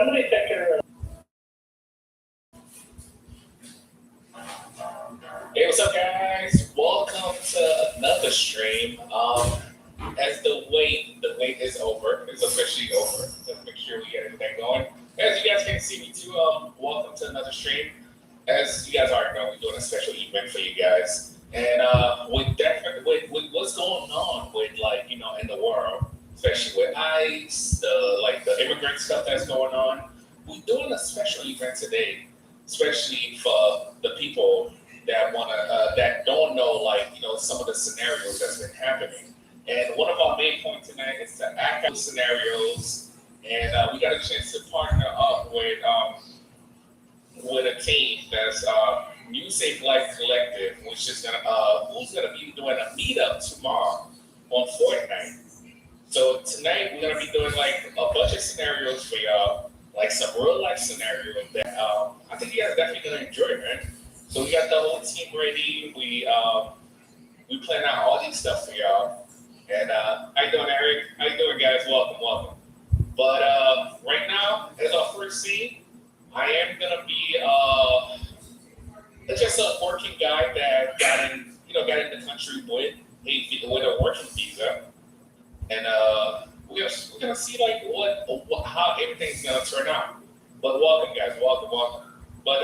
Somebody check your. Hey, what's up, guys? Welcome to another stream. As the wait is over. It's officially over. Let's make sure we get everything going. As you guys can see me too, welcome to another stream. As you guys already know, we're doing a special event for you guys, and with what's going on with in the world, especially with ICE, the immigrant stuff that's going on, we're doing a special event today, especially for the people that don't know some of the scenarios that's been happening. And one of our main points tonight is to act out scenarios, and we got a chance to partner up with a team that's New Safe Life Collective, which is who's gonna be doing a meetup tomorrow on Fortnite. So tonight we're gonna be doing a bunch of scenarios for y'all, like some real life scenarios that I think you guys definitely gonna enjoy, man. So we got the whole team ready. We plan out all these stuff for y'all. And how you doing, Eric? How you doing, guys? Welcome. But right now, as our first scene, I am gonna be just a working guy that got in the country with a working visa, and we're gonna see how everything's gonna turn out. But welcome, guys. Welcome. But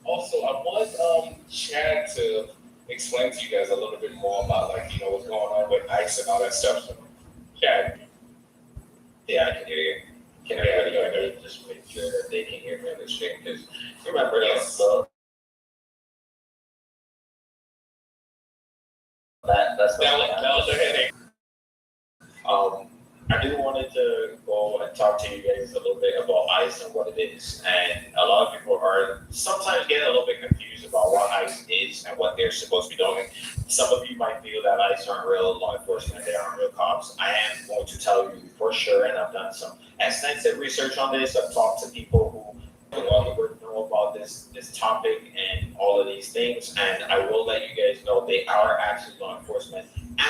also, I want Chad to explain to you guys a little bit more about what's going on with ICE and all that stuff. So, Chad. Yeah, I can hear you. Can everybody hear me? Just make sure that they can hear me on the stream. Because remember, Yes. that's That was a headache. I do wanted to go and talk to you guys a little bit about ICE and what it is. And a lot of people are sometimes getting a little bit confused about what ICE is and what they're supposed to be doing. Some of you might feel that ICE aren't real law enforcement, they aren't real cops. I am going to tell you for sure, and I've done some extensive research on this. I've talked to people who know about this topic and all of these things, and I will let you guys know they are actually law enforcement,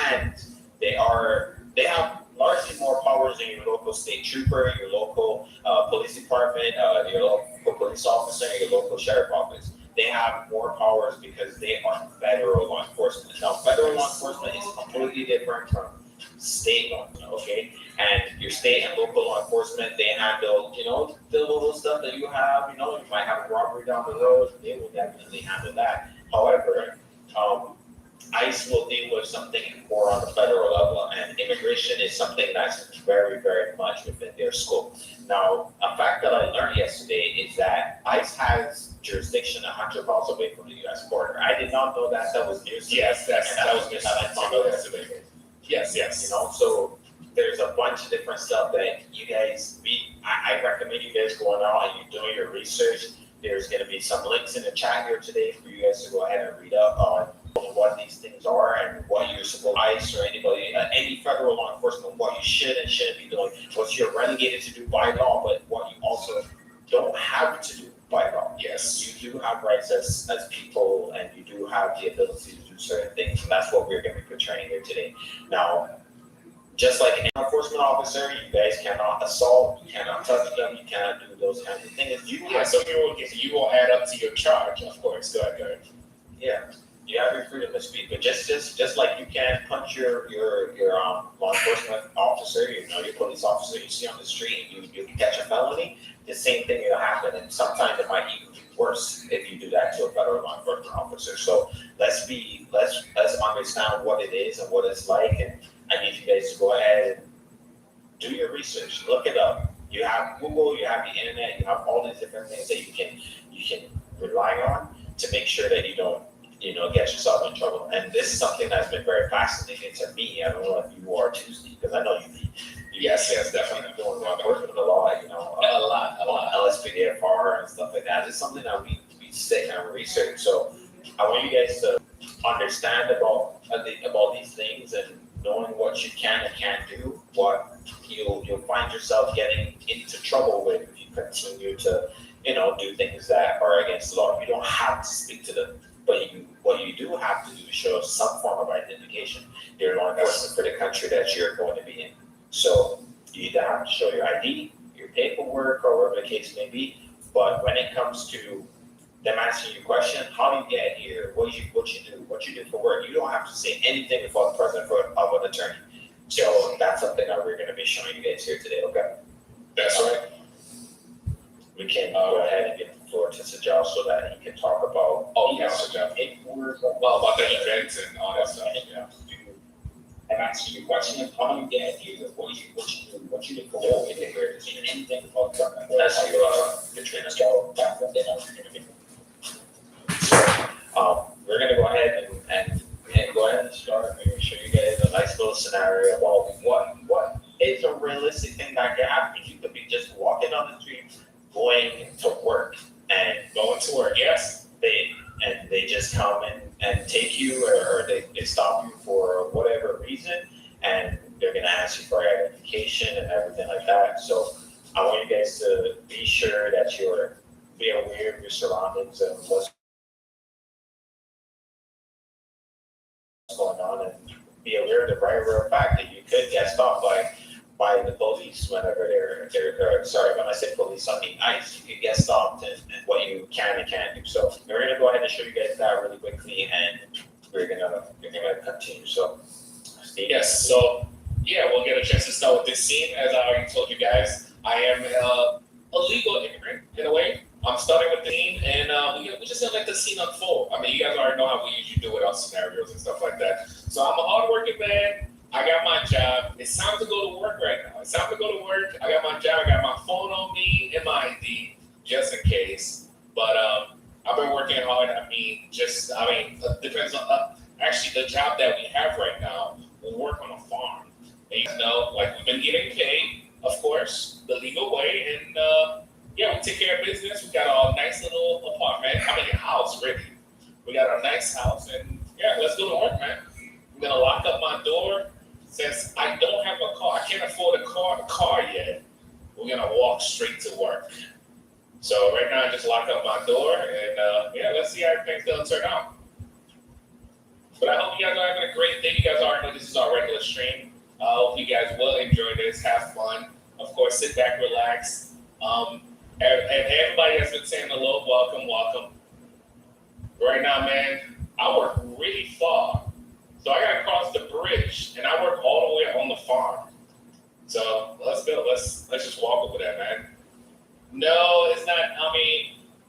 and they have largely more powers than your local state trooper, your local police department, your local police officer, and your local sheriff office. They have more powers because they are federal law enforcement. Now, federal law enforcement is completely different from state law enforcement, okay? And your state and local law enforcement, they handle, the little stuff that you have, you might have a robbery down the road, they will definitely handle that. However, ICE will deal with something more on the federal level, and immigration is something that's very, very much within their scope. Now, a fact that I learned yesterday is that ICE has jurisdiction 100 miles away from the U.S. border. I did not know that. That was news. Yes, that was news. I found out yesterday. Yes. So there's a bunch of different stuff that you guys I recommend you guys going out and you doing your research. There's going to be some links in the chat here today for you guys to go ahead and read up on what these things are and what you're supposed to ICE or anybody, any federal law enforcement, what you should and shouldn't be doing, what you're relegated to do by law, but what you also don't have to do by law. Yes, you do have rights as people, and you do have the ability to do certain things, and that's what we're going to be portraying here today. Now, just like an enforcement officer, you guys cannot assault, you cannot touch them, you cannot do those kinds of things. So you will add up to your charge, of course. Go ahead. Yeah. You have your freedom of speech, but just like you can't punch your law enforcement officer, your police officer you see on the street, you catch a felony, the same thing will happen, and sometimes it might even be worse if you do that to a federal law enforcement officer. So let's understand what it is and what it's like, and I need you guys to go ahead and do your research, look it up. You have Google, you have the internet, you have all these different things that you can rely on to make sure that you don't get yourself in trouble. And this is something that's been very fascinating to me. I don't know if you are too, Steve, because I know you. Yes, definitely. Doing law enforcement a lot, a lot. LSPDFR and stuff like that. It's something that we sit and research. So I want you guys to understand about these things and knowing what you can and can't do, what you'll find yourself getting into trouble with if you continue to, do things that are against the law. You don't have to speak to them. But what you do have to do is show some form of identification. You're law enforcement for the country that you're going to be in. So you either have to show your ID, your paperwork or whatever the case may be. But when it comes to them asking you a question, how do you get here? What you do for work? You don't have to say anything before the presence of an attorney. So that's something that we're going to be showing you guys here today. Okay. That's right. We can go ahead and get the floor to Sajal so that he can talk about paperwork. Well, about the events and all that stuff. Yeah. I'm asking you a question. How do you get here? What you do for work? If you're doing anything about that's your trainer. So that's what they're going to be. We're going to go ahead and go ahead and start. We're going to show you guys a nice little scenario about what is a realistic thing that can happen. You could be just walking on the street, going to work, and Going to work, yes. they just come and take you, or they stop you for whatever reason, and they're going to ask you for identification and everything like that. So I want you guys to be sure that you're be aware of your surroundings and what's going on, and be aware of the very real fact that you could get stopped by the police whenever they're sorry, when I say police, I mean ICE. You could get stopped and what you can and can't do. So we're gonna go ahead and show you guys that really quickly, and we're gonna continue. So Steve. Yes, so yeah, we'll get a chance to start with this scene. As I already told you guys, I am a legal immigrant in a way. I'm starting with the scene, and we just gonna let the scene unfold. I mean, you guys already know how we usually do it on scenarios and stuff like that. So I'm a hardworking man. I got my job. It's time to go to work right now. It's time to go to work. I got my job. I got my phone on me and my ID just in case. But I've been working hard. Depends on actually the job that we have right now. We work on a farm. And you know, like we've been getting paid, of course, the legal way, and yeah, we take care of business. We got a nice little apartment. A house, really. We got a nice house, and yeah, let's go to work, man. I'm gonna lock up my door since I don't have a car. I can't afford a car yet. We're gonna walk straight to work. So right now, I just lock up my door, and yeah, let's see how everything's gonna turn out. But I hope you guys are having a great day. You guys already know this is our regular stream. I hope you guys will enjoy this, have fun. Of course, sit back, relax. And everybody that's been saying hello, welcome. Right now, man, I work really far. So I gotta cross the bridge, and I work all the way on the farm. So let's go. Let's just walk over there, man. No, it's not.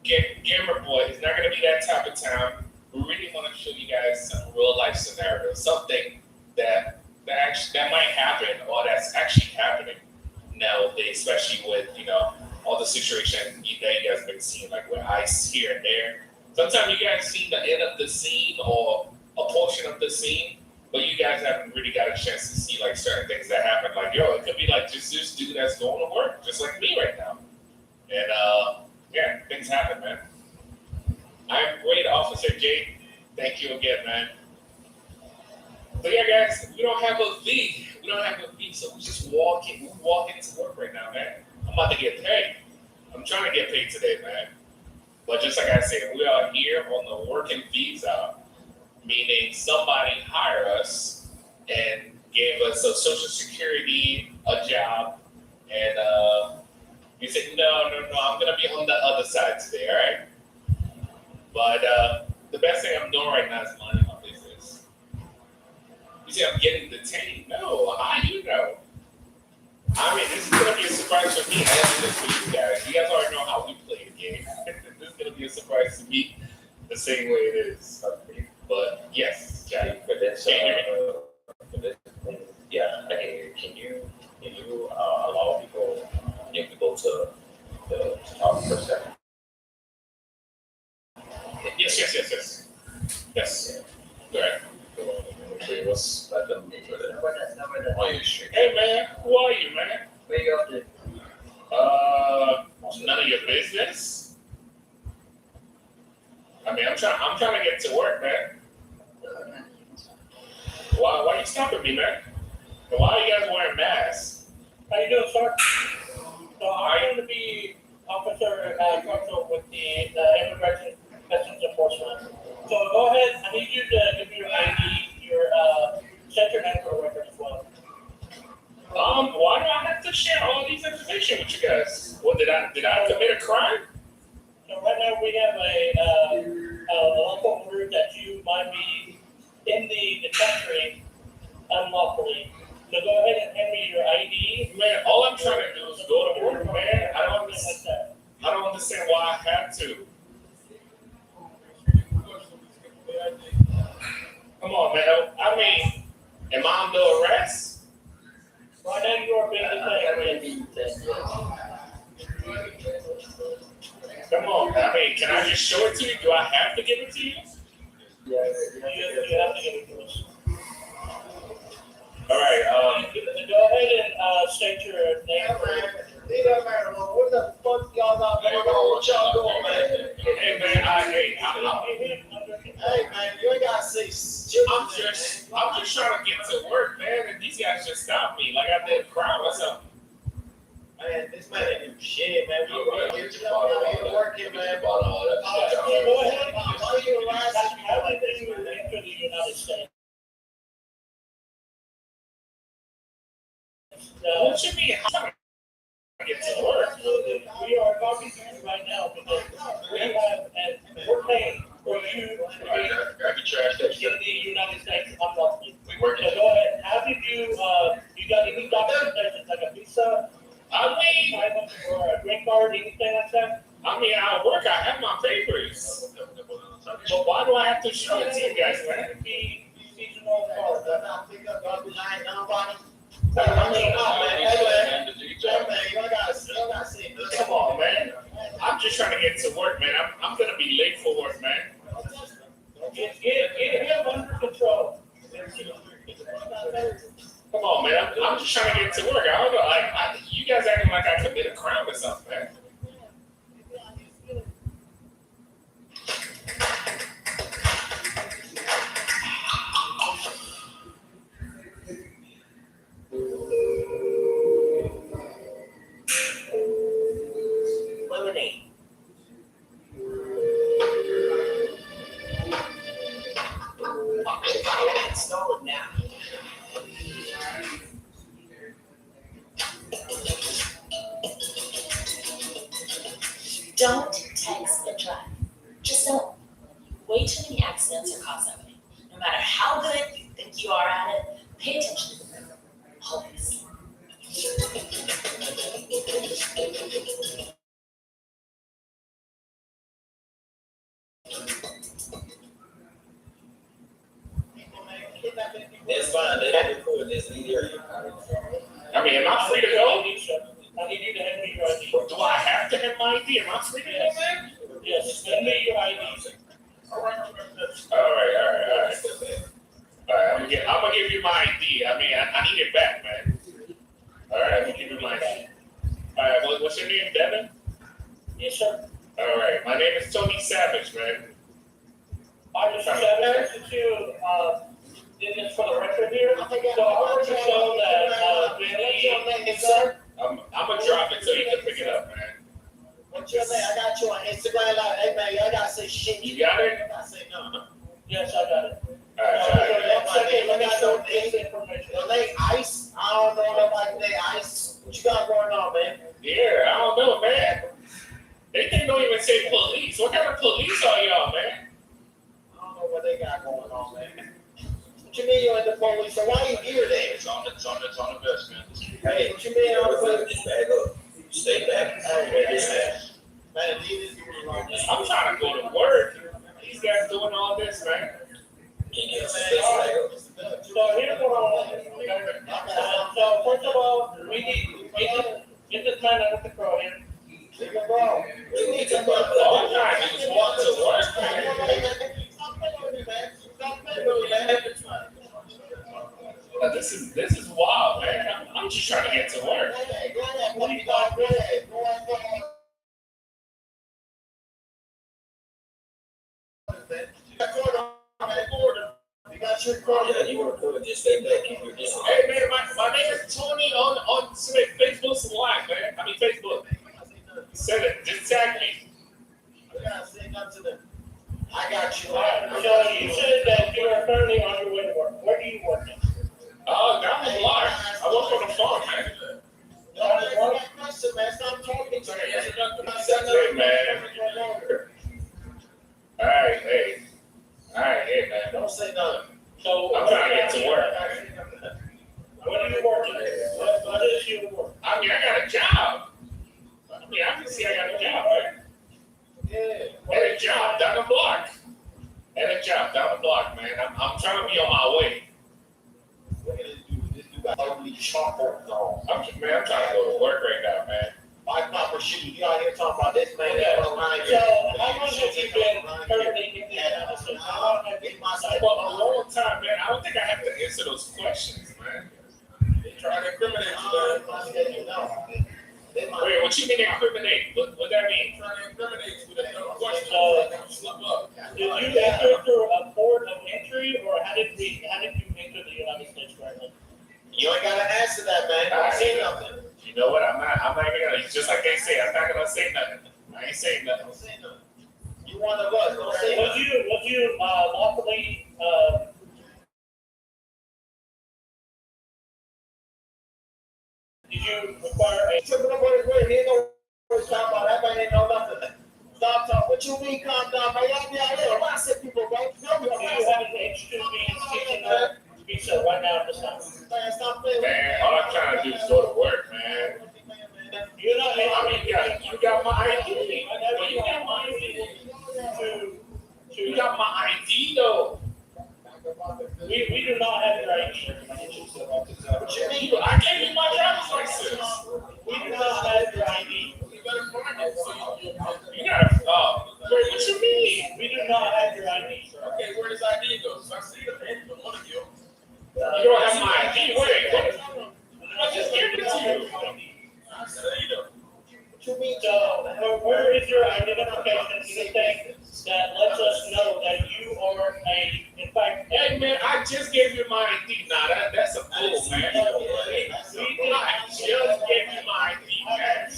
Gamer Boy, it's not gonna be that type of time. We really want to show you guys some real life scenarios, something that might happen or that's actually happening nowadays, especially with all the situation that you guys have been seeing, like with ICE here and there. Sometimes you guys see the end of the scene or a portion of the scene, but you guys haven't really got a chance to see like certain things that happen. Like, it could be like just this dude that's going to work, just like me right now. And yeah, things happen, man. I'm great, Officer Jake. Thank you again, man. So yeah, guys, we don't have a V. So we're just walking. We're walking to work right now, man. I'm about to get paid. I'm trying to get paid today, man. But just like I said, we are here on the working visa, meaning somebody hired us and gave us a social security, a job, and you said, no, I'm gonna be on the other side today, all right? But the best thing I'm doing right now is minding my business. You say I'm getting detained? No, how do you know? This is gonna be a surprise for me and for you guys. You guys already know how we play the game. This is gonna be a surprise to me, the same way it is. But yes, Jack. For this, yeah, I can hear you. Can you allow people to talk for a second? Yes. Go ahead. Let's let them on your street. Hey man, who are you, man? Where you up to? None of your business. I'm trying to get to work, man. Why are you stopping me, man? And why are you guys wearing masks? How you doing, sir? So I'm going to be Officer Garfield with the Immigration Customs Enforcement. So go ahead. I need you to give me your ID, check your medical record as well. Why do I have to share all these information with you guys? have a local word that you might be in the country unlawfully. So go ahead and hand me your ID. Man, all I'm trying to do is go to work, man. I don't understand why I have to. Come on, man. I mean, am I under arrest? Right now you are being detained. Come on. I mean, can I just show it to you? Do I have to give it to you? You have to give it to us. All right. Go ahead and state your name. What the fuck y'all got going on? What y'all doing, man? Hey, man. Hey, man, you ain't gotta say shit. I'm just trying to get to work, man, and these guys just stopped me like I did a crime or something. Man, this man ain't do shit, man. We get you out here working, man. Go ahead. Why you harassing me How like did this, you man? enter the United States? What you mean? How do I get to work? We are talking to you right now because we have, and we're paying for you to Grab your trash be can. in the United States unlawfully. We work So go ahead. How did you got any documentation like a visa, I mean, or a green card, anything like that? I work. I have my papers. But why do I have to show it to you guys, man? It could be seasonal card. Pick up garbage, I ain't nobody. I mean, Hey, man, you gotta say nothing. come on, man. I'm just trying to get to work, man. I'm gonna be late for work, man. Get him under control. Come on, man. I'm just trying to get to work. I don't know. You guys acting like I committed a crime or something, man. Lemonade. It's stolen now. Don't text and drive. Just don't. Way too many accidents are caused that way. No matter how good you think you are at it, pay attention to the road. Always. It's fine, they don't record this either. I mean, am I free to go? I need you to hand me your ID. Do I have to have my ID? Am I free to go, man? Yes, hand me your ID. All right. I'm gonna give you my ID. I mean, I need it back, man. All right, I'm gonna give you my ID. All right, what's your name, Devin? Yes, sir. All right, my name is Tony Savage, man. I just since you did this for the record here, so I want to show that Benny, Sir, I'm gonna drop it so you can pick it up, man. what's your name? I got you on Instagram. Like, hey, man, y'all gotta say shit. You got it? I gotta say no. yes, I got it. All right, Let me show this information. Your name Ice? I don't know nobody named Ice. What you got going on, man? yeah, I don't know, man. They don't even say police. What kind of police are y'all, man? I don't know what they got going on, man. What you mean you're in the police? So why you here then? It's on the vest, man. Hey, what you mean I'm the Just bag up. Stay back. Man, leave this dude alone. I'm trying to go to work. These guys doing all this, man. So here's what I want to do, okay? So first of all, we need, get this man under control here. Leave him alone. All I'm trying to do is walk to work, man. Stop playing with me, man. Stop playing with me, man. This is wild, man. I'm just trying to get to work. Go ahead. What do you got? Go ahead. Go ahead. You got your car. Yeah, you want to cool, just stay back, keep your distance. Hey, man, my name is Tony on Facebook Live, man. I mean, Facebook. Send it. Just tag me. I gotta say nothing to them. I got you. So you said that you are currently on your way to work. Where do you work at? Oh, down the line. I work on the farm, man. One question, man. Stop talking to me. Hey, man. down the block. And a job down the block, man. I'm trying to be on my way. Look at this dude. This dude got ugly charcoal on. I'm trying to go to work right now, man. My proper shoes. You out here talking about this man that run around So, here. how long have you been currently in the United States? How long have you Get my For a long time, man. I don't think I have to answer those questions, man. They try to incriminate you, man. Wait, what you mean incriminate? What that mean? Trying to incriminate you with a question. So- Like, slip up. Did you enter through a port of entry, or how did you enter the United States currently? You ain't gotta answer that, man. Don't say nothing. You know what? I'm not even gonna. Just like they say, I'm not gonna say nothing. I ain't saying nothing. Don't say nothing. You one of us. Don't say Was nothing. you lawfully did you require a Tripping up on his way. He ain't know what he's talking about. That man ain't know nothing. Stop talking. What you mean, calm down, man? Y'all be out here. Why I said people, bro? Tell me. do you have an H-2B seeking visa right now at this time? Man, stop playing with me. Man, all I'm trying to do is go to work, man. You're not I mean, you got my ID. Whenever You got my ID. You to got my ID though. we do not have your ID. What you mean? I gave you my driver's license. We do not have your ID. You better find it. So You gotta. Wait, what you mean? We do not have your ID. okay, where does ID go? So I see the name of one of you. You don't have my ID. Wait, what? I just gave it to you. I say you know. What you mean? So, where is your identification, anything that lets us know that you are in fact, Hey man, I just gave you my ID. Nah, that's a fool, man. I just gave you my ID, man.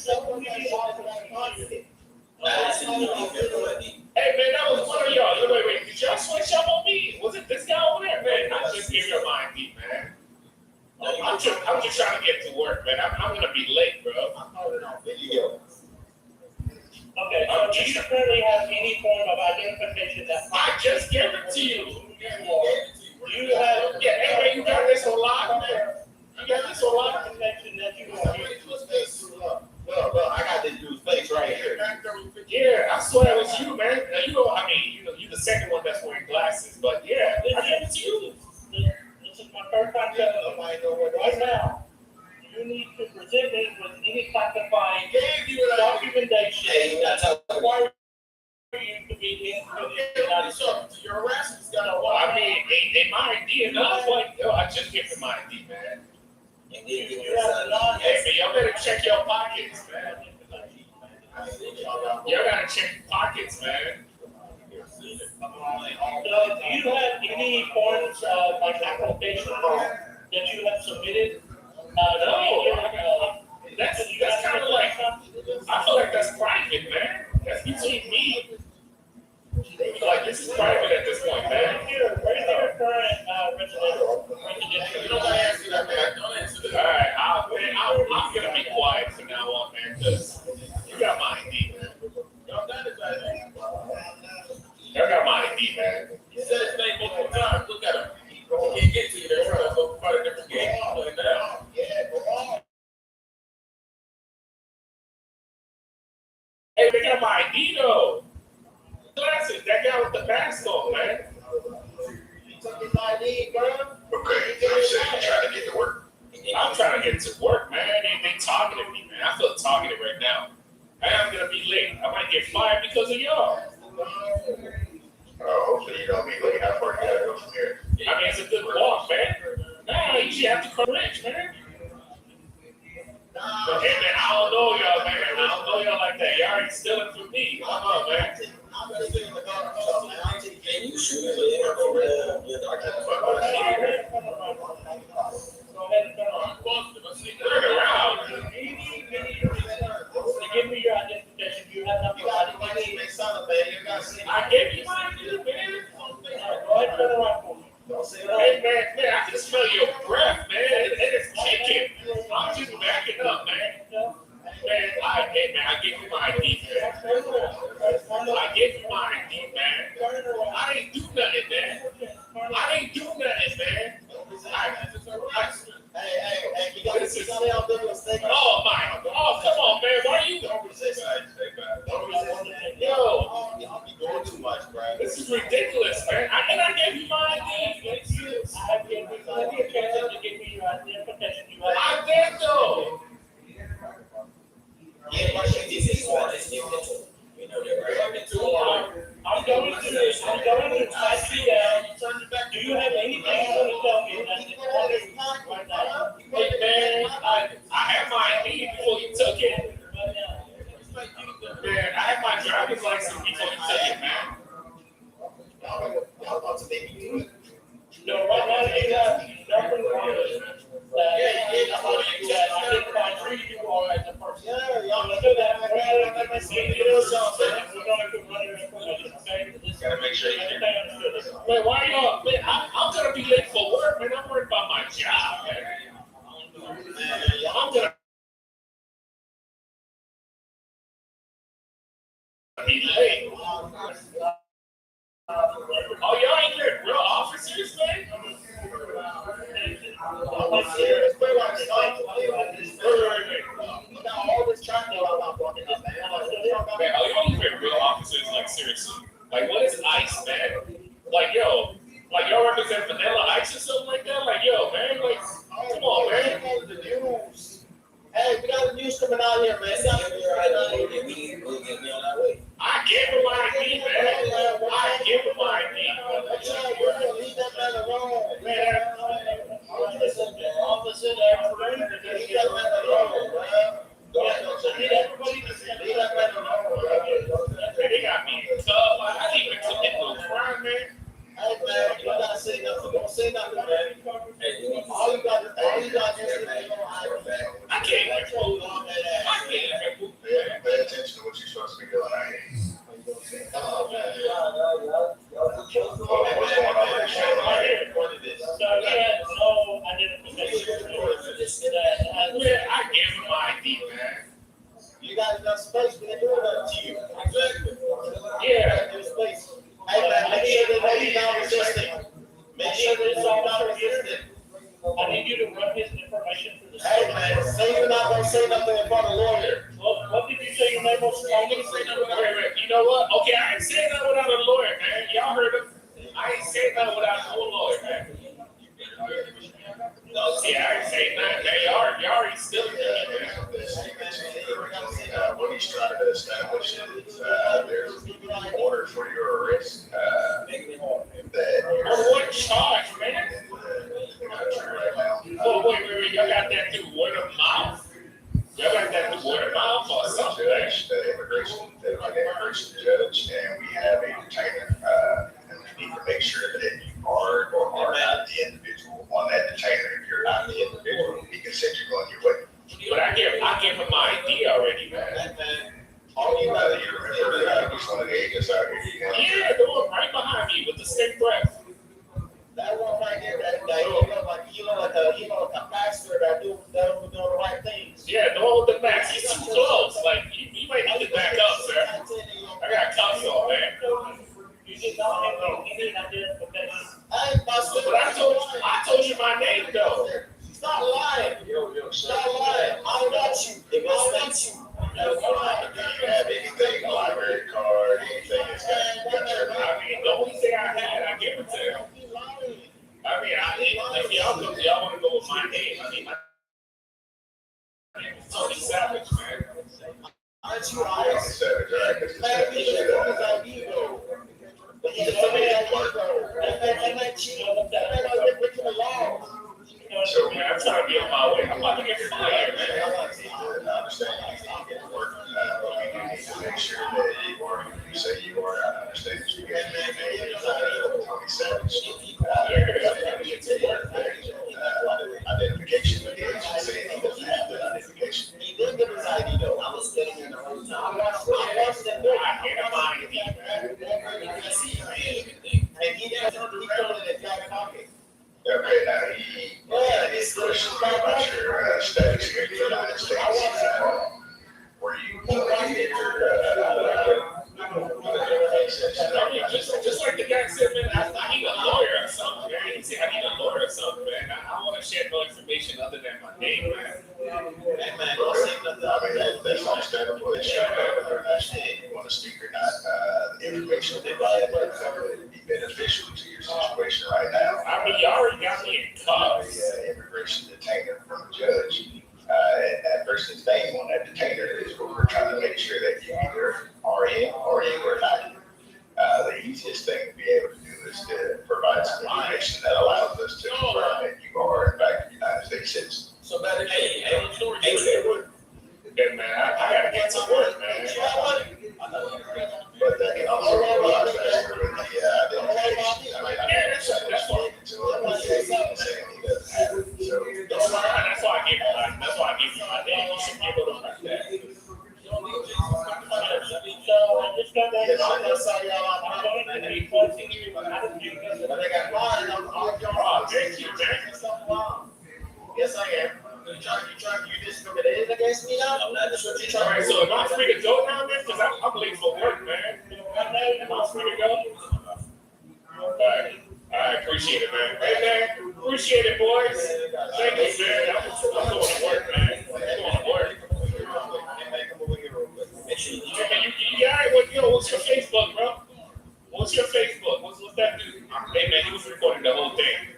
Hey man, that was one of y'all. Wait, did y'all switch up on me? Was it this guy over there, man? I just gave you my ID, man. I'm just trying to get to work, man. I'm gonna be late, bro. okay, so do you currently have any form of identification that I just gave it to you. you have, Yeah, hey man, you got this on lock, man. You got this on lock. information that you are here? Look, I got this dude's face right here. Yeah, I swear it was you, man. You know, I mean, you're the second one that's wearing glasses, but yeah, I gave it to you. This is my first time telling you, Nobody know what right now, you need to present me with any classified Gave you an ID. documentation Hey, you gotta tell that requires you to be in the United States. Your harassment's got a Well, I mean, ain't my ID enough? Like, yo, I just gave him my ID, man. You have not. Hey, man, y'all better check your pockets, man. Y'all gotta check your pockets, man. So, do you have any forms of like application that you have submitted? That's kind of like, I feel like that's private, man. That's between me. Like, this is private at this point, man. Where's your current residential? You don't gotta answer that, man. Don't answer All that. right, I'm gonna be quiet from now on, man, because you got my ID, man. Y'all got his ID. Y'all got my ID, man. He said his name multiple times. Look at him. He can't get to you. They're trying to go fight a different game. He's playing now. Hey, they got my ID, though. Glasses, that guy with the mask on, man. You took his ID, bro. Okay, I'm saying you're trying to get to work. I'm trying to get to work, man. They targeted me, man. I feel targeted right now. I am gonna be late. I might get fired because of y'all. Hopefully you don't be late. How far you gotta go from here? I mean, it's a good walk, man. Nah, you should have to correct, man. But hey, man, I don't know y'all, man. I don't know y'all like that. Y'all already stealing from me. Come on, man. I'm gonna sit in the car. Can you shoot it? Go ahead and turn on. Turn around. To give me your identification, you have not provided any. I gave you my ID, man. Go ahead and turn around for me. Hey, man, I can smell your breath, man. And it's kicking. I'm just backing up, man. Man, I gave you my ID, man. I gave you my ID, man. I ain't do nothing, man. I ain't do nothing, man. Oh my, oh come on, man. Why are you? Yo, much, bro. This is ridiculous, man. I gave you my ID. Makes sense. I have given you plenty of chances to give me your identification. You have. I did though. Yeah, but she did this one. It's new control. You know that, right? I'm going to type you down. Do you have anything you want to tell me that's important right now? Hey man, I had my ID before you took it. Man, I had my driver's license before you took it, man. Y'all about to make me do it. No, right now you have nothing wrong with it. Identify who you are as a person. Yeah, y'all So do that that. we're going to run your information, okay? Gotta make sure you Everything understood. Man, why y'all? Man, I'm gonna be late for work, man. I'm worried about my job, man. I'm gonna be late. Oh, y'all ain't here, real officers, man? I'm serious, bro. I'm you got all this traffic about walking this, man. Man, are y'all even real officers? Like, seriously. Like, what is ICE, man? Like, yo, like, y'all represent Vanilla Ice or something like that? Like, yo, man, like, come on, man. The news. Hey, we got the news coming out here, man. I gave him my ID, man. I give him my ID. Leave that man alone. Man, Officer, Leave that man alone, man. Leave everybody to see. Leave that man alone. man, they got me tough. Like, I didn't even commit no crime, man. Hey, man, you gotta say nothing. Don't say nothing, man. All you got is I can't even move. I can't even move, man. pay attention to what you're supposed to be doing out here. Oh, man. What's going on with this? So he had no identification. Man, I gave him my ID, man. You got enough space, we can do it to you. Yeah. There's space. Hey, man, make sure they know you're not resisting. Make sure they're not resisting. I need you to run his information for the Hey, state. man, say you're not gonna say nothing in front of a lawyer. What did you say your name was? I'm gonna say that without you know what? Okay, I ain't saying that without a lawyer, man. Y'all heard him. I ain't saying that without no lawyer, man. Yeah, I ain't saying that. Y'all already still here, man. What he's trying to establish is there's an order for your arrest that On what charge, man? the country right now. Oh, wait. Y'all got that through word of mouth? Y'all got that through word of mouth or something? The immigration judge, and we have a detainer. And we need to make sure that you are or are not the individual on that detainer. If you're not the individual, he can send you on your way. But I gave him my ID already, man. Hey, man, all you You gotta remember he's one of the agents out here. Yeah, the one right behind me with the same breath. that one right there, that you look like a pastor that do the right things. Yeah, the one with the mask. He's too close. Like, you might need to back up, sir. I got cuffs on, man. You did not have any identification. Hey, pastor, But I told you my name, though. stop lying. Stop lying. I got you. I got you. You have anything, a library card, anything that's got your name. I mean, the only thing I had, I gave it to him. I mean, if y'all want to go with my name, I mean, my name is Tony Savage, man. Aren't you honest? Savage, all right, 'cause it's Man, we should that- have his ID though. But he's a man that man cheating. That man not breaking the law. So, Man, I'm trying to be on my way. I'm about to get fired, man. I understand you need to get to work, but we do need to make sure that you are who you say you are. I understand that you get Tony Savage. Identification of the agency, he doesn't have the identification. He did give his ID though. I was sitting in the whole time. I watched that video. I can't find it, man. And he didn't tell me he put it in his back pocket. Okay, now he had questions about your status here in the United States. Were you here? I mean, just like the guy said, man, I need a lawyer or something, man. He said I need a lawyer or something, man. I don't want to share no information other than my name, man. Hey man, don't say nothing. I mean, that's understandable. It's your international. You want to speak or not, the information they buy would be beneficial to your situation right now. I mean, you already got me in cuffs. The immigration detainer from a judge, and that person's name on that detainer is what we're trying to make sure that you either are in or you are not. The easiest thing to be able to do is to provide some information that allows us to confirm that you are in fact a United States citizen. So that is, Hey, Hey, man, I gotta get to work, man. But that can also be processed through the identification. I mean, I Yeah, understand that's fine. so saying he doesn't have it, so. That's why I give you my, that's why I give you my name. You should give it up like that. So I'm just gonna. Yes, sir. I'm going to be posting you out of Vegas. But they got mine, Oh, thank you, man. Yes, I am. You discriminated against me now? That's what you're All right, trying to so do. am I free to go now, man? Because I'm late for work, man. Am I free to go? All right, appreciate it, man. Hey, man, appreciate it, boys. Thank you, man. I'm going to work, man. I'm going to work. Yeah, man, you all right? What's your Facebook, bro? What's your Facebook? What's that do? Hey, man, he was recording the whole thing.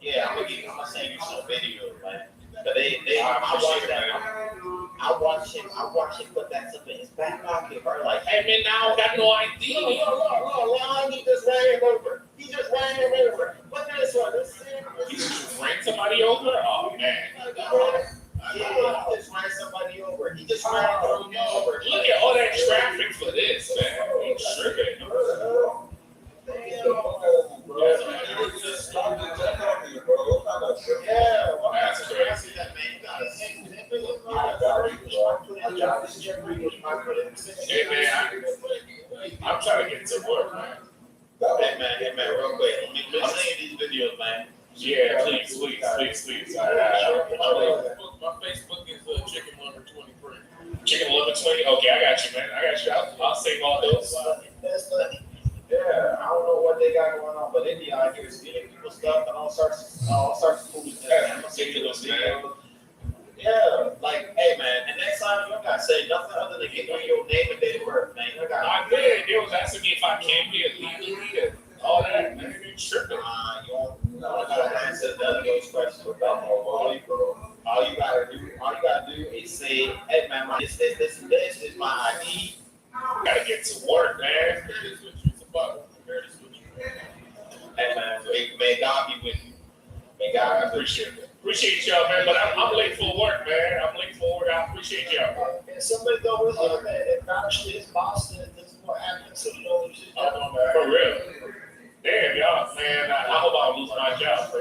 Yeah, I'm gonna send you some videos, man. But they I appreciate it, that. man. I watch him put that stuff in his back pocket, bro. Like, Hey, man, now I got no ID. He just ran him over. He just ran him over. Look at this one. You just ran somebody over? Oh, man. Yeah, he just ran somebody over. He just ran me over. Look at all that traffic for this, man. I'm tripping. That's crazy. Hey, man, I'm trying to get to work, man. hey man, real quick. Let me send you these videos, man. Yeah, please. my Facebook is Chicken Lover 23. Chicken liver 20. Okay, I got you, man. I'll save all those. Yeah, I don't know what they got going on, but they be out here stealing people's stuff and all sorts of foolishness. That's ridiculous, man. Yeah, like, Hey man, and next time you don't gotta say nothing other than give me your name and date of birth, man. You don't gotta. I did. They was asking me if I came here legally and all that. Man, they tripping. You don't answer none of those questions without more volume, bro. All you gotta do is say, hey man, this is my ID. Gotta get to work, man. Hey man, may God be with you. May God be with you. Appreciate y'all, man. But I'm late for work, man. I appreciate y'all. and somebody go with him and vouch for his boss and this is what happened, so you know what you should For real. Damn, y'all, man. I hope I don't lose my job.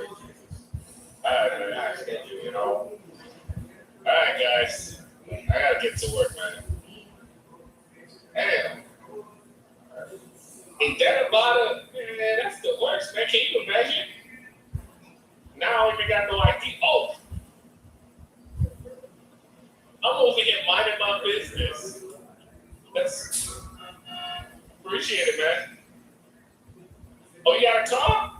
All right, man. Schedule, you know. All right, guys. I gotta get to work, man. Damn. Ain't that about it? Man, that's the worst, man. Can you imagine? Now I don't even got no ID. Oh! I'm over here minding my business. That's appreciate it, man. Oh, you got a car?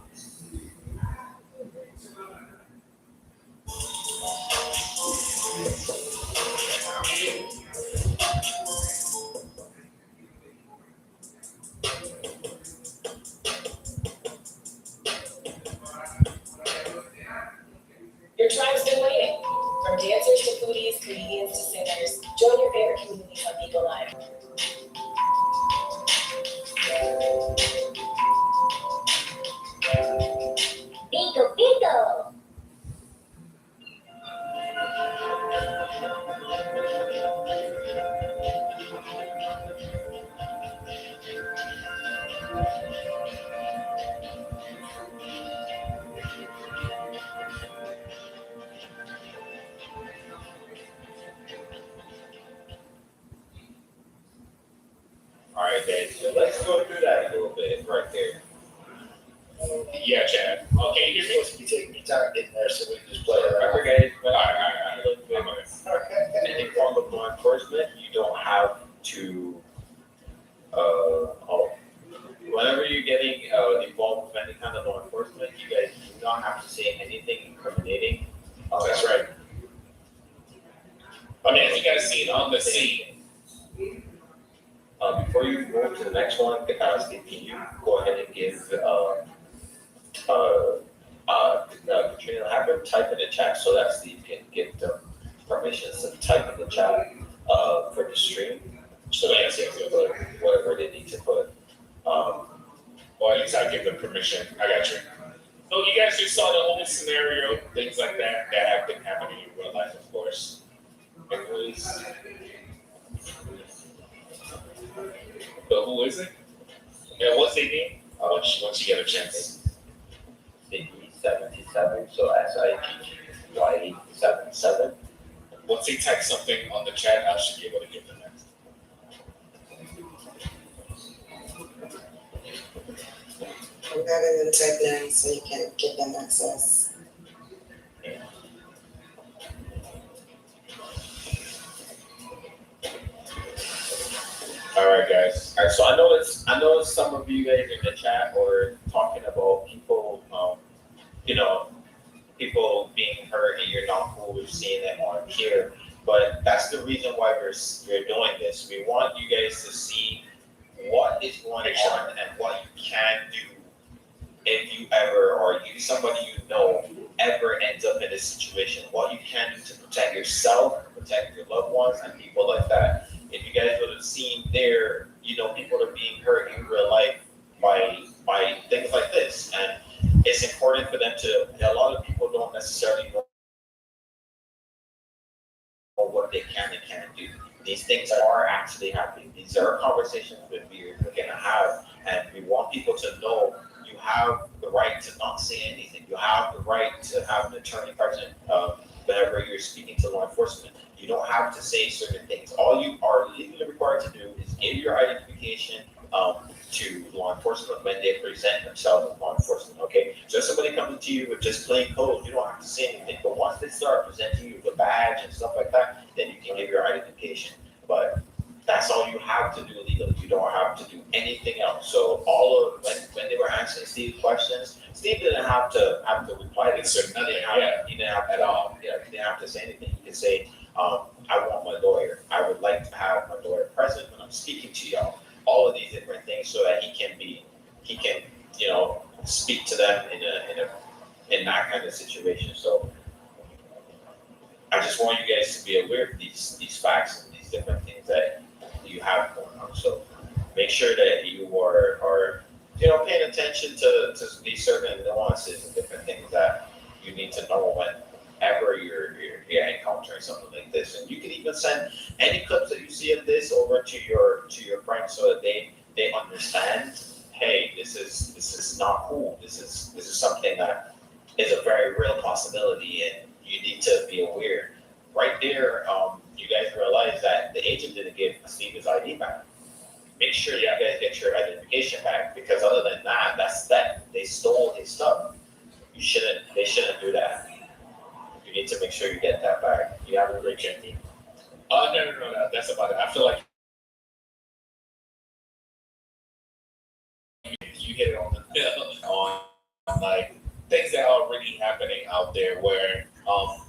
Your tribe's been waiting. From dancers to foodies, comedians to singers, join your favorite communities on Eagle Live. Bingo! All right, guys. So let's go through that a little bit right there. Yeah, Chad. Okay, you hear me? supposed to be taking your time getting there, so we can just play Remember, around. guys, when I look at anything form of law enforcement, you don't have to. Whenever you're getting involved with any kind of law enforcement, you guys do not have to say anything incriminating. That's right. I mean, as you guys seen on the scene. Before you move to the next one, Steve, can you give Katrina, have her type in the chat so that Steve can get the permissions to type in the chat for the stream, so that they can put whatever they need to put. Or at least I give them permission. I got you. So you guys just saw the whole scenario, things like that have been happening in real life, of course. And who is it? Yeah, what's their name? Once you get a chance. CP77, so SIGGY77. Once they type something on the chat, I should be able to give them that. I'm having them type in so you can give them access. All right, guys. All right, so I know some of you guys in the chat were talking about people, people being hurt, and you're not cool with seeing them on here. But that's the reason why we're doing this. We want you guys to see what is going on and what you can do if you ever, or somebody you know ever ends up in this situation. What you can do to protect yourself, protect your loved ones, and people like that. If you guys would have seen there, people are being hurt in real life by things like this, and it's important for them to. A lot of people don't necessarily know what they can and can't do. These things are actually happening. These are conversations that we're going to have, and we want people to know you have the right to not say anything. You have the right to have an attorney present whenever you're speaking to law enforcement. You don't have to say certain things. All you are legally required to do is give your identification to law enforcement when they present themselves as law enforcement, okay? So if somebody comes to you with just plain code, you don't have to say anything. But once they start presenting you with a badge and stuff like that, then you can give your identification. But that's all you have to do legally. You don't have to do anything else. So when they were answering Steve's questions, Steve didn't have to reply to It's them. nothing, He didn't have at all. Yeah, he didn't have to say anything. He could say, I want my lawyer. I would like to have my lawyer present when I'm speaking to y'all. All of these different things, so that he can speak to them in that kind of situation. So I just want you guys to be aware of these facts and these different things that you have going on. So make sure that you are paying attention to these certain nuances and different things that you need to know whenever you're encountering something like this. And you can even send any clips that you see of this over to your friends so that they understand, hey, this is not cool. This is something that is a very real possibility, and you need to be aware. Right there, you guys realize that the agent didn't give Steve his ID back. Make sure you guys get your identification back, because other than that, that's that. They stole his stuff. They shouldn't do that. You need to make sure you get that back. You have a great champion. No, that's about it. I feel like you hit it on the nail on like things that are already happening out there, where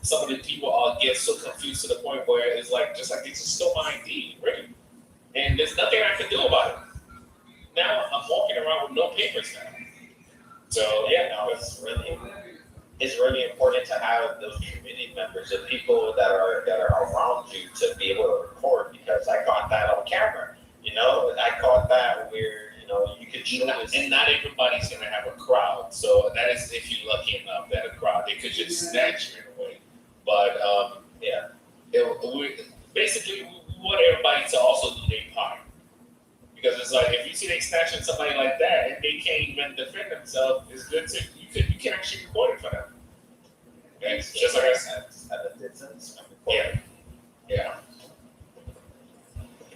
some of the people get so confused to the point where it's like just like they just stole my ID, right? And there's nothing I can do about it. Now I'm walking around with no papers now. So Yeah, no, it's really important to have those community members, the people that are around you, to be able to record, because I caught that on camera. I caught that where you could show this. and not everybody's gonna have a crowd. So that is if you're lucky enough that a crowd, they could just snatch you in a way. But basically we want everybody to also do their part. Because it's like if you see they snatching somebody like that and they can't even defend themselves, it's good to you can actually record it for them. Okay? Just like I said. At a distance. Yeah.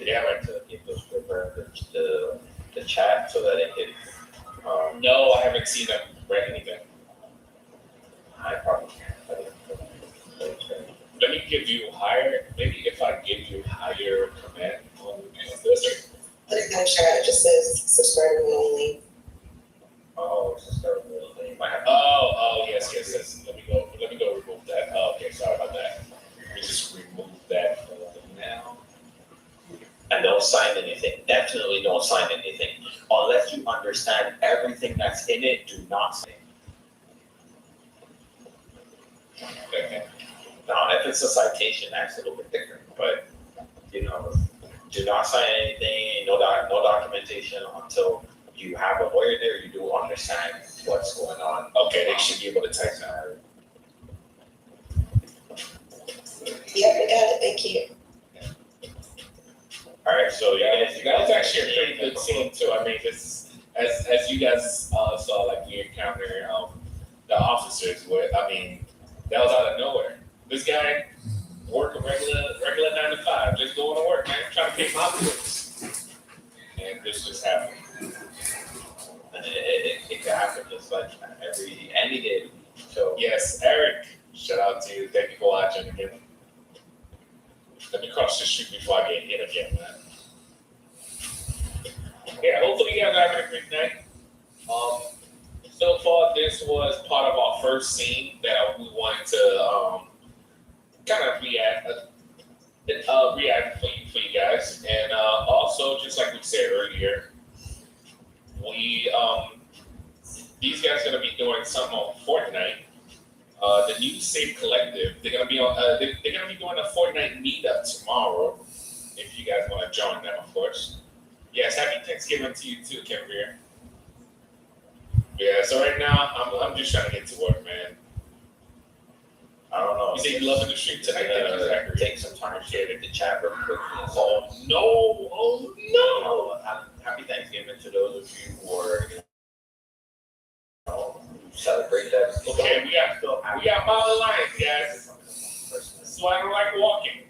Right, to give those people the chat so that it can. No, I haven't seen them write anything. I probably can't. Let me give you higher. Maybe if I give you higher command on this. Put it in the chat, it just says subscriber only. Oh, it's just you might have. Oh, yes. Let me go remove that. Oh, okay, sorry about that. Let me just remove that now. And don't sign anything. Definitely don't sign anything. unless you understand everything that's in it, do not sign. Okay. Now, if it's a citation, that's a little bit different, but, you know, do not sign anything, no documentation until you have a lawyer there, you do understand what's going on. Okay, they should be able to type that. Yep, we got it, thank you. All right, so That was actually a pretty good scene too. I mean, this as you guys saw, like we encountered the officers with. I mean, that was out of nowhere. This guy working regular 9 to 5, just going to work, man, trying to pay my bills, and this just happened. And it can happen just like any day. So Yes, Eric, shout out to you. Thank you for watching again. Let me cross the street before I get hit again, man. Yeah, hopefully you guys are having a great night. So far, this was part of our first scene that we wanted to kind of react for you guys, and also just like we said earlier, we these guys are gonna be doing something on Fortnite. The new Safe Collective, they're gonna be on. They're gonna be doing a Fortnite meetup tomorrow. If you guys want to join them, of course. Yes, happy Thanksgiving to you too, Kim Beer. Yeah, so right now I'm just trying to get to work, man. I don't know. You say you loving the stream tonight? Thank you, Zachary. Take some time to get in the chat real quickly. Oh no! Oh no! Happy Thanksgiving to those of you who are, celebrate that. Okay, we got mountain lions, guys. This is why I don't like walking.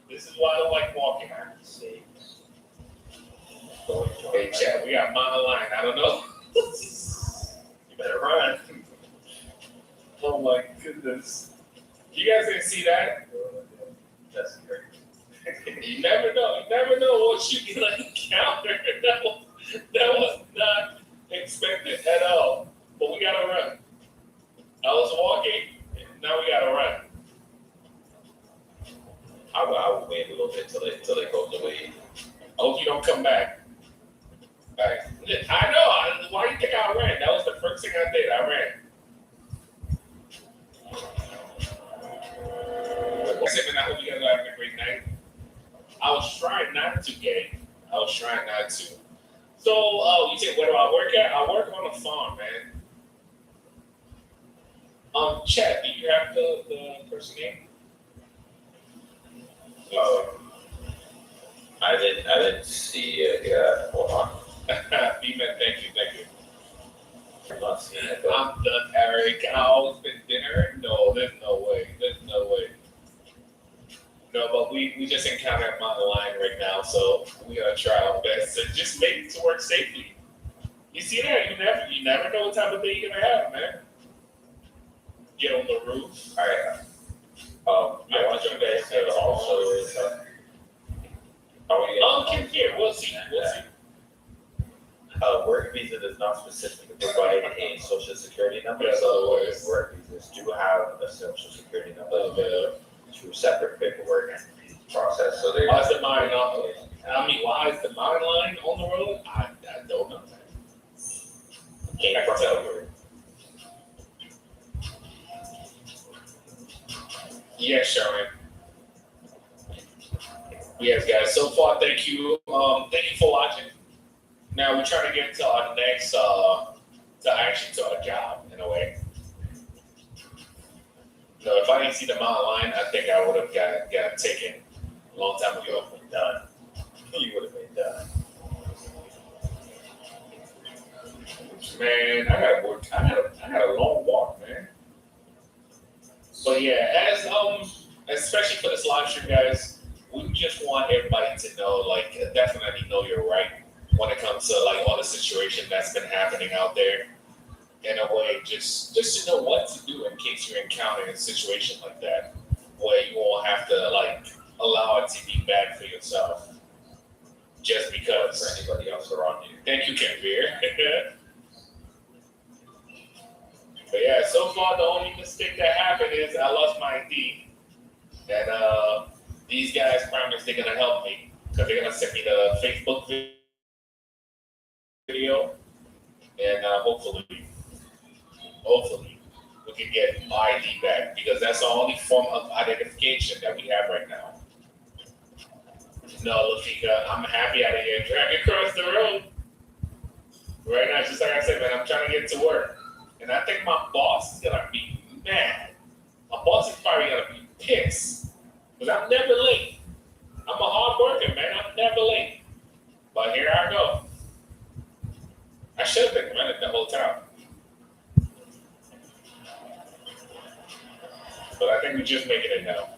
This is why I don't like walking. Hey, chat, we got mountain lion. I don't know. You better run. Oh my goodness! You guys didn't see that? That's great. You never know. You never know what you can encounter. That was not expected at all. But we gotta run. I was walking, and now we gotta run. I will wait a little bit till it goes away. I hope you don't come back. Right. I know. Why do you think I ran? That was the first thing I did. I ran. And I hope you guys are having a great night. I was trying not to, gang. I was trying not to. So, you said, where do I work at? I work on a farm, man. Chad, do you have the person name? I didn't see it. Yeah, hold on. B-Man, thank you. I'm not seeing it. But I'm done, Eric. Oh, it's been dinner? No, there's no way. No, but we just encountered Mountain Lion right now, so we gotta try our best to just make it to work safely. You see that? You never know what type of day you're gonna have, man. Get on the roof. all right. I want you guys to also. Kim here. We'll see. Work visa does not specifically provide a social security number, Yes, so otherwise. work visas do have a social security number, two separate paperwork and process. So there's. Why is the mine on? I mean, why is the mine line on the road? I don't know. Can't I can tell you. Yes, Sharon. Yes, guys. So far, thank you. Thank you for watching. Now we're trying to get to our next, to our job in a way. No, if I didn't see the mountain lion, I think I would have got taken a long time ago. Done. You would have been done. Man, I gotta work. I got a long walk, man. But yeah, especially for this live stream, guys, we just want everybody to know, like, definitely know you're right when it comes to like all the situation that's been happening out there. In a way, just to know what to do in case you're encountering a situation like that, where you won't have to like allow it to be bad for yourself, just because. For anybody else around you. Thank you, Ken Beer. But yeah, so far the only mistake that happened is I lost my ID. And these guys promised they're gonna help me because they're gonna send me the Facebook video video, and hopefully we can get ID back because that's the only form of identification that we have right now. No, Lafika, I'm happy out of here. Drag across the road. Right now, just like I said, man, I'm trying to get to work. And I think my boss is gonna be mad. My boss is probably gonna be pissed. Because I'm never late. I'm a hard worker, man. I'm never late. But here I go. I should have been running the whole time. But I think we're just making it now.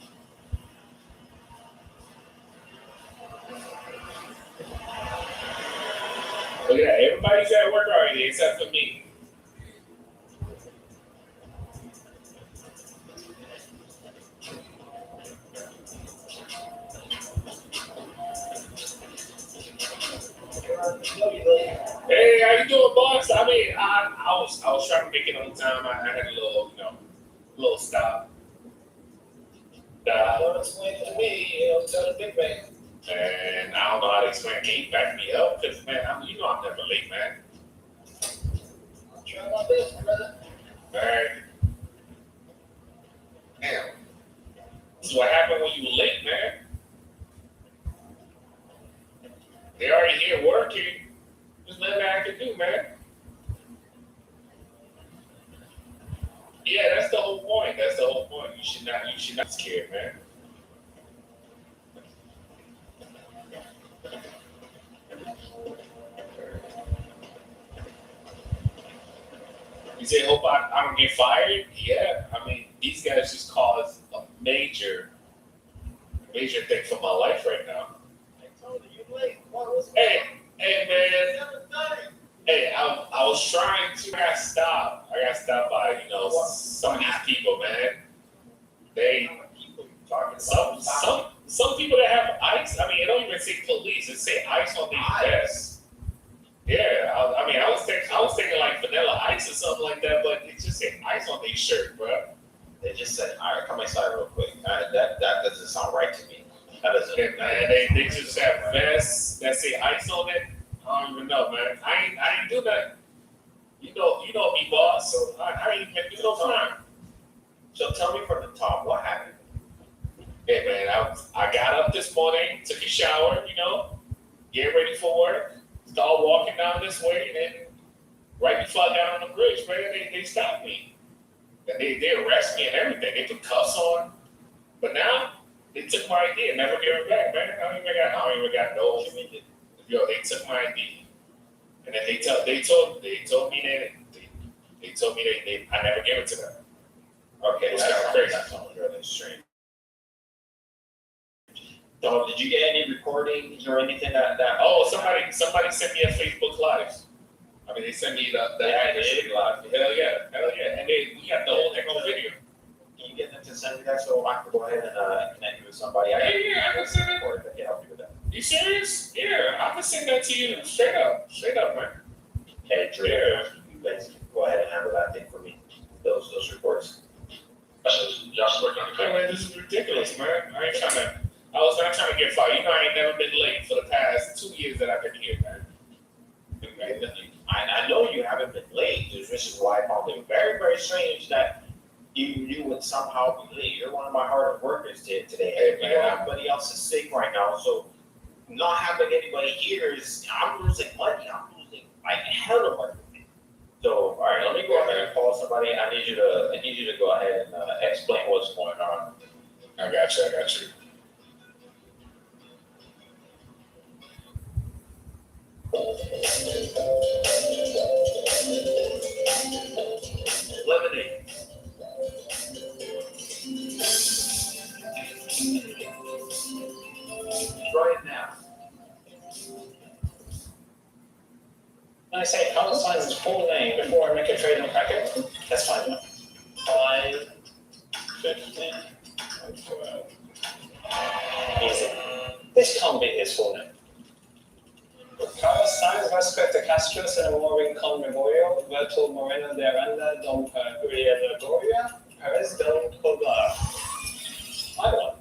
Look at that. Everybody's at work already except for me. Hey, how you doing, boss? I mean, I was trying to make it on time. I had a little, little stop. Don't explain to me, tell the big man. And I don't know how to explain. Can you back me up? Because, man, I'm never late, man. I'm trying my best, brother. Man. Damn. So what happened when you were late, man? They already here working. There's nothing I can do, man. Yeah, that's the whole point. That's the whole point. You should not be scared, man. You say, hope I don't get fired? Yeah, I mean, these guys just caused a major thing for my life right now. I told you, you late. What was Hey, man. Hey, I was trying to. I got stopped by some of these people, man. They some people that have ice. I mean, it don't even say police. It say ice on their vests. Yeah, I was thinking like vanilla ice or something like that, but it just said ice on their shirt, bro. They just said, all right, come inside real quick. That doesn't sound right to me. That doesn't. And man, they just have vests that say ice on it. I don't even know, man. I ain't do that. You know me, boss. So I ain't even do no crime. So tell me from the top, what happened? Hey man, I got up this morning, took a shower, get ready for work, start walking down this way, and then right before I got on the bridge, man, they stopped me. And they arrested me and everything. They put cuffs on. But now they took my ID and never gave it back, man. I don't even got no. They took my ID, and then they told me I never gave it to them. Okay, It's kind of crazy. That sounds really strange. So did you get any recordings or anything that? Oh, somebody sent me a Facebook Live. I mean, they sent me the Facebook Live. Hell yeah. And we got the whole thing on video. Can you get them to send me that so I can go ahead and connect you with somebody? Yeah, I can send it. Or that can help you with that. You serious? Yeah, I can send that to you straight up, man. Hey, Drew, you guys go ahead and handle that thing for me. Those reports. Just working on Hey, man, this is ridiculous, man. I was not trying to get fired. I ain't never been late for the past 2 years that I've been here, man. I know you haven't been late. This is why I found it very, very strange that you would somehow be late. You're one of my hardest workers today. Hey, man. Everybody else is sick right now, so not having anybody here is, I'm losing money. I'm losing like hell of money. So, all right, let me go ahead and call somebody. I need you to go ahead and explain what's going on. I got you. Lemonade. Try it now. I say, how to sign his full name before I make a trading packet? That's fine. 5, 15, 12. Easy. This can't be his full name. Carlos Sainz Vasquez Castro se enamoró con Gregorio, Berto Moreno de Aranda, Don Gregoria, Perez Don Colgar. I won.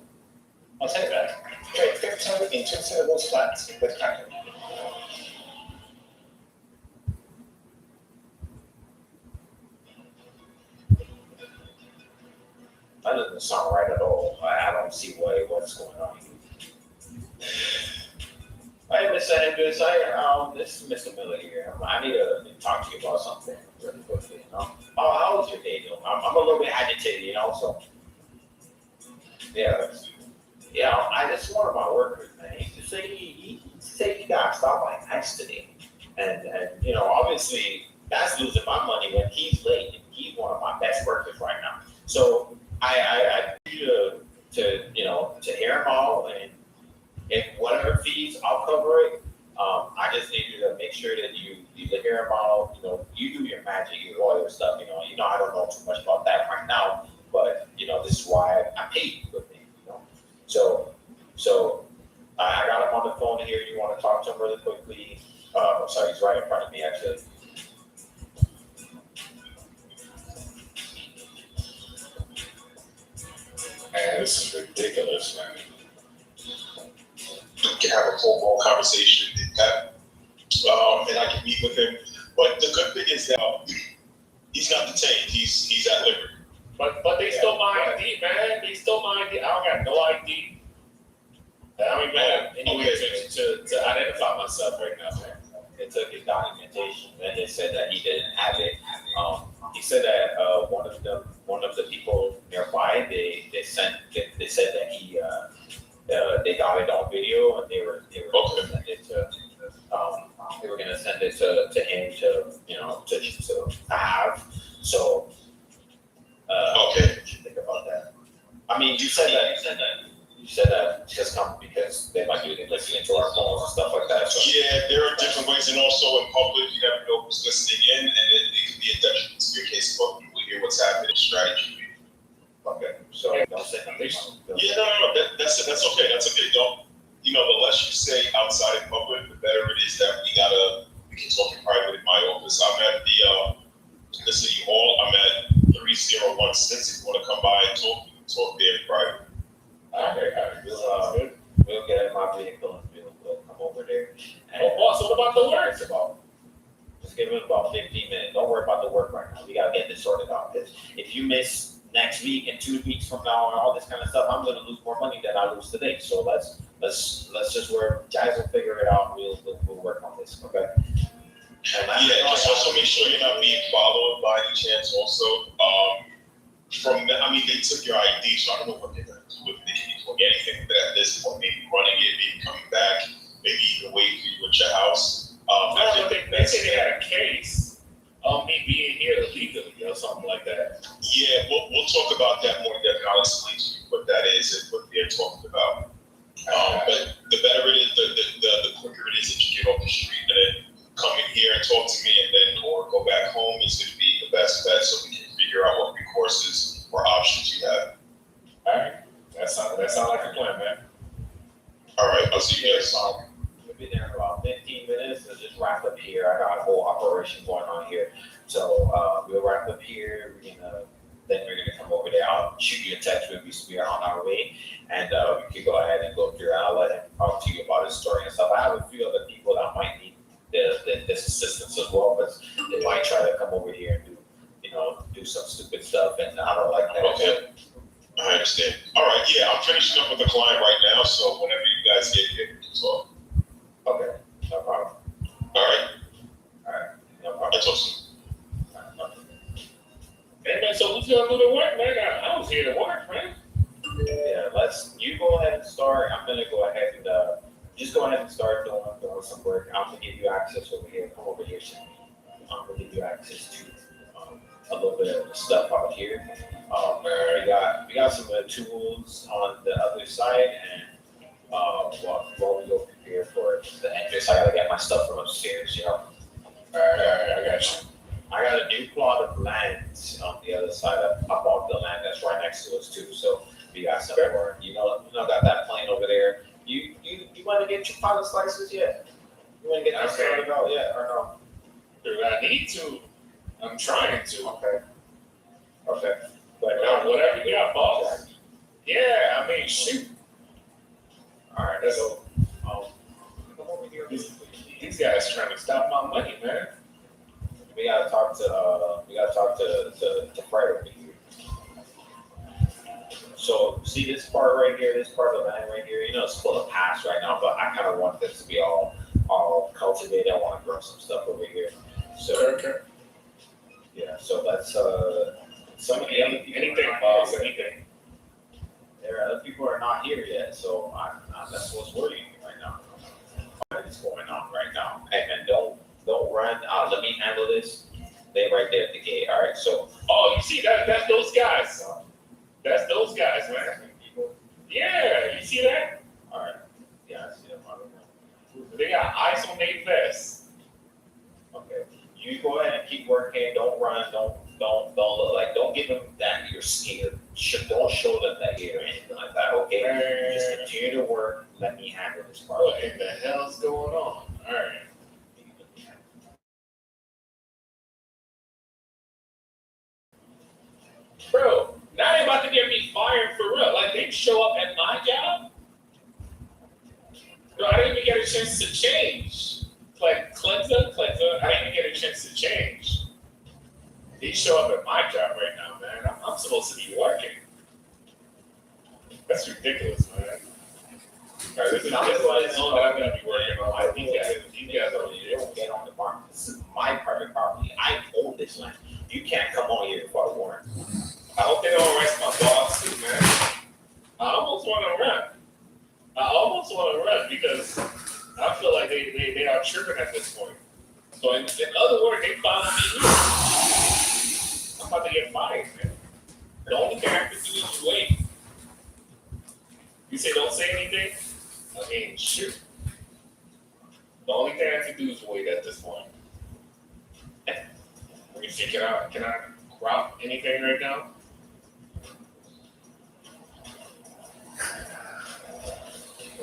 I'll take that. Trade crypto in 2 syllables flat with Kraken. That doesn't sound right at all. I don't see what's going on here. Hey, Mr. Hendricks, this is Mr. Miller here. I need to talk to you about something really quickly, you know? How was your day, though? I'm a little bit agitated, you know, so. Yeah. Yeah, I just one of my workers, man. He said he got stopped by an accident. And you know, obviously, that's losing my money when he's late, and he's one of my best workers right now. So I need you to hear him out, and if whatever fees, I'll cover it. I just need you to make sure that you hear him out. You know, you do your magic, your lawyer stuff. You know, I don't know too much about that right now, but you know, this is why I pay you with me. You know, so I got him on the phone here. You want to talk to him really quickly? I'm sorry, he's right in front of me actually. Man, this is ridiculous, man. We can have a full-blown conversation, and I can meet with him. But the good thing is that he's not detained. He's at liberty. But they stole my ID, man. They stole my ID. I don't got no ID. I don't even have any way to identify myself right now, man. They took his documentation and they said that he didn't have it. He said that one of the people nearby they said that he they got it on video and they were going to send it to him to have. So Okay. what you think about that? I mean, you said that just come because they might be listening to our phones and stuff like that. So. Yeah, there are different ways, and also in public, you never know who's listening in, and it can be a detriment to your case. But people hear what's happening, strategy. Okay, so don't say nothing. Yeah, no, that's okay. That's okay. Don't, the less you say outside in public, the better it is that we can talk in private in my office. I'm at the city hall. I'm at 3016. If you want to come by and talk there in private. Okay, we'll get in my vehicle and we'll come over there. And boss, what about the work? Just give it about 15 minutes. Don't worry about the work right now. We gotta get this sorted out. Because if you miss next week and 2 weeks from now and all this kind of stuff, I'm gonna lose more money than I lose today. So let's just work. Guys will figure it out. We'll work on this. Okay. Yeah, just also make sure you're not being followed by any chance. Also, they took your ID, so I don't know what they're gonna do with it. They can do anything with that at this point. Maybe running it, maybe coming back, maybe even waiting for you at your house. They say they had a case of me being here illegally or something like that. Yeah, we'll talk about that more in depth. I'll explain to you what that is and what they're talking about. But the better it is, the quicker it is that you get off the street and then come in here and talk to me or go back home is going to be the best bet so we can figure out what recourses or options you have. All right. That sounds like a plan, man. All right, I'll see you guys. We'll be there in about 15 minutes. We'll just wrap up here. I got a whole operation going on here. So we'll wrap up here. Then we're gonna come over there. I'll shoot you a text when we're on our way, and we can go ahead and go through. I'll let him talk to you about his story and stuff. I have a few other people that might need this assistance as well, but they might try to come over here and do some stupid stuff, and I don't like that. Okay. I understand. All right, yeah, I'm finishing up with the client right now, so whenever you guys get here, we can talk. Okay, no problem. All right? No problem. I'll talk soon. Hey, man, so who's gonna do the work, man? I was here to work, man. Yeah, you go ahead and start. I'm gonna go ahead and just go ahead and start doing some work. I'm gonna give you access over here. Come over here, Shannon. I'm gonna give you access to a little bit of stuff out here. We got some tools on the other side, and while we go here for the entrance, I gotta get my stuff from upstairs. All right, I got you. I got a new plot of land on the other side. I bought the land that's right next to us too. So we got some more. Got that plane over there. You want to get your pilot slices yet? You want to get that started out yet or no? Dude, I need to. I'm trying to. Okay. But whatever you got, boss. Yeah, I mean, shoot. All right. So, come over here. These guys trying to stop my money, man. We gotta talk to Fred over here. So see this part right here, this part of the land right here, you know, it's full of paths right now, but I kind of want this to be all cultivated. I want to grow some stuff over here. So yeah, so that's some of the other people. Anything, are not boss, here. anything. There are other people are not here yet, so that's what's worrying me right now. What is going on right now? Hey man, don't run. Let me handle this. They right there at the gate. All right, so Oh, you see that's those guys. That's those guys, man. Yeah, you see that? all right, yeah, I see them. I don't know. They got ice on their vests. Okay, you go ahead and keep working. Don't run. Don't look like. Don't give them that you're scared. Don't show them that you're anything like that. Okay, just continue to work. Let me handle this part. What in the hell's going on? All right. Bro, now they about to get me fired for real. Like they show up at my job. No, I didn't even get a chance to change. Like cleanser, I didn't even get a chance to change. They show up at my job right now, man. I'm supposed to be working. That's ridiculous, man. All right, this is all that I'm gonna be working on. I These guys are you don't get on the farm. This is my private property. I own this land. You can't come on here before I warn. I hope they don't arrest my boss too, man. I almost want to run because I feel like they are tripping at this point. So in other words, they followed me here. I'm about to get fired, man. The only thing I have to do is wait. You say don't say anything? I mean, shoot. The only thing I have to do is wait at this point. Let me see, can I crop anything right now?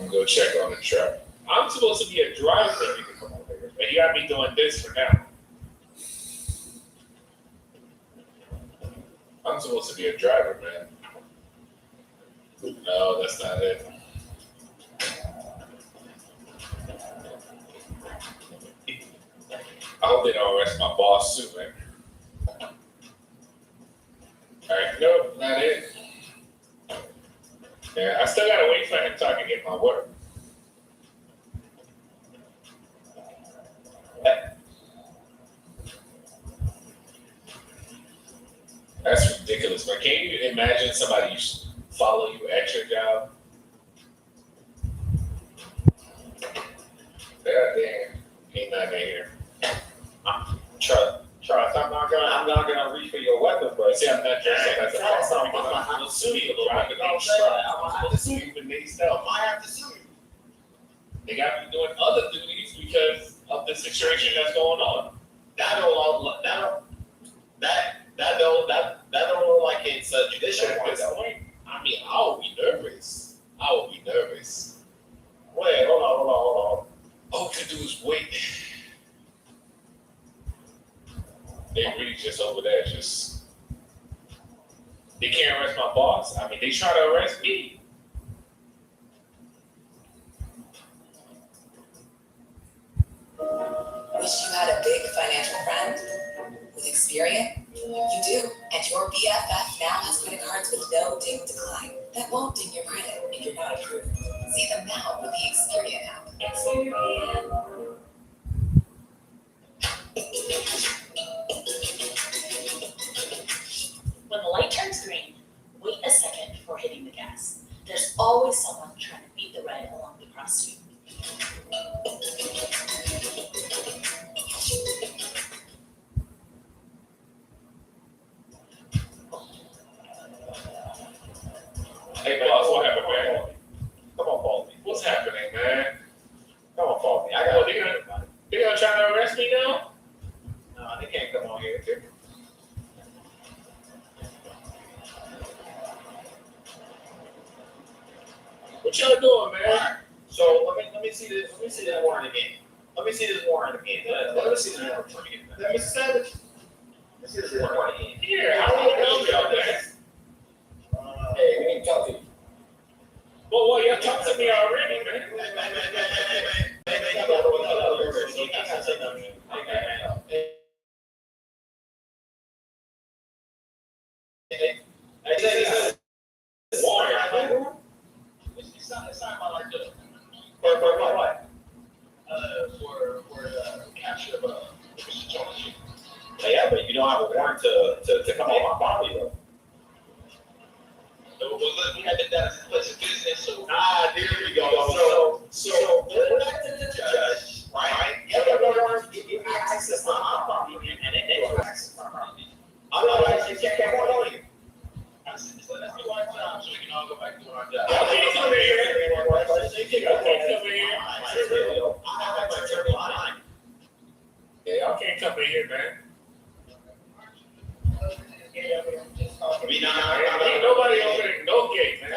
I'm gonna go check on the truck. I'm supposed to be a driver if you can come over here, but you got me doing this for now. I'm supposed to be a driver, man. No, that's not it. I hope they don't arrest my boss too, man. Alright, nope, not it. Yeah, I still gotta wait for him so I can get my work. That's ridiculous, man. Can you imagine somebody follow you at your job? God damn, ain't nothing here. Charles, I'm not gonna reach for your weapon, but See, I'm not dressed up as a boss. I'm I'm gonna gonna sue you a little drive bit. the next truck. I'm supposed to sue you for next stuff. I have to sue you. They got me doing other duties because of the situation that's going on. That don't look like it's a judicial At one this though. point, I mean, I would be nervous. Wait, hold on. All we can do is wait. They really just over there, they can't arrest my boss. I mean, they try to arrest me. Wish you had a big financial friend with Experian? You do, and your BFF now has credit cards with no ding decline. That won't ding your credit if you're not approved. See them now with the Experian app. Experian. When the light turns green, wait a second before hitting the gas. There's always someone trying to beat the red along the cross street. Hey, boss, what happened, man? Come on, follow me. What's happening, man? Come on, follow me. I Oh, got they gonna try to arrest me now? No, they can't come on here. What y'all doing, man? So let me see this warrant again. Let me see this warrant again. Let me see this warrant again. Mr. Savage? Let's see this warrant again. Here, how do you know y'all that? Hey, we need to talk to you. Well, y'all talked to me already, man. For what? For capture of Mr. Jones. Yeah, but you don't have a warrant to come on my property though. So, well, look, we had the data in place of business, so. There we go. So go back to the judge, right? Get a warrant, give you access to my property, and then they will access my property. Otherwise, you can't come on here. Let's do our job so we can all go back to our job. I can't come in here. I can't come in here. I have my attorney line. Yeah, y'all can't come in here, man. Ain't nobody opening no gate, man.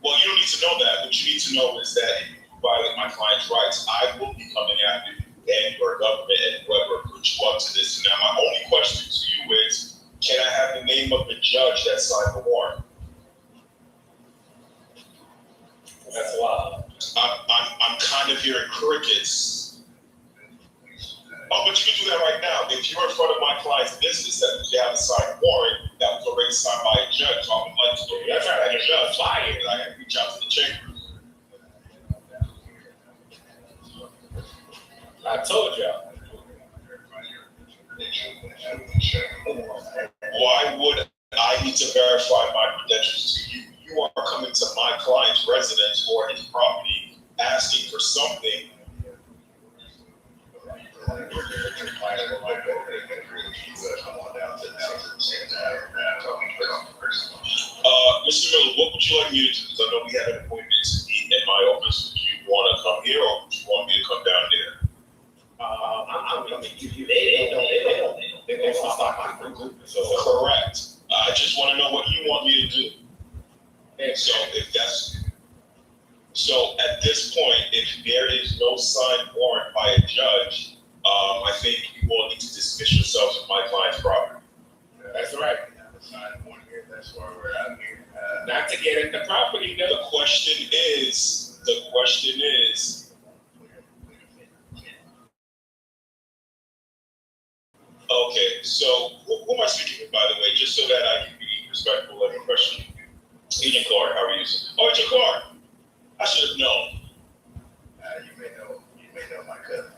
Well, you don't need to know that. What you need to know is that if you violate my client's rights, I will be coming after you and your government and whoever put you up to this. Now, my only question to you is, can I have the name of the judge that signed the warrant? That's wild. I'm kind of hearing crickets. Oh, but you can do that right now. If you're in front of my client's business that you have a signed warrant that was already signed by a judge, I would like to know You're trying to get judge. fired. I have to reach out to the chamber. I told y'all. Why would I need to verify my credentials to you? You are coming to my client's residence or his property asking for something. Mr. Miller, what would you like me to do? Because I know we have an appointment to meet in my office. Do you want to come here or do you want me to come down there? They don't stop my group. So Correct. I just want to know what you want me to do. And so so at this point, if there is no signed warrant by a judge, I think you all need to dismiss yourselves from my client's property. That's right. That's why we're out here. Not to get in the property, though. The question is, okay, so who am I speaking with, by the way, just so that I can be respectful of your question? Agent Clark, how are you? Oh, Agent Clark, I should have known. You may know my cousin.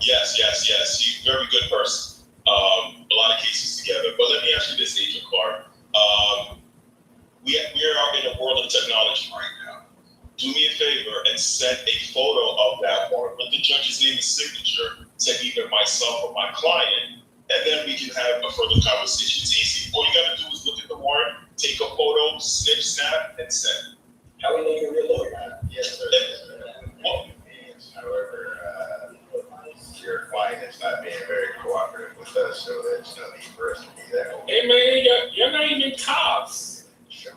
Yes, he's a very good person. A lot of cases together. But let me ask you this, Agent Clark. We are in a world of technology right now. Do me a favor and send a photo of that warrant with the judge's name and signature to either myself or my client, and then we can have a further conversation. It's easy. All you gotta do is look at the warrant, take a photo, snip, snap, and send. how we know you're a real lawyer? Yes, sir. Well, However, your client is not being very cooperative with us, so there's no need for us to be that. Hey, man, you're not even cops. Show you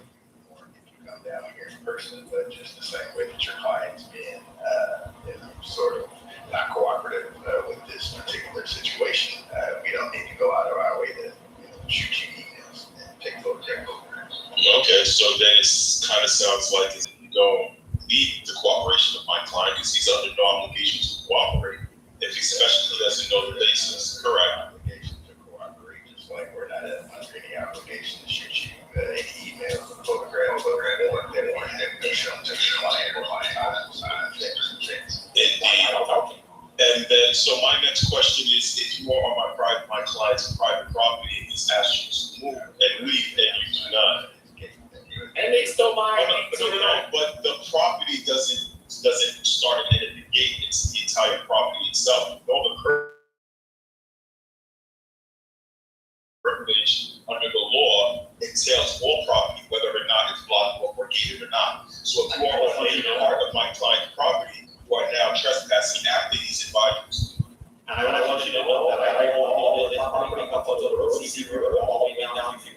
more if you come down here in person, but just the same way that your client's being, sort of not cooperative with this particular situation, we don't need to go out of our way to shoot you emails and take photographs. okay, so then it kind of sounds like you don't need the cooperation of my client because he's under no obligation to cooperate. If he especially doesn't know the basis, correct? Obligation to cooperate, just like we're not under any obligation to shoot you any emails or photographs or that we show to the client or my Indeed. And then, so my next question is, if you are on my client's private property and he's asked you to move and leave and you do not. And they stole my No, but the property doesn't start at the gate, it's the entire property itself. All the privilege under the law entails all property, whether or not it's blocked or gated or not. So if you are on any part of my client's property, you are now trespassing after he's advised you. And I want you to know that I own this property up to the road, CC River, all the way down to,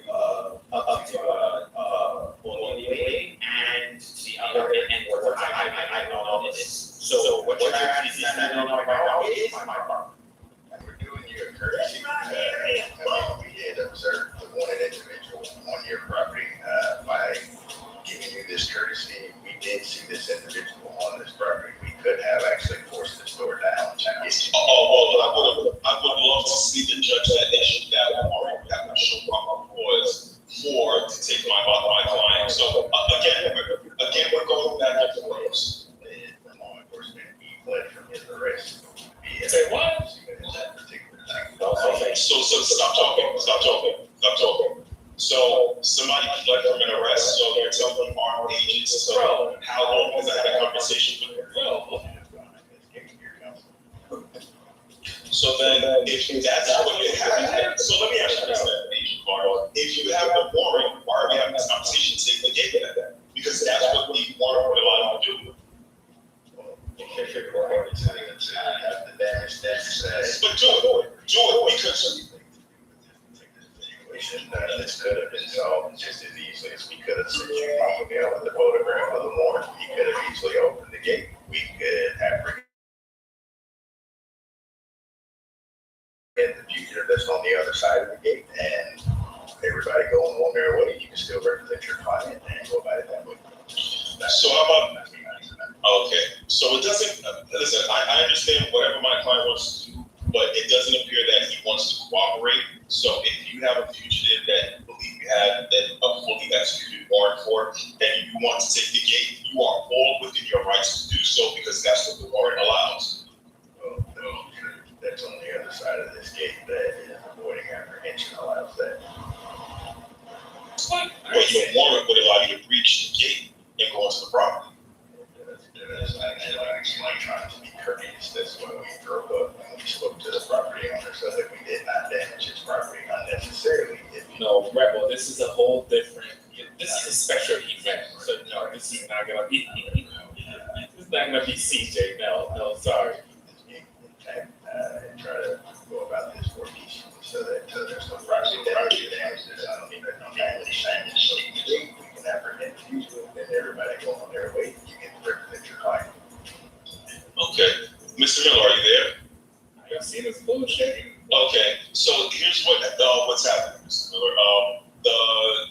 Bolivia and the other end where I don't know this. So what you're actually standing on my property is my property. And we're doing you a courtesy. We did observe the wanted individual on your property by giving you this courtesy, if we did see this individual on this property, we could have actually forced the store down. I would love to see the judge that issued that warrant that would show what was for to take my client. So again, we're going back and forth. The law enforcement, he fled from his arrest. Say what? In that particular time. So stop talking. So somebody fled from an arrest, so they're telling armed agents. So how long has I had a conversation with them? So then, if that's what you have, so let me ask you this then, Agent Carl. If you have the warrant, why are we having this conversation? Take the gate at that, because that's what the warrant would allow you to do. If you're going to have the damage that's, But do it because. This could have been solved just as easily as we could have sent you an email with the photograph of the warrant. We could have easily opened the gate. We could have the fugitive that's on the other side of the gate, and everybody going on their way. You can still represent your client and go about it that way. So how about? Okay, so it doesn't. Listen, I understand whatever my client wants to do, but it doesn't appear that he wants to cooperate. So if you have a fugitive that you believe you have a fully executed warrant for, and you want to take the gate, you are all within your rights to do so because that's what the warrant allows. Well, no, that's on the other side of this gate that is avoiding apprehension allows that. Well, your warrant would allow you to breach the gate and go onto the property. I'm trying to be courteous. That's why we drove up and we spoke to the property owner so that we did not damage his property unnecessarily. No, Rebel, this is a whole different, this is a special event. So no, this is not gonna be, this is not gonna be CJ, no, sorry. And try to go about this more peacefully so that there's no property damage. I don't need no damage. So we can apprehend the fugitive and everybody go on their way. You can represent your client. Okay, Mr. Miller, are you there? I've seen this bullshit. Okay, so here's what's happening, Mr. Miller.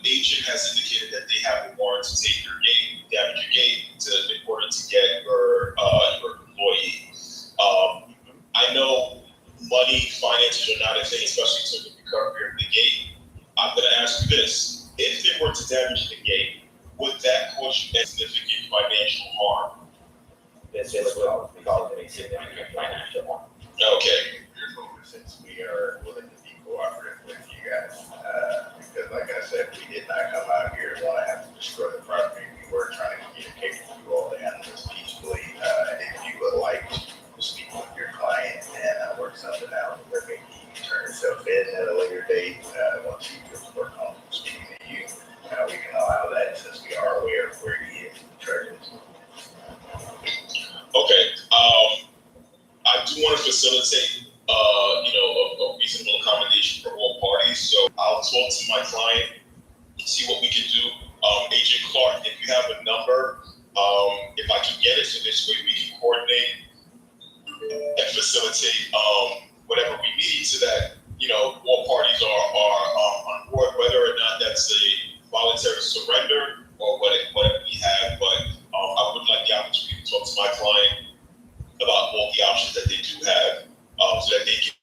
The agent has indicated that they have a warrant to take your gate, damage your gate, in order to get your employee. I know money, finances are not a thing, especially to the recovery of the gate. I'm going to ask you this: if they were to damage the gate, would that cause you significant financial harm? This is what we call a significant financial harm. Okay. Since we are willing to be cooperative with you guys, because like I said, we did not come out here and want to have to destroy the property. We were trying to communicate with you all the animals peacefully. If you would like to speak with your client and work something out, where maybe you turn yourself in at a later date, once you feel more comfortable speaking to you, we can allow that since we are aware of where he is in the charges. Okay. I do want to facilitate, a reasonable accommodation for all parties. So I'll talk to my client, see what we can do. Agent Clark, if you have a number, if I can get it, so this way we can coordinate and facilitate whatever we need so that, all parties are on board, whether or not that's a voluntary surrender or whatever we have. But I would like the opportunity to talk to my client about all the options that they do have, so that they can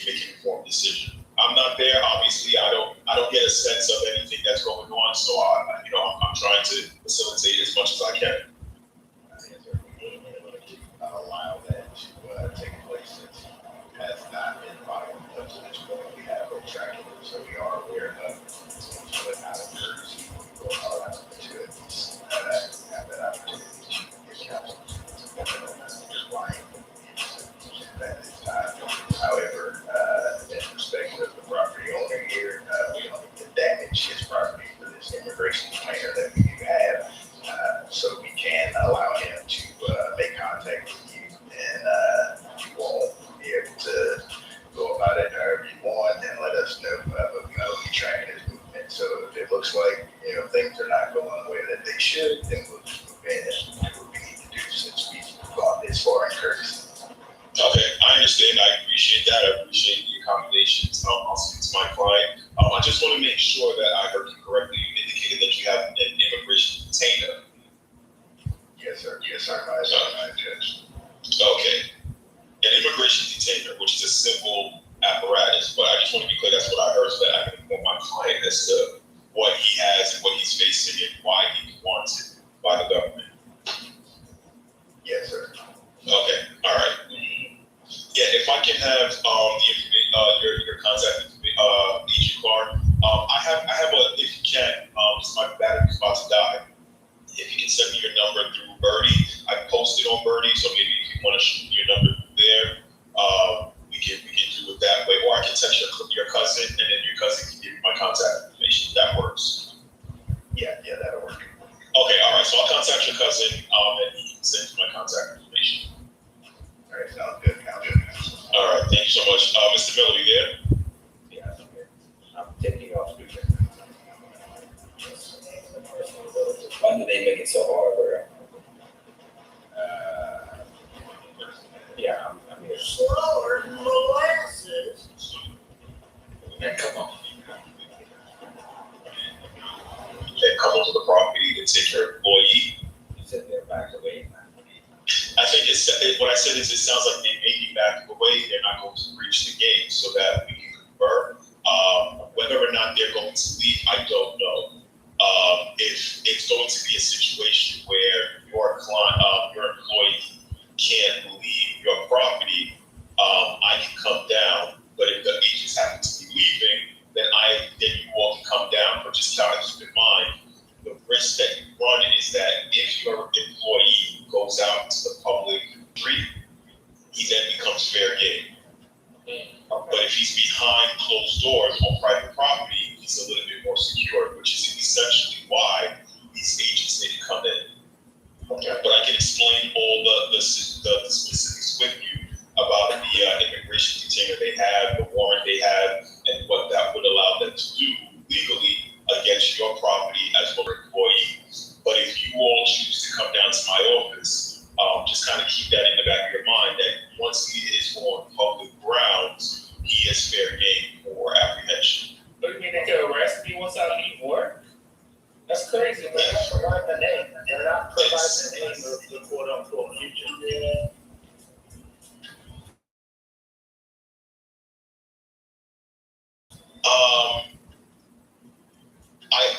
make an informed decision. I'm not there, obviously. I don't get a sense of anything that's going on, so I'm trying to facilitate as much as I can. Allow that to take place since it has not been violent up to this point. We have retracted it, so we are aware of what out of courtesy we will allow to have that opportunity to get counsel. At this time. However, in respect of the property owner here, we don't need to damage his property for this immigration planner that we do have. So we can allow him to make contact with you, and you won't be able to go about it however you want and let us know, but we'll be tracking his movement. So if it looks like things are not going the way that they should, then we'll just move in and do what we need to do since we've gone this far in courtesy. Okay, I understand can have your contact Agent Clark. I have a, if you can, my battery's about to die. If you can send me your number through Birdie, I posted on Birdie, so maybe if you want to shoot me your number there, we can do it that way. Or I can text your cousin, and then your cousin can give you my contact information. That works. Yeah, that'll work. Okay, all right. So I'll contact your cousin, and he can send you my contact information. All right, sounds good. All right, thank you so much, Mr. Miller. You there? Yeah, I'm here. I'm taking off speaker. Why do they make it so hard, bro? Yeah, I'm here. Slower than molasses. Man, come on. That come onto the property to take your employee. You said they're back away. I think what I said is it sounds like they may be back away. They're not going to reach the gate so that we can convert. Whether or not they're going to leave, I don't know. If it's going to be a situation where your employee can't leave your property, I can come down. But if the agents happen to be leaving, then you all can come down. But just kind of keep in mind, the risk that you run is that if your employee goes out into the public street, he then becomes fair game. But if he's behind closed doors on private property, he's a little bit more secure, which is essentially why these agents need to come in. Okay. But I can explain all the specifics with you about the immigration container they have, the warrant they have, and what that would allow them to do legally against your property as well as employees. But if you all choose to come down to my office, just kind of keep that in the back of your mind that once he is on public grounds, he is fair game for apprehension. What do you mean they can arrest me once I leave work? That's crazy, man. They're not providing the name. They're not providing the name of the quote unquote future.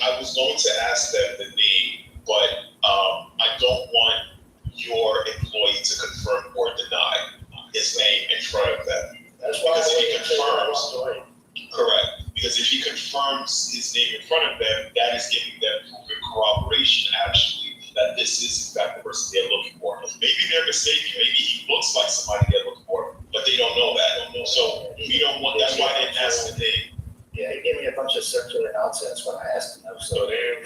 I was going to ask them the name, but I don't want your employee to confirm or deny his name in front of them. That's why Because if he I confirms, correct. Because if he confirms his name in front of them, that is giving them proven corroboration, actually, that this is in fact the person they're looking for. Maybe they're mistaken. Maybe he looks like somebody they're looking for, but they don't know that. So we don't want. That's why they didn't ask the name. Yeah, he gave me a bunch of circular nonsense when I asked him. So they're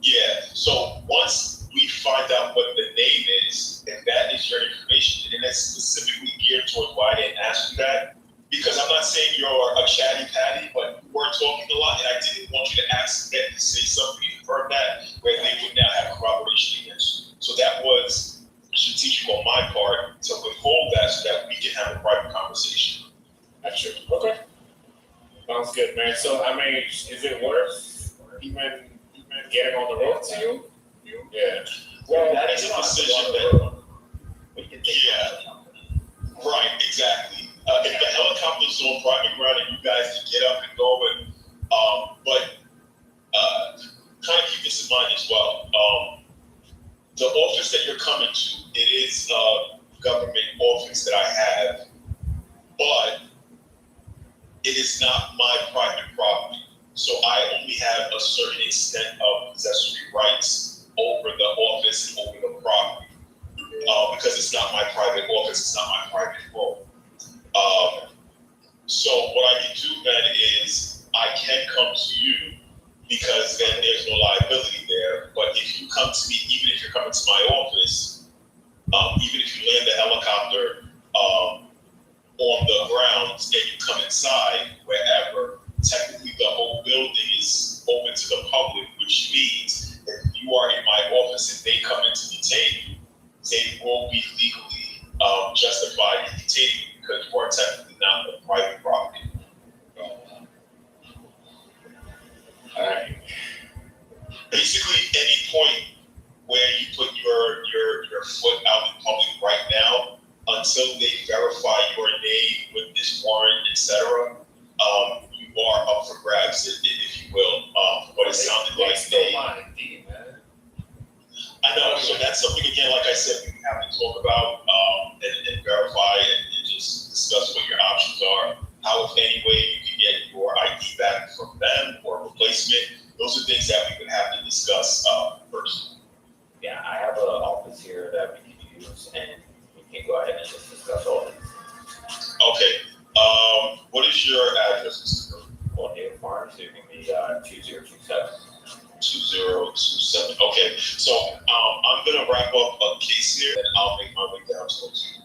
Yeah. So once we find out what the name is, and that is your information, and that's specifically geared towards why I didn't ask you that, because I'm not saying you're a chatty patty, but you were talking a lot, and I didn't want you to ask them to say something from that where they would now have corroboration against you. So that was strategic on my part to withhold that so that we can have a private conversation. That's true. Okay. Sounds good, man. So, I mean, is it worse even getting on the road to you? Yeah. Well, that is a decision that, yeah, right, exactly. If the helicopter's on private ground and you guys can get up and go, but kind of keep this in mind as well. The office that you're coming to, it is a government office that I have, but it is not my private property. So I only have a certain extent of possessory rights over the office and over the property. Because it's not my private office, it's not my private home. So what I can do then is I can come to you because then there's no liability there. But if you come to me, even if you're coming to my office, even if you land the helicopter on the grounds and you come inside, wherever, technically the whole building is open to the public, which means if you are in my office and they come in to detain you, they will be legally justified in detaining you because you are technically not the private property. All right. Basically, any point where you put your foot out in public right now, until they verify your name with this warrant, etc., you are up for grabs, if you will. But it sounded like they. man. I know. So that's something again, like I said, we have to talk about and verify and any way you can get your ID back from them or replacement. Those are things that we would have to discuss first. Yeah, I have an office here that we can use, and we can go ahead and just discuss all of it. Okay. What is your address, Mr. Kirk? On Hill Farm, so it can be 2027. 2027. Okay, so I'm gonna wrap up a case here, and I'll make my way downstairs.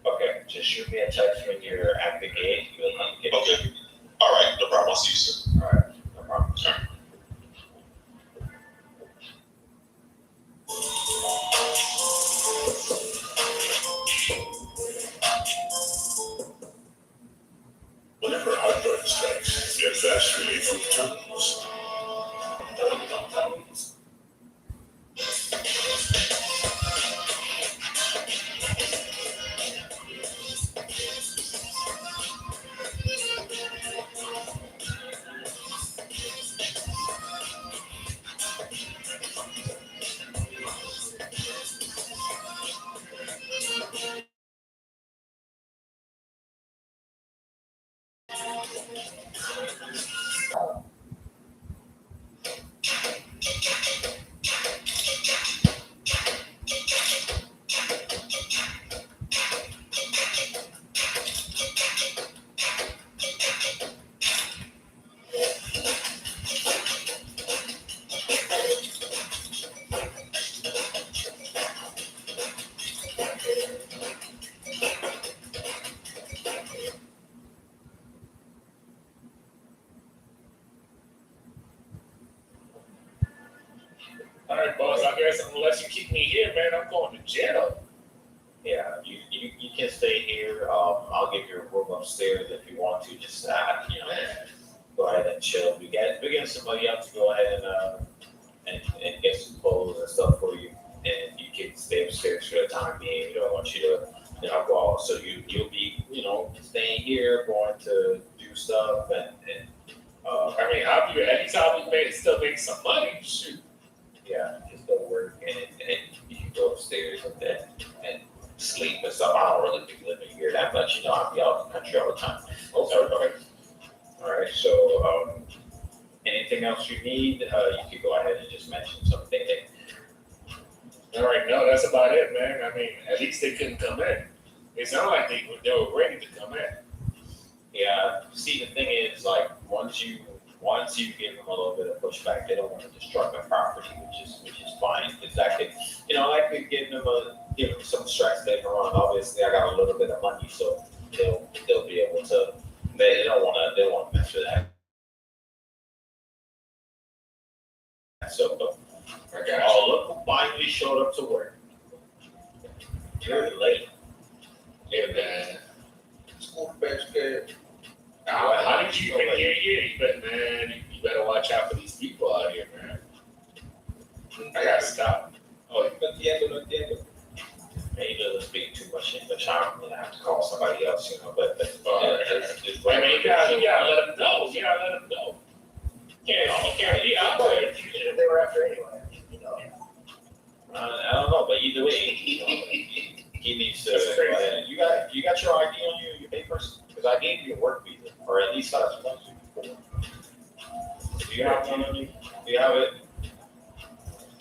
Okay, just shoot me a text when you're at the gate. We'll come get you. Okay. All right, no problem. I'll see you soon. All right, no problem. Whenever heartburn strikes, get fast relief from Tylenol. All right, boss, I guess unless you keep me here, man, I'm going to jail. Yeah, you can stay here. I'll give you a room upstairs if you want to. Just go ahead and chill. We get somebody else to go ahead and get some clothes and stuff for you, and you can stay upstairs for the time being. We don't want you to go out. So you'll be staying here, going to do stuff, and I mean, at least I'll be still making some money. Shoot. yeah, just go work and you can go upstairs and sleep and stuff. I don't really be living here that much, I'll be out in the country all the time. Okay. All right, so anything else you need, you can go ahead and just mention something. All right, no, that's about it, man. I mean, at least they couldn't come in. It sounded like they were ready to come in. Yeah, see, the thing is, like, once you give them a little bit of pushback, they don't want to destroy the property, which is fine, because that could, that could give them some stress later on. Obviously, I got a little bit of money, so they'll be able to. They want to mess with that. So, look who finally showed up to work. You're late. Yeah, man. School best kid. How did you even get here? You better watch out for these people out here, man. I gotta stop. Oh, you entiendo. Maybe he doesn't speak too much English. I'm gonna have to call somebody else, but it's I mean, you gotta let them know. You gotta let them know. Can't be out there. They were after anyway, I don't know, but either way, he needs to go ahead. You got your ID on you, your papers? Because I gave you a work visa, or at least I was supposed to. Do you have one on you? Do you have it?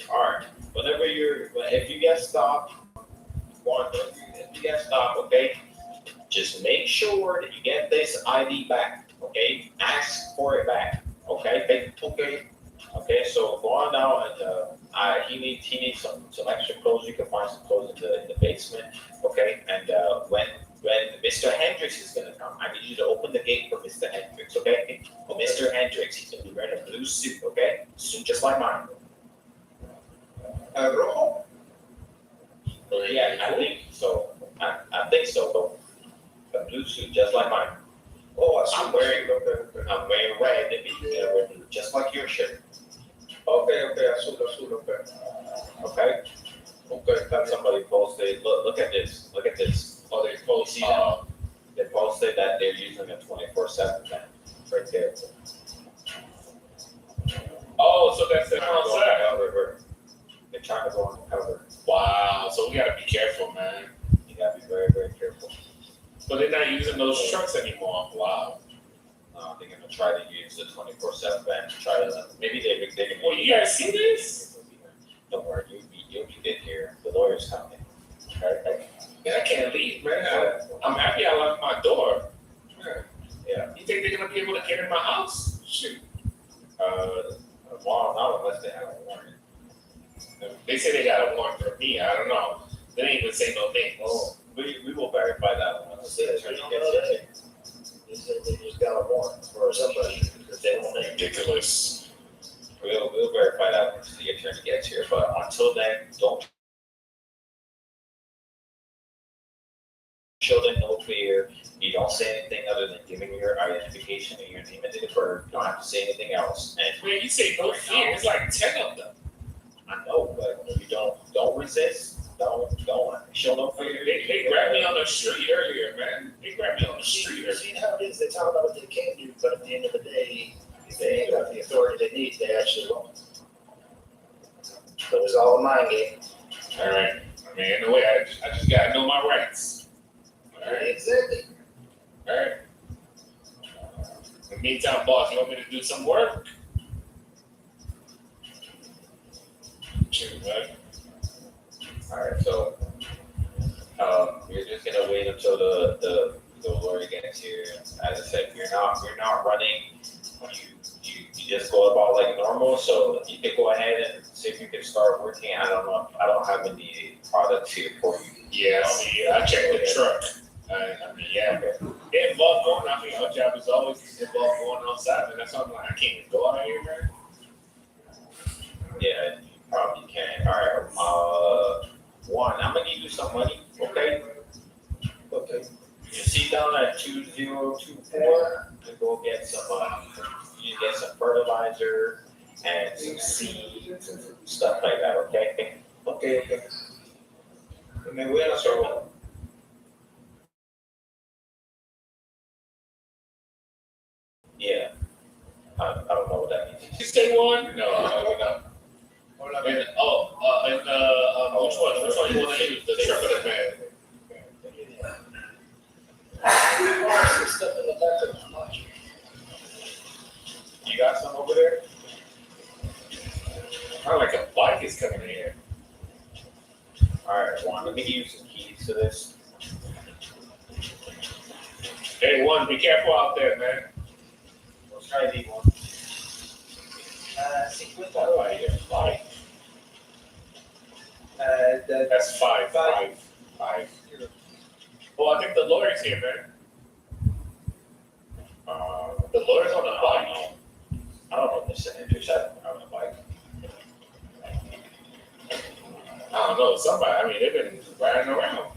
All right. If you get stopped, okay, just make sure that you get this ID back, okay? Ask for it back, okay? Okay, so go on now, and he needs some extra clothes. You can find some clothes in the basement, okay? And when Mr. Hendricks is gonna come, I need you to open the gate for Mr. Hendricks, okay? For Mr. Hendricks, he's gonna be wearing a blue suit, okay? Suit just like mine. Rojo? Yeah, I think so. I think so. A blue suit just like mine. Oh, I'm wearing red, and he's gonna wear blue, just like your shirt. Okay, azul, okay. Okay. Somebody posted. Look at this. Oh, they posted. They posted that they're using a 24/7 man right there. Oh, so that's the outside. They're trying to go on the cover. Wow, so we gotta be careful, man. You gotta be very, very careful. So they're not using those trucks anymore. Wow. they're gonna try to use the 24/7 ban to try to, maybe they're gonna. Well, you guys see this? Don't worry, you'll be good here, the lawyer's coming. Alright, Man, I can't leave, man. I'm happy I locked my door. Man, yeah, you think they're gonna be able to get in my house? Shoot. well, not unless they have a warrant. They say they got a warrant for me. I don't know. They didn't even say no names. Oh, we will verify that one. Once the attorney gets it. They said they just got a warrant for somebody because they want to. Ridiculous. We'll verify that once the attorney gets here, but until then, don't show them no fear. You don't say anything other than giving your identification and your name and date of birth. You don't have to say anything else. And Man, you say no fear. It's like 10 of them. I know, but you don't resist. Don't show no fear. They grabbed me on the street earlier, man. They grabbed me on the street You earlier. see how it is, they talk about what they can do, but at the end of the day, if they ain't got the authority they need, they actually won't. So it's all a mind game. All right. I mean, in a way, I just got to know my rights. All right. Exactly. All right. In the meantime, boss, you want me to do some work? Shoot, man. Alright, so we're just gonna wait until the lawyer gets here. As I said, we're not running. You just go about like normal. So you can go ahead and see if you can start working. I don't know. I don't have any products here for you. Yeah, see, I checked the truck. I mean, yeah, it involved going. I mean, our job is always involved going outside, and that's why I'm like, I can't even go out here, man. Yeah, you probably can. Alright. One, I'm gonna give you some money. Okay. Okay. You see down at 2024, to go get some, you get some fertilizer and some seeds and stuff like that, okay? Okay. And then we're gonna start. Yeah. I don't know what that means. Did you say one? No. And, which one? Which one you want to use? The truck or the van? Stuff in the back of the much. You got some over there? Kind of like a bike is coming in here. Alright, Juan, let me give you some keys to this. Hey, one, be careful out there, man. Let's try the one. That right here, five. That's five. Oh, I think the lawyer's here, man. The lawyer's on the bike. I don't know if this is an intersection on the bike. I don't know, somebody, I mean, they've been riding around.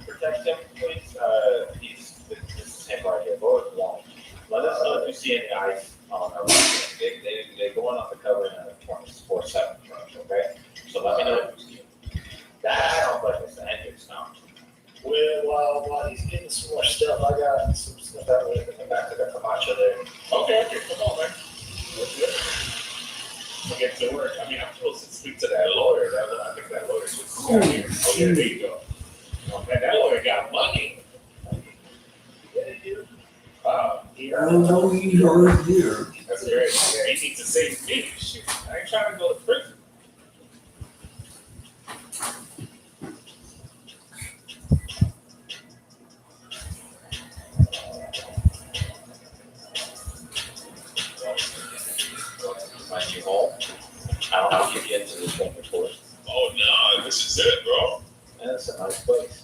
Protect them, please. This is him right here. Go with one. Let us know if you see any ice on our road. They're going on the cover in a 24/7 truck, okay? So let me know if you see them. That sounds like it's the Hendrix now. Well, while he's getting some more stuff, I got some stuff out with in the back of the Camacho there. Okay, come on, man. We'll get to work. I mean, I'm supposed to speak to that lawyer. I think that lawyer just got here. Oh, yeah, there you go. Oh, man, that lawyer got money. Wow. I don't know he's already here. That's great. Yeah, he needs to save me. Shoot, I ain't trying to go to prison. My new home. I don't know if you've been to this one before. Oh, no, this is it, bro. And it's a nice place.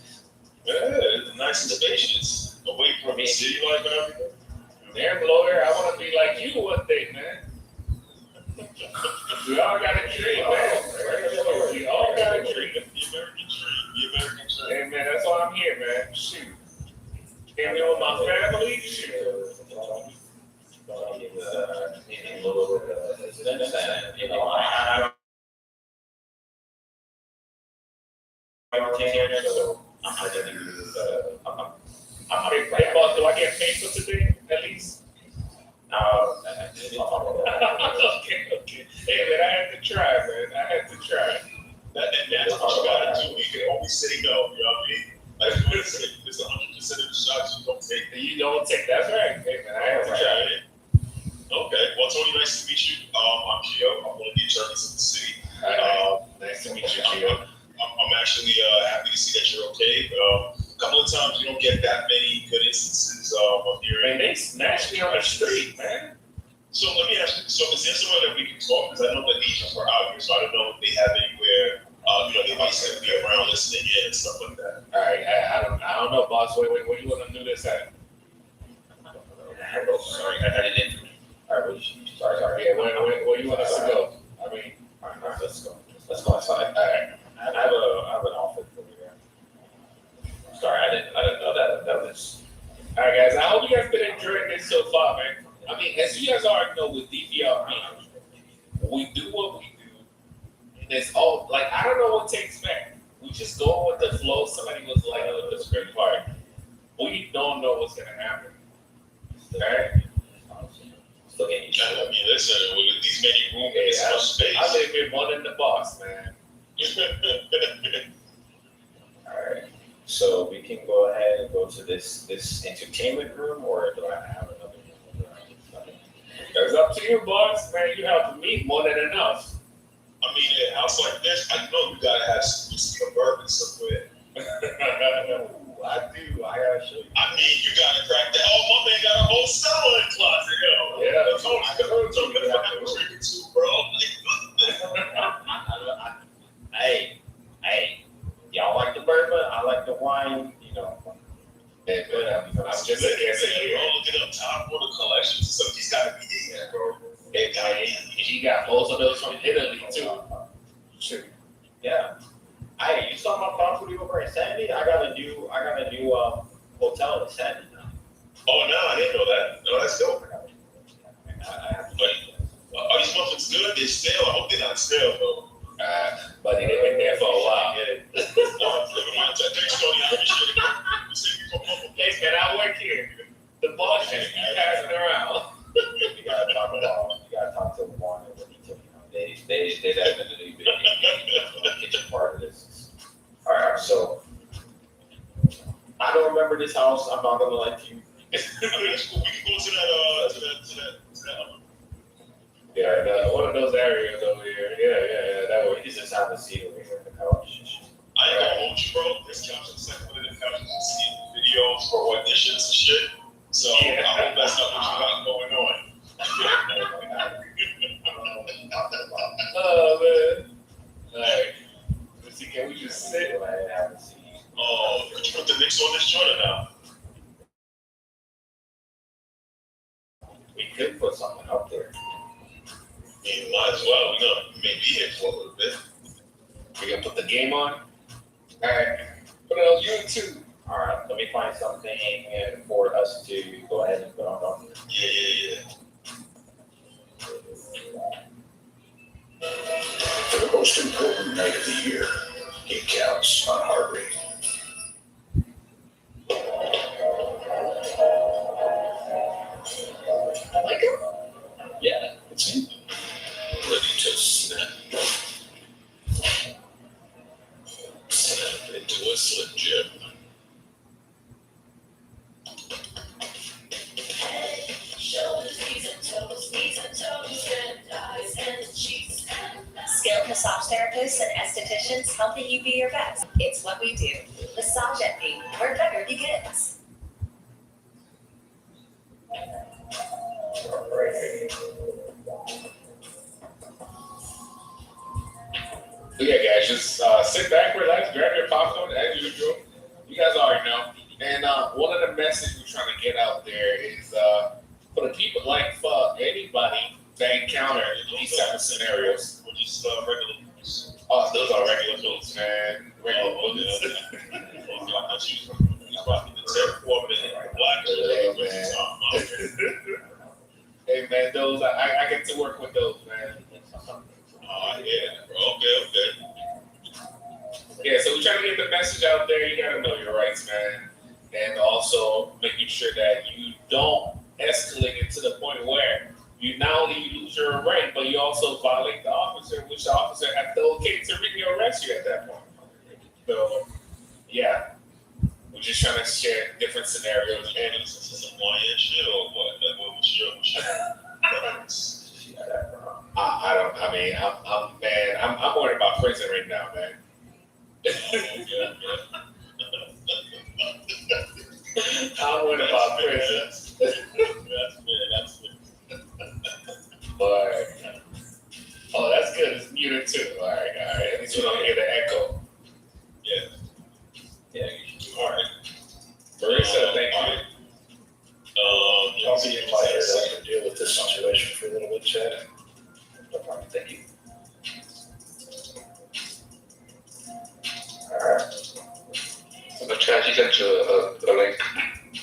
Yeah, it's nice and spacious. Away from the city life and everything. Damn, lawyer, I want to be like you one day, man. We all got a dream, man. We all got a dream. The American dream. Hey, man, that's why I'm here, man. Shoot. Came here with my family. Shoot. Needing a little bit of assistance and, you know, I don't take care of it, so I'm I didn't use, I'm Hey, boss, do I get paid for today, at least? Okay. Hey, man, I had to try, man. I had to try. And that's what you gotta do. You can always say no, you know what I mean? Like, it's 100% of the shots you don't take. You don't take, that's right. Hey, man, I had to try. Okay, well, Tony, nice to meet you. I'm Gio. I'm one of the attorneys of the city. Nice to meet you, I'm, Gio. I'm actually happy to see that you're okay. A couple of times you don't get that many good instances of Man, hearing. they snatched me on the street, man. So let me ask you, so is there somewhere that we can talk? Because I know the agents were out here, so I don't know if they have anywhere, they might still be around listening in and stuff like that. All right, I don't know, boss. Wait, where you want to do this at? sorry, I didn't. All right, sorry. Yeah, where you want us to go? I mean, All right, let's go. Let's go outside. all right. I have an office over there. Sorry, I didn't know that was. All right, guys. I hope you guys been enjoying this so far, man. I mean, as you guys already know, with DPR, we do what we do, and it's all like I don't know what to expect. We just go with the flow. Somebody was like, "Oh, the script part." We don't know what's gonna happen. All right. Still getting each I mean, listen, with these many rooms, Hey, it's much space. I live in one in the boss, man. All right. So we can go ahead and go to this entertainment room, or do I have another room? It's up to you, boss. Man, you have me more than enough. I mean, in a house like this, I know you gotta have some bourbon somewhere. I do. I gotta show you. I mean, you gotta crack that. Oh, my man got a whole cellar in the closet, yo. Yeah. Tony, I'm drinking too, bro. Hey, y'all like the bourbon? I like the wine. You know. Yeah, but I'm just a guessing here. Bro, look at up top for the collection. So he's gotta be there, bro. Hey, guy, he got most of those from Italy too. Sure. Yeah. Hey, you saw my property over in Sandy? I got a new hotel in Sandy now. Oh, no, I didn't know that. No, that's dope. I have to But are these muffins good? They're stale. I hope they're not stale, though. But they've been there for a while. Never mind. Thanks, Tony. I appreciate it. You see me from home. Hey, man, I work here. The boss should be passing around. You gotta talk to Warner when he took, they definitely been a kitchen part of this. All right, so I don't remember this house. I'm not gonna lie to you. I mean, it's cool. We can go to that. Yeah, one of those areas over here. Yeah. That way. We just have a seat over here on the couch. I ain't gonna hold you, bro. This couch is like one of the couches you see videos for auditions and shit. So Yeah. I hope that's not what you got going on. Oh, man. All right. Let's see, can we just sit? Go ahead and have a seat. Oh, could you put the Knicks on this joint or not? We could put something up there. I mean, might as well. We're gonna maybe here for a little bit. We gonna put the game on? All right. Put it on YouTube. All right, let me find something and for us to go ahead and put on. Yeah. For the most important night of the year, it counts on heart rate. Yeah, It's him. Ready to snap. Snap into a Slim Jim. Skilled massage therapists and estheticians helping you be your best. It's what we do. Massage Envy, where better begins. So yeah, guys, just sit back, relax, grab your popcorn as usual. You guys already know. And one of the messages we're trying to get out there is for the people like fuck anybody that encounter these type of scenarios. We're just regular boots. Oh, those are regular boots, man. Regular boots. Hey man, those I get to work with those, man. Oh, yeah, bro. Okay. Yeah, so we're trying to get the message message out there, you gotta know your rights, man. And also making sure that you don't escalate it to the point where you not only lose your right, but you also violate the officer, which the officer has the okay to really arrest you at that point. So, yeah. We're just trying to share different scenarios. And is this a YN shit or what? Like, what was your preference? I'm worried about prison right now, man. I'm worried about prison. That's fair. But, oh, that's good. It's muted too. All right. At least we don't hear the echo. Yeah, all right. Marissa, thank you. I'll be invited to deal with this situation for a little bit, Chad. No problem, thank you. Alright. Chad, you sent you a link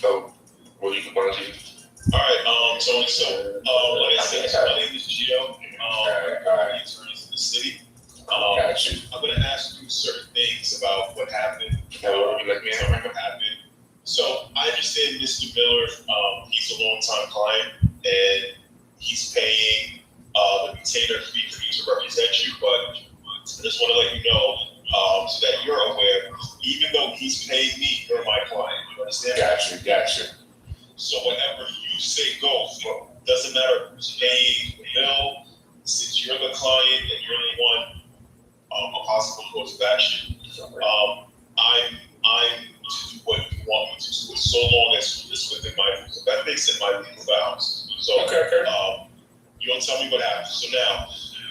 of where you can want to use. All right, Tony, so, like I said, my name is Gio. I'm the attorneys in the city. Got you. I'm gonna ask you certain things about what happened. What happened. So I understand Mr. Miller, he's a longtime client and he's paying the retainer fee for me to represent you, but I just want to let you know so that you're aware, even though he's paying me, you're my client. You understand? Gotcha. So whatever you say goes. Doesn't matter who's paying the bill. Since you're the client and you're the one a possible course of action, I'm to do what you want me to do, so long as it's within my legal ethics and my legal bounds. So, you don't tell me what happened. So now,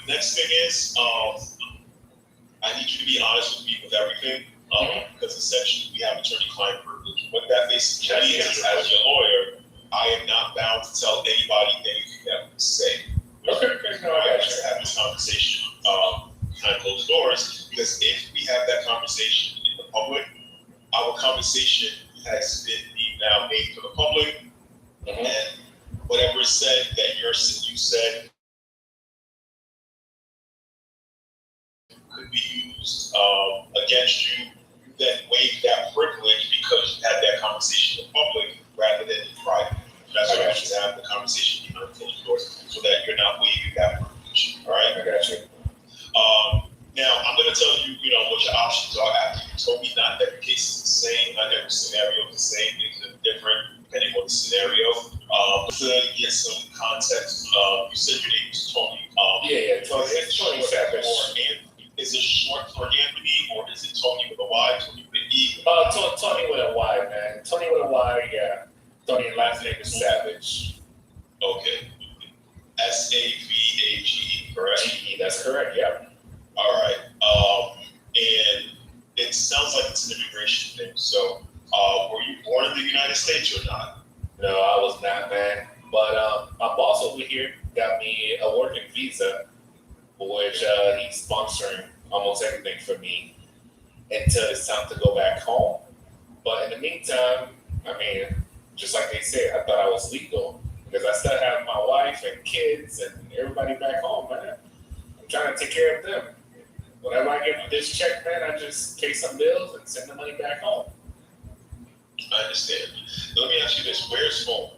next thing is, I need you to be honest with me with everything, because essentially we have attorney-client privilege. What that basically means is, as your lawyer, I am not bound to tell anybody anything that we say. I have to have this conversation behind closed doors, because if we have that conversation in the public, our conversation has been now made for the public, and whatever is said that you said could be used against you. You then waive that privilege because you had that conversation in public rather than in private. That's why you should have the conversation behind closed doors, so that you're not waiving that privilege. All right? I got you. Now, I'm going to tell you, what your options are after you told me. Not every case is the same. Not every scenario is the same. Things are different depending on the scenario. To get some context, you said your name was Tony. Tony. It's Tony Savage. Is it short for Anthony, or is it Tony with a Y? Tony with an E? Tony with a Y, man. Tony with a Y, yeah. Tony, last name is Savage. Okay. Savage, correct? G-E, that's correct, yeah. All right. And it sounds like it's an immigration thing. So, were you born in the United States or not? No, I was not, man. But my boss over here got me a working visa, which he's sponsoring almost everything for me until it's time to go back home. But in the meantime, just like they said, I thought I was legal because I still have my wife and kids and everybody back home, man. I'm trying to take care of them. Whenever I get this check, man, I just pay some bills and send the money back home. I understand. Let me ask you this: where's home?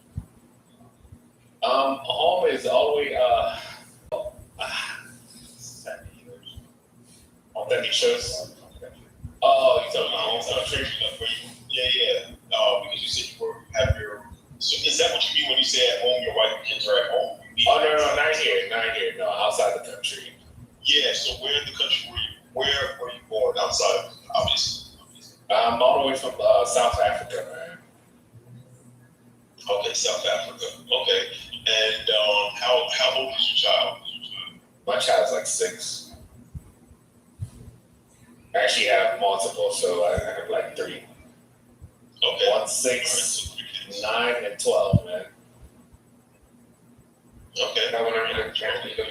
Home is all the way 7 years. Authentic. Oh, you talking about home country? Yeah. Because you said you have your. So is that what you mean when you say at home? Your wife and kids are at home. No, not here. No, outside the country. Yeah. So where in the country were you born? Outside, obviously. I'm all the way from South Africa, man. Okay, South Africa. Okay. And how old is your child? My child's like 6. I actually have multiple, so I have like 3. Okay. 1, 6, 9, and 12, man. Okay.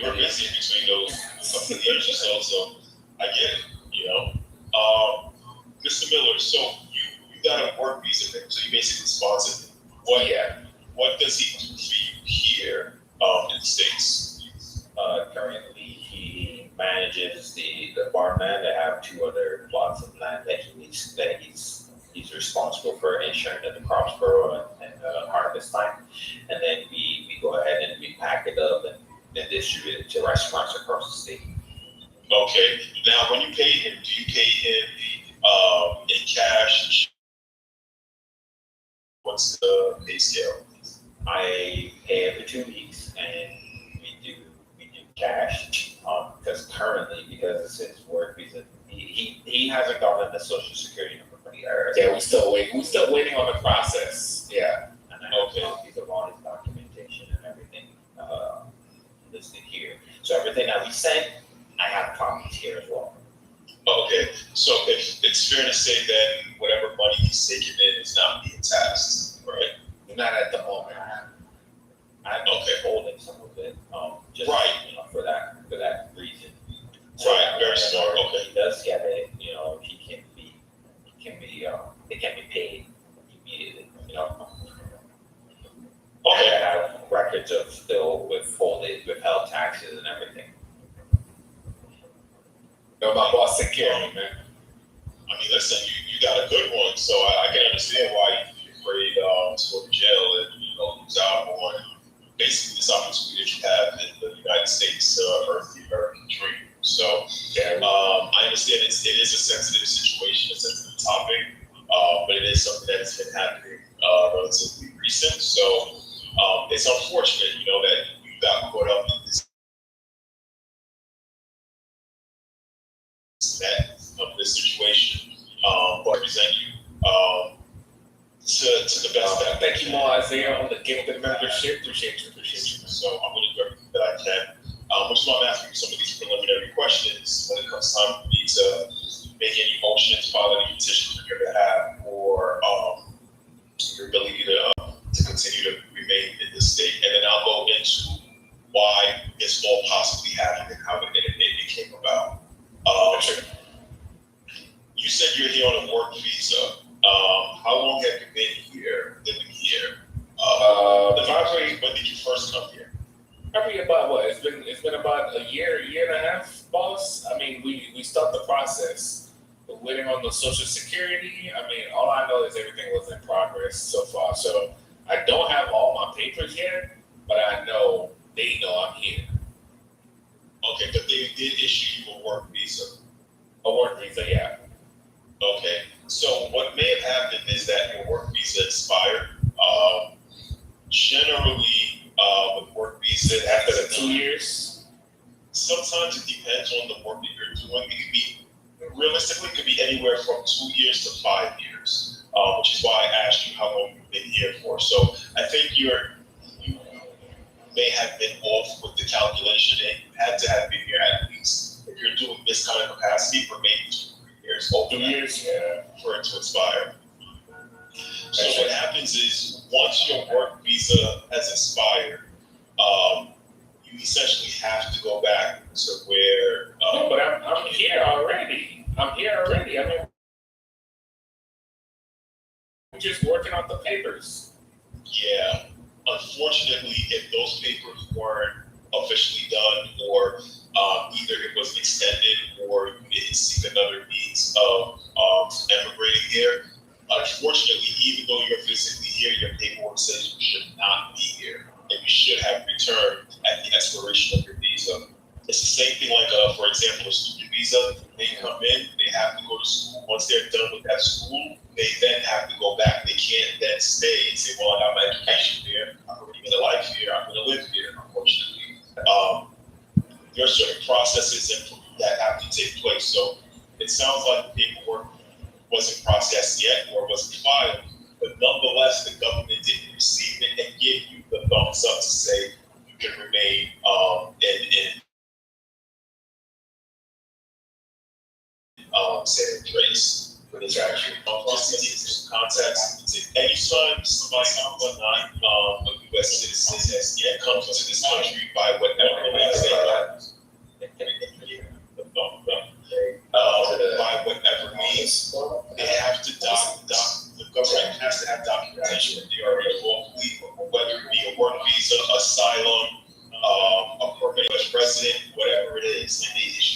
You're busy between those couple of years or so I get it, Mr. Miller, so you got a work visa thing, so you basically sponsored him. What does he do for you here in the States? Currently, he manages the farmland. They have 2 other plots of land that he's responsible for ensuring that the crops grow and harvest time. And then we go ahead and we pack it up and distribute it to restaurants across the state. Okay. Now, when you pay him, do you pay him in cash? What's the pay scale? I pay every 2 weeks, and we do cash. Because currently, because it's his work visa, he hasn't gotten the Social Security number for the IRS. Yeah, we still waiting on the process. Yeah. And I have copies of all his documentation and everything listed here. So everything that we sent, I have copies here as well. Okay, so it's fair to say that whatever money he's taking in is not being taxed, right? Not at the moment. I'm holding some of it, just for that reason. Right, very smart. Okay. He does get it. He can be paid immediately. Okay. I have records of still withheld taxes and everything. No, my boss take care of me, man. I mean, listen, you got a good one, so I can understand why you're afraid to go to jail and lose out on basically this opportunity that you have in the United States Earth, the American dream. So I understand it is a sensitive situation, a sensitive topic, but it is something that has been happening relatively recent. So it's unfortunate, that you got caught up in this situation, but present you to the best. Thank you, more Isaiah, on the gifted membership. Appreciate you. So I'm going to do everything that I can. Which is why I'm asking you some of these preliminary questions when it comes time for me to make any motions, file any petitions on your behalf, or your ability to continue to remain in the state. And then I'll go into why this all possibly happened and how it came about. You said you're here on a work visa. How long have you been here, living here? When did you first come here? Probably about what? It's been about a year and a half, boss. I mean, we start the process. We're waiting on the Social Security. I mean, all I know is everything was in progress so far. So I don't have all my papers yet, but I know they know I'm here. Okay, but they did issue you a work visa. A work visa, yeah. Okay, so what may have happened is that your work visa expired. Generally, with work visa, after the 2 years. Sometimes it depends on the work that you're doing. It could be realistically, it could be anywhere from 2 years to 5 years, which is why I asked you how long you've been here for. So I think you may have been off with the calculation, and you had to have been here at least, if you're doing this kind of capacity, for maybe 2 or 3 years. 2 years, yeah. For it to expire. So what happens is, once your work visa has expired, you essentially have to go back to where. No, but I'm here already. I mean, we're just working on the papers. Yeah. Unfortunately, if those papers weren't officially done, or either it was extended or you didn't seek another means of emigrating here, unfortunately, even though you're physically here, your paperwork says you should not be here, and you should have returned at the expiration of your visa. It's the same thing like, for example, a student visa. They come in, they have to go to school. Once they're done with that school, they then have to go back. They can't then stay and say, well, I got my education here. I'm already in a life here. I'm going to live here, unfortunately. There are certain processes that have to take place. So it sounds like the paperwork wasn't processed yet or wasn't filed, but nonetheless, the government didn't receive it and give you the thumbs up to say you can remain in say trace for this action. Just to give some context, anytime somebody whatnot, a U.S. citizen has yet comes into this country by whatever means they by whatever means, they have to the government has to have documentation that they are lawfully, whether it be a work visa, asylum, a permanent resident, whatever it is, and they issue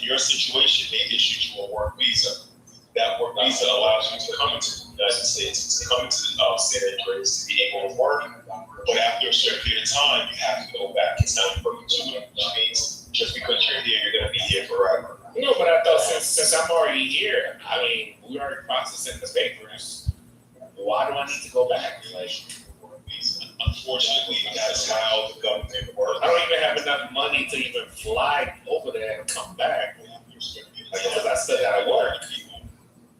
your situation, they issued you a work visa. That work visa allows you to come into the United States, to come into San Andreas, to be able to work. But after a certain period of time, you have to go back. It's not for you to, which means just because you're here, you're going to be here forever. No, but I thought since I'm already here, I mean, we already processing the papers. Why do I need to go back? Like, unfortunately, that's how the government works. I don't even have enough money to even fly over there and come back. Because I still gotta work.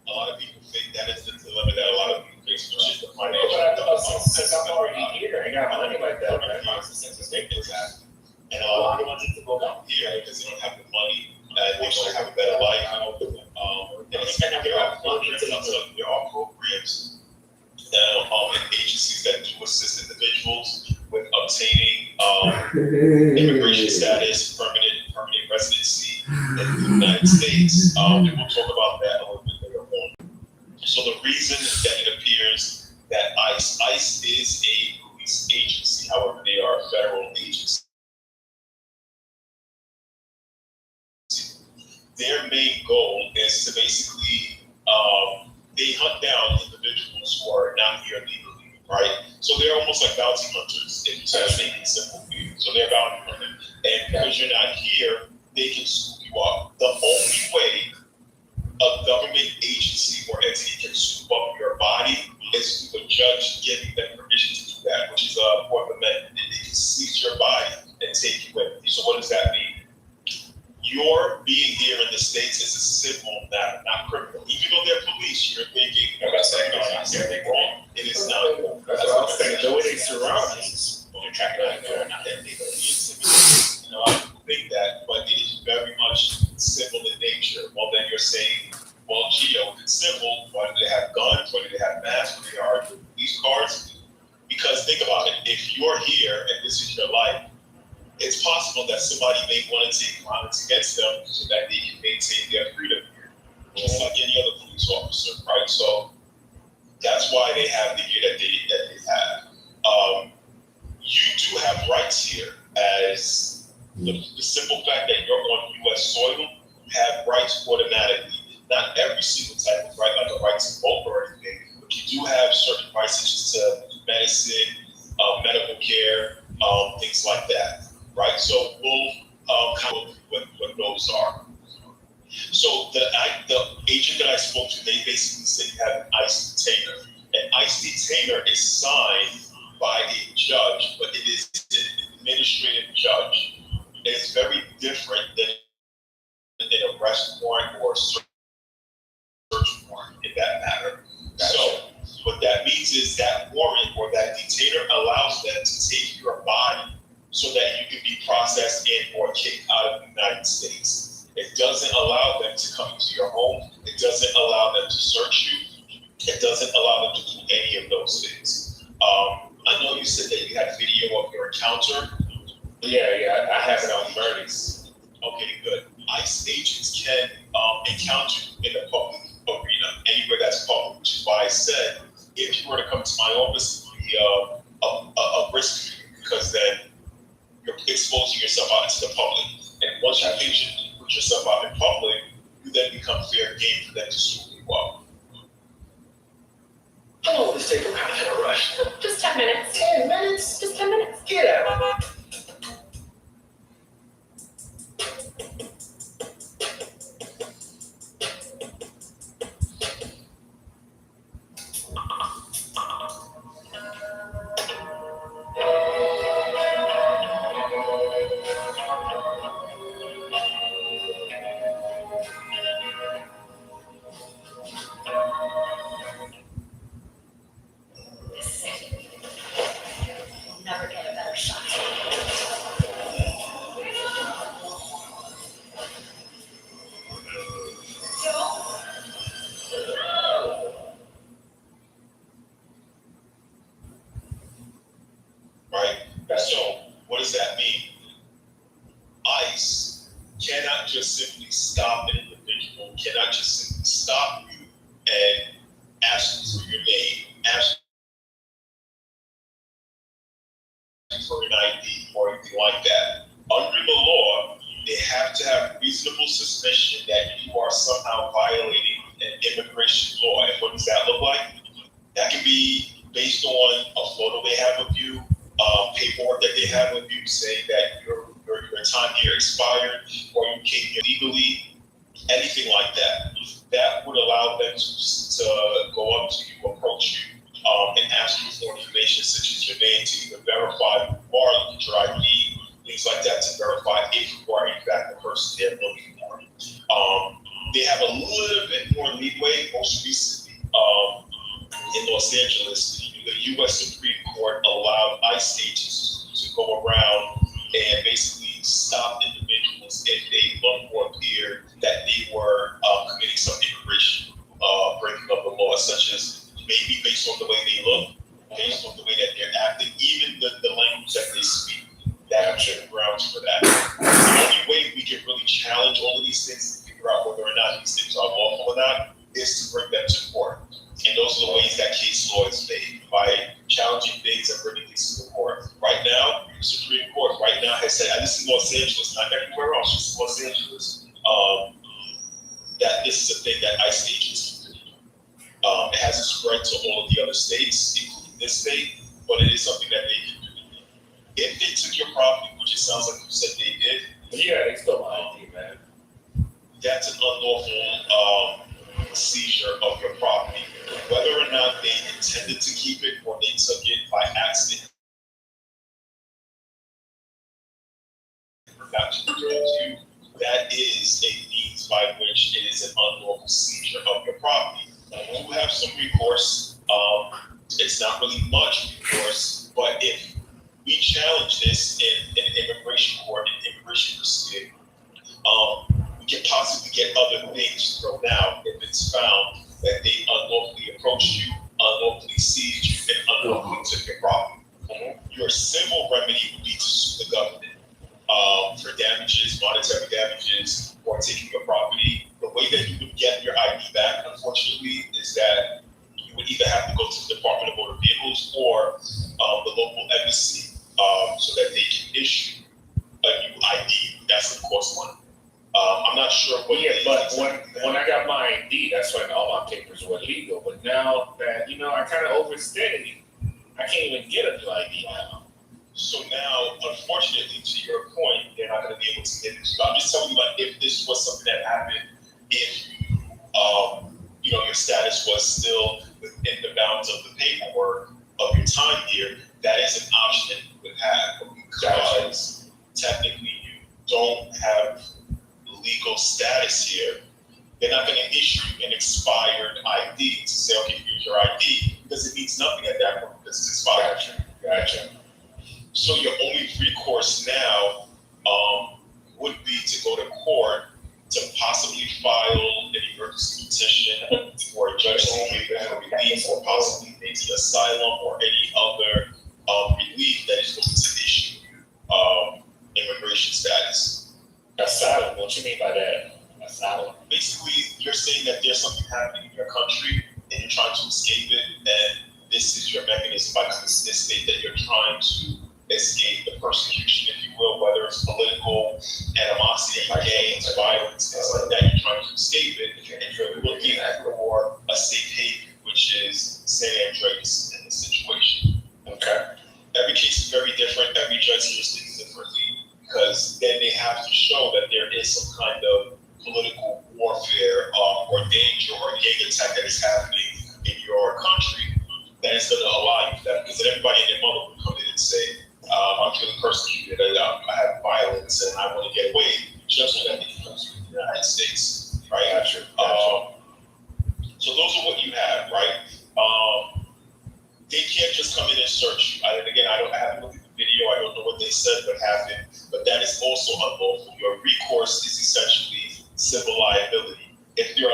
A lot of people think that is the dilemma that a lot of people face, which is the But financial. I thought since I'm already here, I got money like that, right? Processing the papers. And a lot Why do I need to go back? here because they don't have the money, they want to have a better life. And it's there are programs and agencies that do assist individuals with obtaining immigration status, permanent residency in the United States. And we'll talk about that a little bit later on. So the reason that it appears that ICE is a police agency, however, they are a federal agency. Their main goal is to basically, they hunt down individuals who are not here legally, right? So they're almost like bounty hunters, if you say it simple for you. So they're bounty hunters. And because you're not here, they can scoop you up. The only way a government agency or entity can scoop up your body is through a judge giving them permission to do that, which is a Fourth Amendment. And they can seize your body and take you with you. So what does that mean? Your being here in the States is a civil matter, not criminal. Even though they're police, you're thinking, I'm not saying anything wrong. It is not. That's what I was thinking. The way they surround us, they're tracking out there, not that A lot of people think that, but it is very much civil in nature. Well, then you're saying, well, Geo, it's civil. Why do they have guns? Why do they have masks? Why do they have police cars? Because think about it. If you're here and this is your life, it's possible that somebody may want to take violence against them so that they can maintain their freedom here, just like any other police officer, right? So that's why they have the gear that they have. You do have rights here, as the simple fact that you're on U.S. soil, you have rights automatically. Not every single type of right, like a right to vote or anything, but you do have certain rights such as medicine, medical care, things like that. Right, so we'll come up with what those are. So the agent that I spoke to, they basically said you have an ICE detainer. An ICE detainer is signed by a judge, but it is an administrative judge. It's very different than an arrest warrant or a search warrant in that matter. So what that means is that warrant or that detainer allows them to take your body so that you can be processed in or kicked out of the United States. It doesn't allow them to come into your home. It doesn't allow them to search you. It doesn't allow them to do any of those things. I know you said that you had video of your encounter. Yeah, I have it on Bernie's. Okay, good. ICE agents can encounter you in the public arena, anywhere that's public, which is why I said if you were to come to my office, it would be a risk for you, because then you're exposing yourself out into the public. And once you put yourself out in public, you then become fair game for them to scoop you up. How long will this take? I'm kind of in a rush. Just 10 minutes. 10 minutes? Just 10 minutes. Get out. Never get a better shot. Right? So what does that mean? ICE cannot just simply stop an individual, cannot just simply stop you and ask you for your name, ask you for an ID or anything like that. Under the law, they have to have reasonable reasonable suspicion that you are somehow violating an immigration law. And what does that look like? That can be based on a photo they have of you, paperwork that they have of you saying that your time here expired or you came here legally, anything like that. That would allow them to go up to you, approach you, and ask you for information such as your name to either verify who you are, look at your ID, things like that to verify if you are in fact the person they're looking for. They have a little bit more leeway. Most recently, in Los Angeles, the U.S. Supreme Court allowed ICE agents to go around and basically stop individuals if they look or appear that they were committing some immigration breaking of the law, such as maybe based on the way they look, based on the way that they're acting, even the language that they speak. That's the grounds for that. The only way we can really challenge all of these things and figure out whether or not these things are lawful or not is to bring them to court. And those are the ways that case law is made, by challenging things and bringing these to the court. Right now, the Supreme Court right now has said, and this is Los Angeles, not everywhere else, just Los Angeles, that this is a thing that ICE agents can do. It hasn't spread to all of the other states, including this state, but it is something that they can do. If they took your property, which it sounds like you said they did, Yeah, they stole my ID, man. that's an unlawful seizure of your property. Whether or not they intended to keep it or they took it by accident, not to you, that is a means by which it is an unlawful seizure of your property. You do have some recourse. It's not really much recourse, but if we challenge this in an immigration court, in immigration proceeding, we can possibly get other things thrown out if it's found that they unlawfully approached you, unlawfully seized you, and unlawfully took your property. Your civil remedy would be to sue the government for damages, monetary damages, or taking your property. The way that you would get your ID back, unfortunately, is that you would either have to go to the Department of Motor Vehicles or the local embassy so that they can issue a new ID. That's, of course, one. I'm not sure what. Yeah, but when I got my ID, that's when all my papers were legal. But now that I kind of overstayed, I can't even get a new ID now. So now, unfortunately, to your point, they're not going to be able to get it. I'm just telling you, like, if this was something that happened, if your status was still within the bounds of the paperwork of your time here, that is an option that you would have. But because technically you don't have legal status here, they're not going to issue an expired ID to say, okay, here's your ID, because it means nothing at that point because it's expired. Gotcha. So your only recourse now would be to go to court to possibly file an emergency petition for a judge to give you a relief, or possibly maybe asylum or any other relief that is going to issue immigration status. Asylum? What you mean by that? Asylum? Basically, you're saying that there's something happening in your country and you're trying to escape it, and this is your mechanism by this state that you're trying to escape the persecution, if you will, whether it's political animosity, gangs, violence, things like that. You're trying to escape it, and you're looking for a safe haven, which is San Andreas in this situation. Okay. Every case is very different. Every judge hears things differently, because then they have to show that there is some kind of political warfare or danger or gang attack that is happening in your country that is going to allow you that, because then everybody and their mother would come in and say, I'm feeling persecuted, I have violence, and I want to get away, just so that they can come to the United States, right? Gotcha. So those are what you have, right? They can't just come in and search you. And again, I haven't looked at the video, I don't know what they said, what happened, but that is also unlawful. Your recourse is essentially civil liability. If you're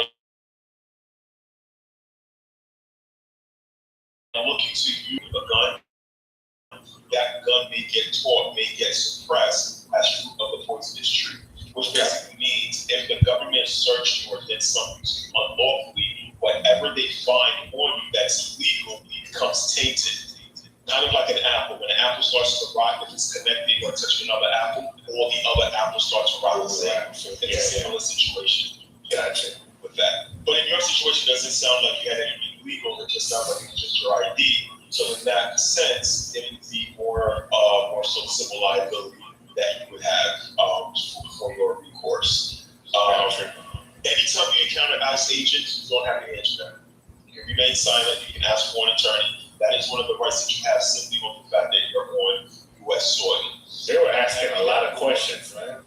looking to use a gun, that gun may get taught, may get suppressed as fruit of the poisonous tree, which basically means if the government searched you or did something to you unlawfully, whatever they find on you that's illegal becomes tainted. Kind of like an apple. When an apple starts to rot, if it's connected or touching another apple, all the other apples start to rot processing. It's a similar situation. Gotcha. With that. But in your situation, it doesn't sound like you had anything legal. It just sounds like it was just your ID. So in that sense, it would be more so civil liability that you would have for your recourse. Anytime you encounter ICE agents, you don't have to answer them. You can remain silent. You can ask for an attorney. That is one of the rights that you have simply on the fact that you're on U.S. soil. They were asking a lot of questions, man.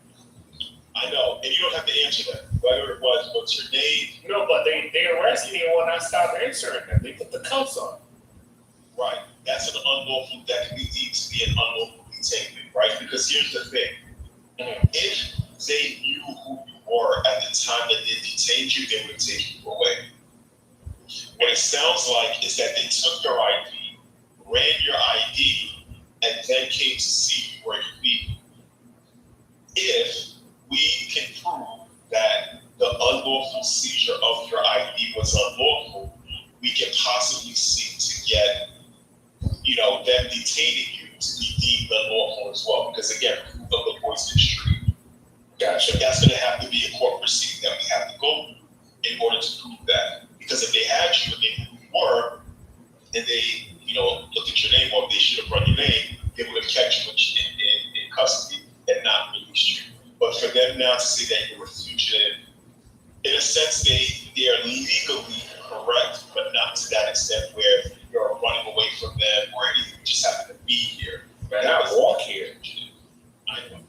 I know, and you don't have to answer them. Whether it was, what's your name? No, but they arrested me when I stopped answering them. They put the cuffs on. Right. That's an unlawful, that can be deemed to be an unlawful detainment, right? Because here's the thing. If they knew who you were at the time that they detained you, they would take you away. What it sounds like is that they took your ID, ran your ID, and then came to see you where you be. If we can prove that the unlawful seizure of your ID was unlawful, we can possibly seek to get, them detaining you to be deemed unlawful as well. Because again, proof of the poison street. Gotcha. That's going to have to be a court proceeding that we have to go through in order to prove that. Because if they had you and they knew who you were, and they, looked at your name, or they should have run your name, they would have kept you in custody and not released you. But for them now to say that you're a fugitive, in a sense, they are legally correct, but not to that extent where you're running away from them or you just happen to be here. Man, I walk here. I know.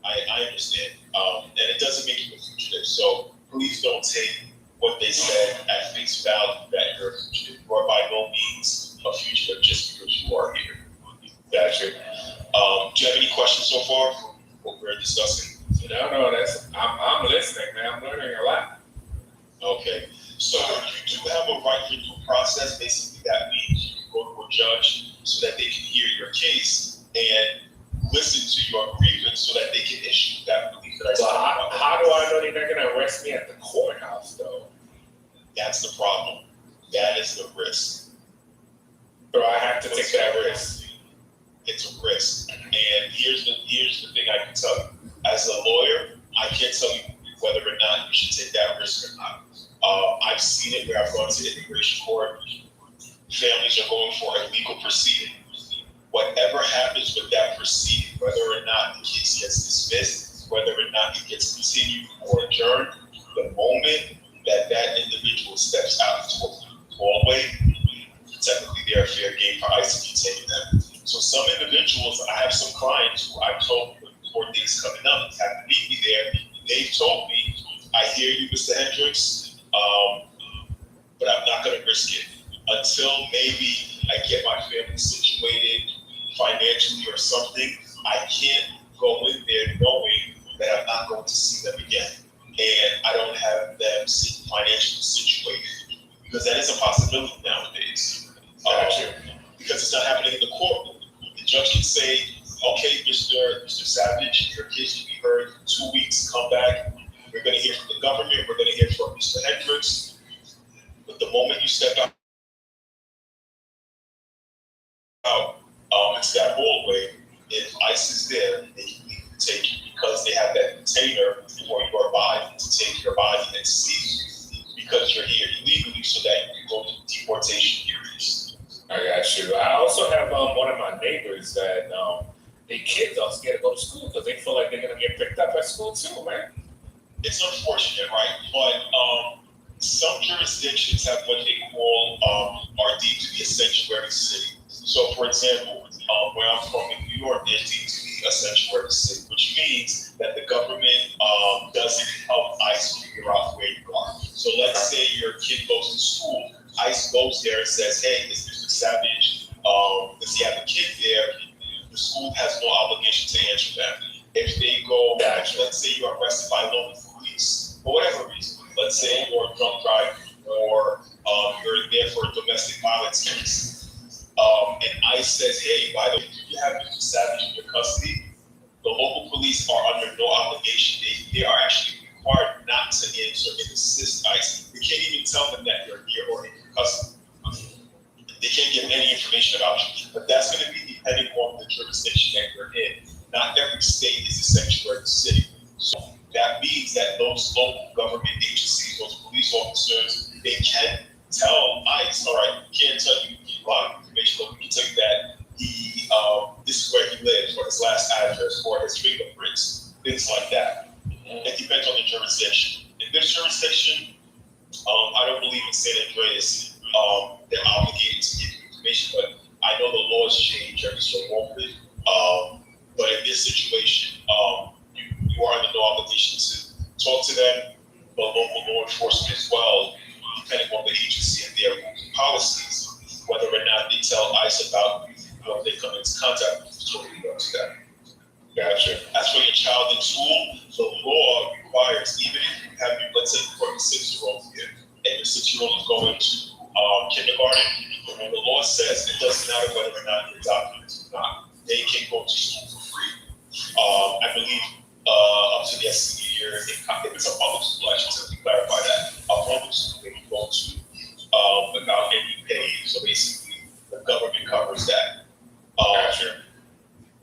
I understand. And it doesn't make you a fugitive. So please don't take what they said at face value that you're a fugitive. You are by no means a fugitive just because you are here. Gotcha. Do you have any questions so far from what we're discussing? No, I'm listening, man. I'm learning a lot. Okay. So you do have a right to due process. Basically, that means you can go to a judge so that they can hear your case and listen to your grievance so that they can issue that relief that I said. How do I know they're not going to arrest me at the courthouse, though? That's the problem. That is the risk. So I have to take that risk. It's a risk. And here's the thing I can tell you. As a lawyer, I can't tell you whether or not you should take that risk or not. I've seen it where I've gone to immigration court. Families are going for a legal proceeding. Whatever happens with that proceeding, whether or not the case gets dismissed, whether or not it gets continued or adjourned, the moment that individual steps out into a hallway, technically they're fair game for ICE to detain them. So some individuals, I have some clients who I've told when court dates coming up, have to meet me there. They've told me, I hear you, Mr. Hendricks, but I'm not going to risk it until maybe I get my family situated financially or something. I can't go in there knowing that I'm not going to see them again. And I don't have them financially situated, because that is a possibility nowadays. Because it's not happening in the courtroom. The judge can say, okay, Mr. Savage, your case will be heard in 2 weeks, come back. We're going to hear from the government. We're going to hear from Mr. Hendricks. But the moment you step out into that hallway, if ICE is there, they can take you because they have that container for your body to take your body and seize you because you're here illegally so that you can go to deportation hearings. I got you. I also have one of my neighbors that their kids are scared to go to school because they feel like they're going to get picked up at school too, man. It's unfortunate, right? But some jurisdictions have what they call are deemed to be a sanctuary city. So, for example, where I'm from in New York, they're deemed to be a sanctuary city, which means that the government doesn't help ICE figure out where you are. So let's say your kid goes to school, ICE goes there and says, hey, is Mr. Savage, does he have a kid there? The school has no obligation to answer that. If they go, let's say you're arrested by local police, for whatever reason, let's say you're drunk driving or you're there for a domestic violence case, and ICE says, hey, by the way, do you have Mr. Savage in your custody? The local police are under no obligation. They are actually required not to answer and assist ICE. They can't even tell them that you're here or in your custody. They can't give any information about you. But that's going to be depending on the jurisdiction that you're in. Not every state is a sanctuary city. So that means that those local government agencies, those police officers, they can tell ICE, all right, we can't tell you a lot of information, but we can tell you that this is where he lives, or his last address, or his fingerprints, things like that. It depends on the jurisdiction. In this jurisdiction, I don't believe in San Andreas, they're obligated to give you information, but I know the laws change every so often. But in this situation, you are under no obligation to talk to them, but local law enforcement as well, depending on the agency and their policies, whether or not they tell ICE about when they come into contact with you, up to that. Gotcha. As for your child in school, the law requires, even if you have your, let's say, for your 6-year-old here, and your 6-year-old is going to kindergarten, when the law says it doesn't matter whether or not you're documented or not, they can go to school for free. I believe up to their senior year, if it's a public school, I should simply clarify that. A public school, they can go to without any pay, so basically the government covers that. Gotcha.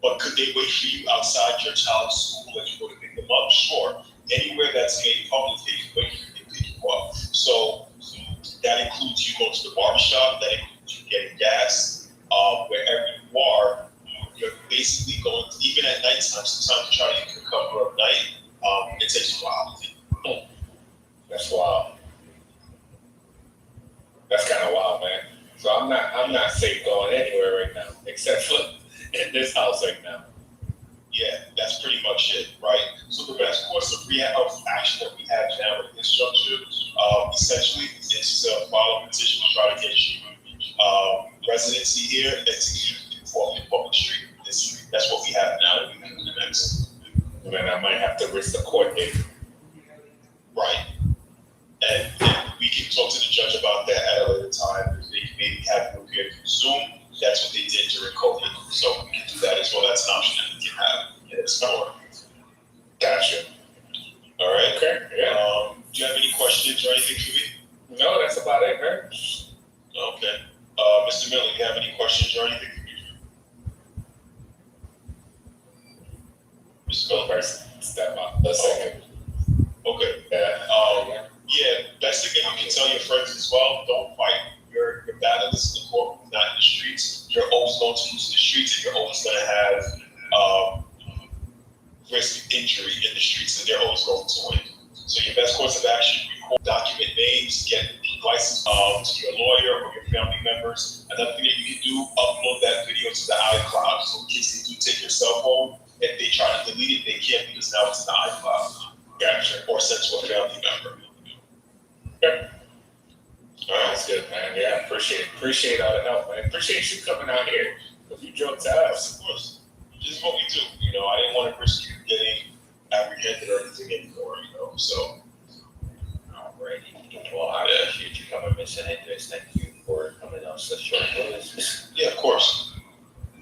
But could they wait for you outside your child's school as you go to pick them up? Sure. Anywhere that's made public, they can wait for you to pick you up. So that includes you going to the barbershop, that includes you getting gas, wherever you are, you're basically going, even at nighttime, sometimes you try to get cover at night, it takes a while. That's wild. That's kind of wild, man. So I'm not safe going anywhere right now, except for in this house right now. Yeah, that's pretty much it, right? So the best course of action that we have now in this juncture, essentially, is to file a petition to try to get you residency here and to keep in public street. That's what we have now that we can do next. And then I might have to risk the court date. Right. And we can talk to the judge about that at a later time. They can maybe have you appear through Zoom. That's what they did during COVID. So we can do that as well. That's an option that we can have in this court. Gotcha. All right. Okay. Yeah. Do you have any questions or anything for me? No, that's about it, man. Okay. Mr. Miller, do you have any questions or anything for me? Mr. Miller? First step up. A second. Okay. Yeah. Yeah, best thing that you can tell your friends as well, don't fight your battles in the court, not in the streets. You're always going to lose in the streets, and you're always going to have risk of injury in the streets, and they're always going to win. So your best course of action, record, document names, get license to your lawyer or your family members. Another thing that you can do, upload that video to the iCloud. So in case they do take your cell phone, if they try to delete it, they can't because now it's in the iCloud. Gotcha. Or sent to a family member. Okay. All right, that's good, man. Yeah, appreciate all the help, man. Appreciate you coming out here. If you drove to us. Of course. This is what we do. You know, I didn't want to risk you getting apprehended or anything anymore, you know, so. Alrighty. Well, I appreciate you coming, Mr. Hendricks. Thank you for coming on such short notice. Yeah, of course.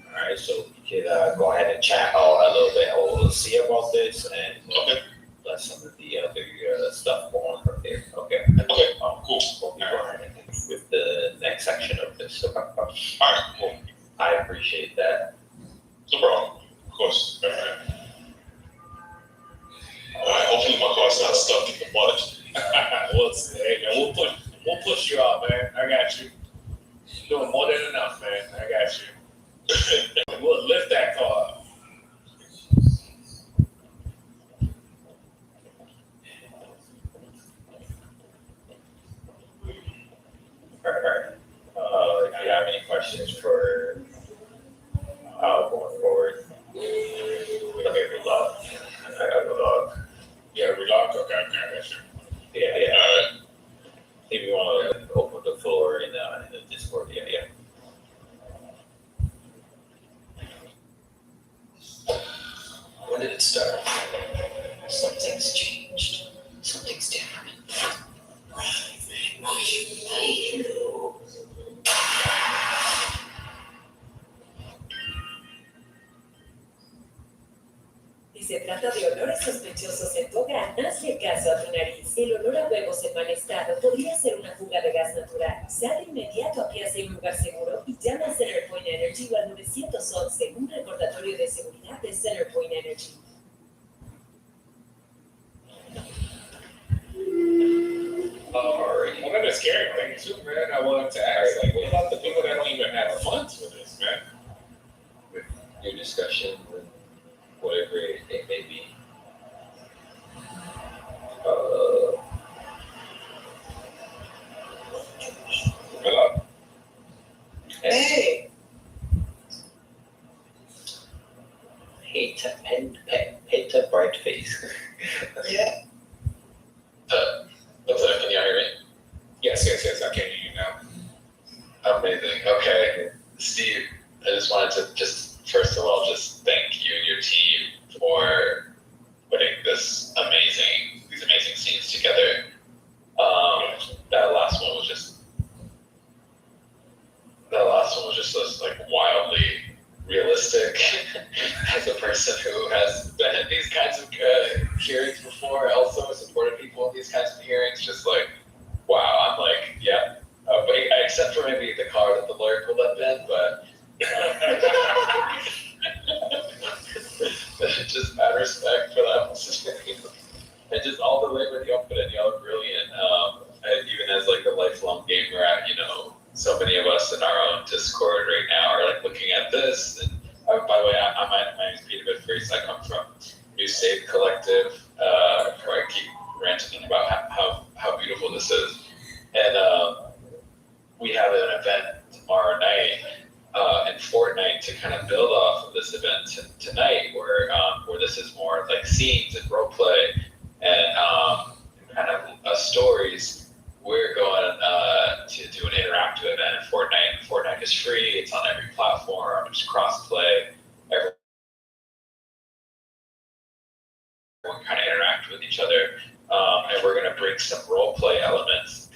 Alright, so we could go ahead and chat a little bit. We'll see about this and Okay. let some of the other stuff go on from there. Okay. Okay, cool. We'll be going with the next section of this. All right, cool. I appreciate that. No problem. Of course. All right. All right, hopefully my car's not stuck in the mud. We'll see. Hey, man, we'll push you out, man. I got you. You're doing more than enough, man. I got you. We'll lift that car up. Alright. If you have any questions for going forward, let me relog. I got relog. Yeah, relog. Okay, I got you. Yeah. All right. If you want to open the floor in the Discord, yeah. When did it start? Something's changed. Something's different. Si se trata de olores sospechosos en tu hogar, hazle caso a tu nariz. El olor a huevos en mal estado podría ser una fuga de gas natural. Sal de inmediato a que hacia un lugar seguro y llama a CenterPoint Energy o al 911, un recordatorio de seguridad de CenterPoint Energy. scary thing too, man. I wanted to ask, like, what about the people that don't even have funds for this, man? Your discussion with whatever it may be. Hello? Hey, Hate to bright face. yeah, What's up? Can y'all hear me? Yes, I can hear you now. Amazing. Okay. Steve, I just wanted to just, first of all, just thank you and your team for putting these amazing scenes together. That last one was just like wildly realistic. As a person who has been in these kinds of hearings before, also supported people in these kinds of hearings, just like, wow, I'm like, yeah. But except for maybe the car that the lawyer pulled up in, but just mad respect for that. And just all the labor y'all put in, y'all are brilliant. And even as like a lifelong gamer, so many of us in our own Discord right now are like looking at this. And by the way, my name is Peter Bedfries. I come from New Save Collective, where I keep ranting about how beautiful this is. And we have an event tomorrow night in Fortnite to kind of build off of this event tonight, where this is more like scenes and role play and kind of stories. We're going to do an interactive event in Fortnite. Fortnite is free. It's on every platform. It's cross-play. Everyone kind of interact with each other. And we're going to bring some role-play elements,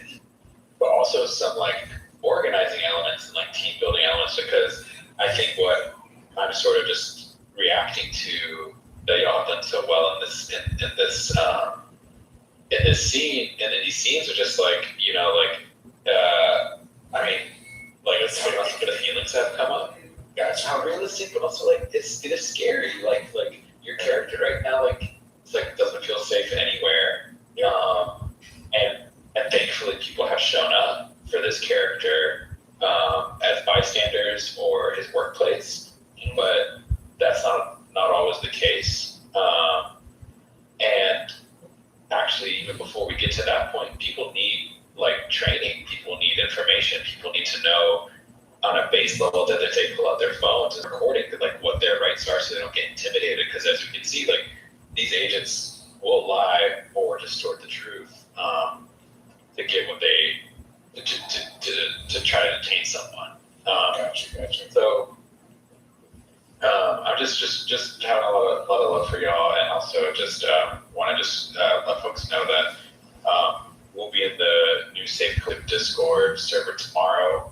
but also some like organizing elements and like team-building elements, because I think what I'm sort of just reacting to that y'all have done so well in this scene, and then these scenes are just like, I mean, like it's so much of the feelings that have come up. Gotcha. How realistic, but also like it is scary. Like your character right now, like it's like doesn't feel safe anywhere. And thankfully people have shown up for this character as bystanders or his workplace, but that's not always the case. And actually, even before we get to that point, people need like training, people need information, people need to know on a base level that they pull out their phones and recording like what their rights are so they don't get intimidated. Because as you can see, like these agents will lie or distort the truth to get what they to try to detain someone. Gotcha. So I'm just having a lot of love for y'all, and also just want to just let folks know that we'll be in the New Safe Clip Discord server tomorrow.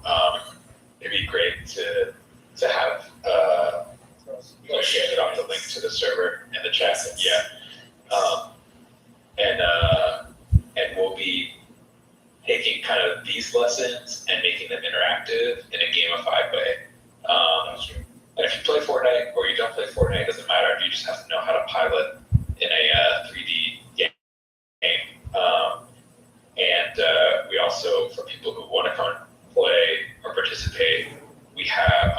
It'd be great to have we'll share off the link to the server in the chat. Yeah, and we'll be taking kind of these lessons and making them interactive in a gamified way. And if you play Fortnite or you don't play Fortnite, it doesn't matter. You just have to know how to pilot in a 3D game. And we also, for people who want to come and play or participate, we have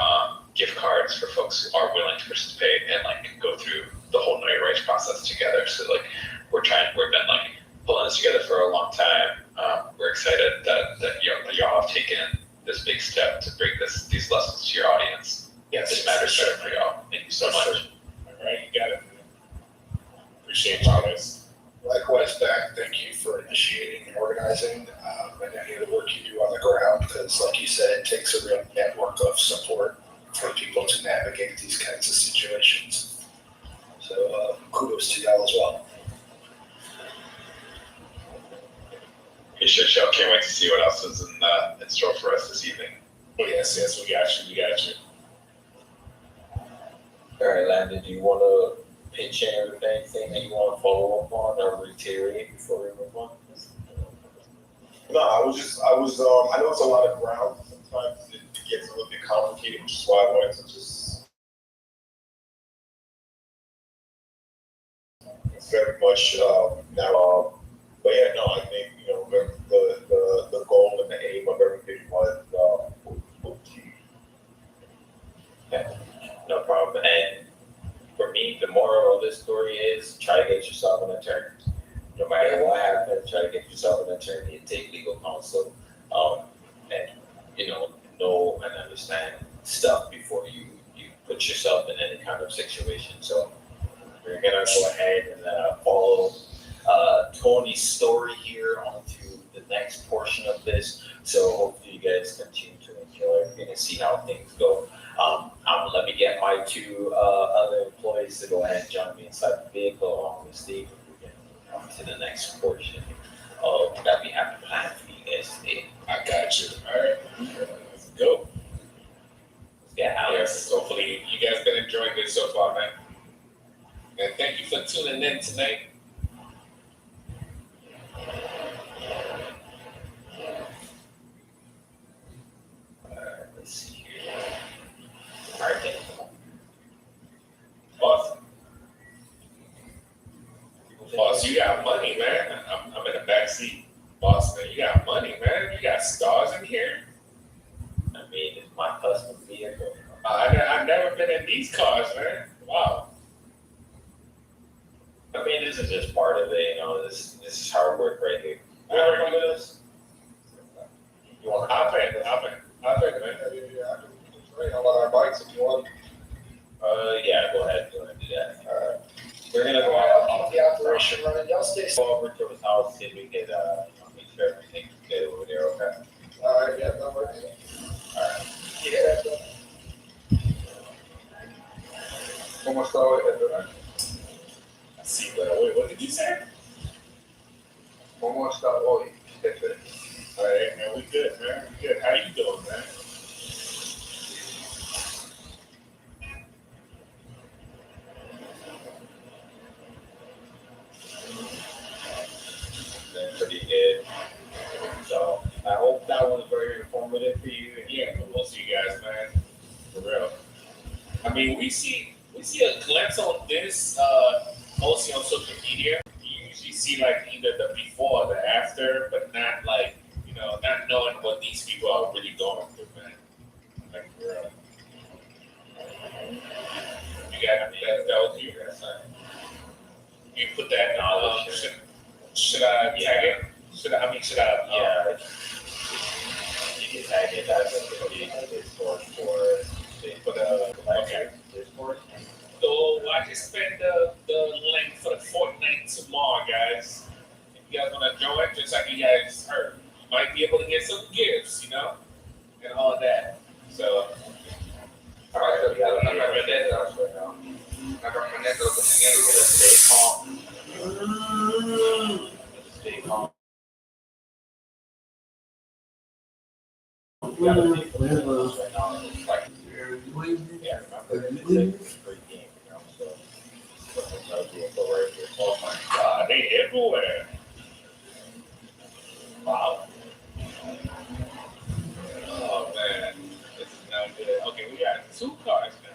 gift cards for folks who are willing to participate and like go through the whole know your rights process together. So like we've been like pulling this together for a long time. We're excited that y'all have taken this big step to bring these lessons to your audience. Yes, This matters better for y'all. Thank you so much. All right, you got it. Appreciate you guys. Likewise, Dak, thank you for initiating and organizing and any of the work you do on the ground, because like you said, it takes a real network of support for people to navigate these kinds of situations. So kudos to y'all as well. Appreciate y'all. Can't wait to see what else is in store for us this evening. Oh, yes, we got you. All right, Landon, do you want to pitch in with anything that you want to follow up on or reiterate before we move on? No, I know it's a lot of ground. Sometimes it gets a little bit complicated, which is why I wanted to just very much now. But yeah, no, I think the the goal and the aim of everything was no problem. And for me, the moral of this story is try to get yourself an attorney. No matter what happens, try to get yourself an attorney and take legal counsel. And know and understand stuff before you put yourself in any kind of situation. So we're gonna go ahead and follow Tony's story here onto the next portion of this. So hopefully you guys continue to enjoy everything and see how things go. Let me get my two other employees to go ahead and jump me inside the vehicle along with Steve. We can come to the next portion that we have planned for you guys today. I got you. All right, let's go. Yeah, Yes, hopefully you guys been enjoying this so far, man. And thank you for tuning in tonight. Let's see here. All right, Boss. Boss, you got money, man. I'm in the back seat. Boss, man, you got money, man. You got stars in here. I mean, it's my custom vehicle. I've never been in these cars, man. Wow. I mean, this is just part of it, this is hard work right here. You ever come with us? You want I'll pay it, man. How about our bikes if you want? yeah, go ahead do that. We're gonna go I'll keep the operation running. Y'all stay safe. go over to his house, see if we can, make sure everything's good over there, okay? All right, yeah, that works. Alright. Yeah. ¿Cómo está hoy, jefe? See, wait, what did you say? ¿Cómo está hoy, jefe? All right, man, we good, man. We good. How you doing, man? Been pretty good. So I hope that was very informative for you. Yeah, but we'll see you guys, man. For real. I mean, we see a glimpse on this mostly on social media. You usually see like either the before or the after, but not like, not knowing what these people are really going through, man. Like for real. You got that was you. You put that should I tag it? Should I? Yeah. You can tag it as a Discord Okay. Discord. So I just spent the link for the Fortnite tomorrow, guys. If you guys want to join, just like you guys heard, you might be able to get some gifts, and all of that. So, All right, so we got a number of dead right now. Stay calm. Stay calm. We got a big one right now. It's like, yeah, remember, it's a great game, so it's another vehicle right here. oh my God, they everywhere. Wow. Oh man, this is not good. Okay, we got 2 cars now.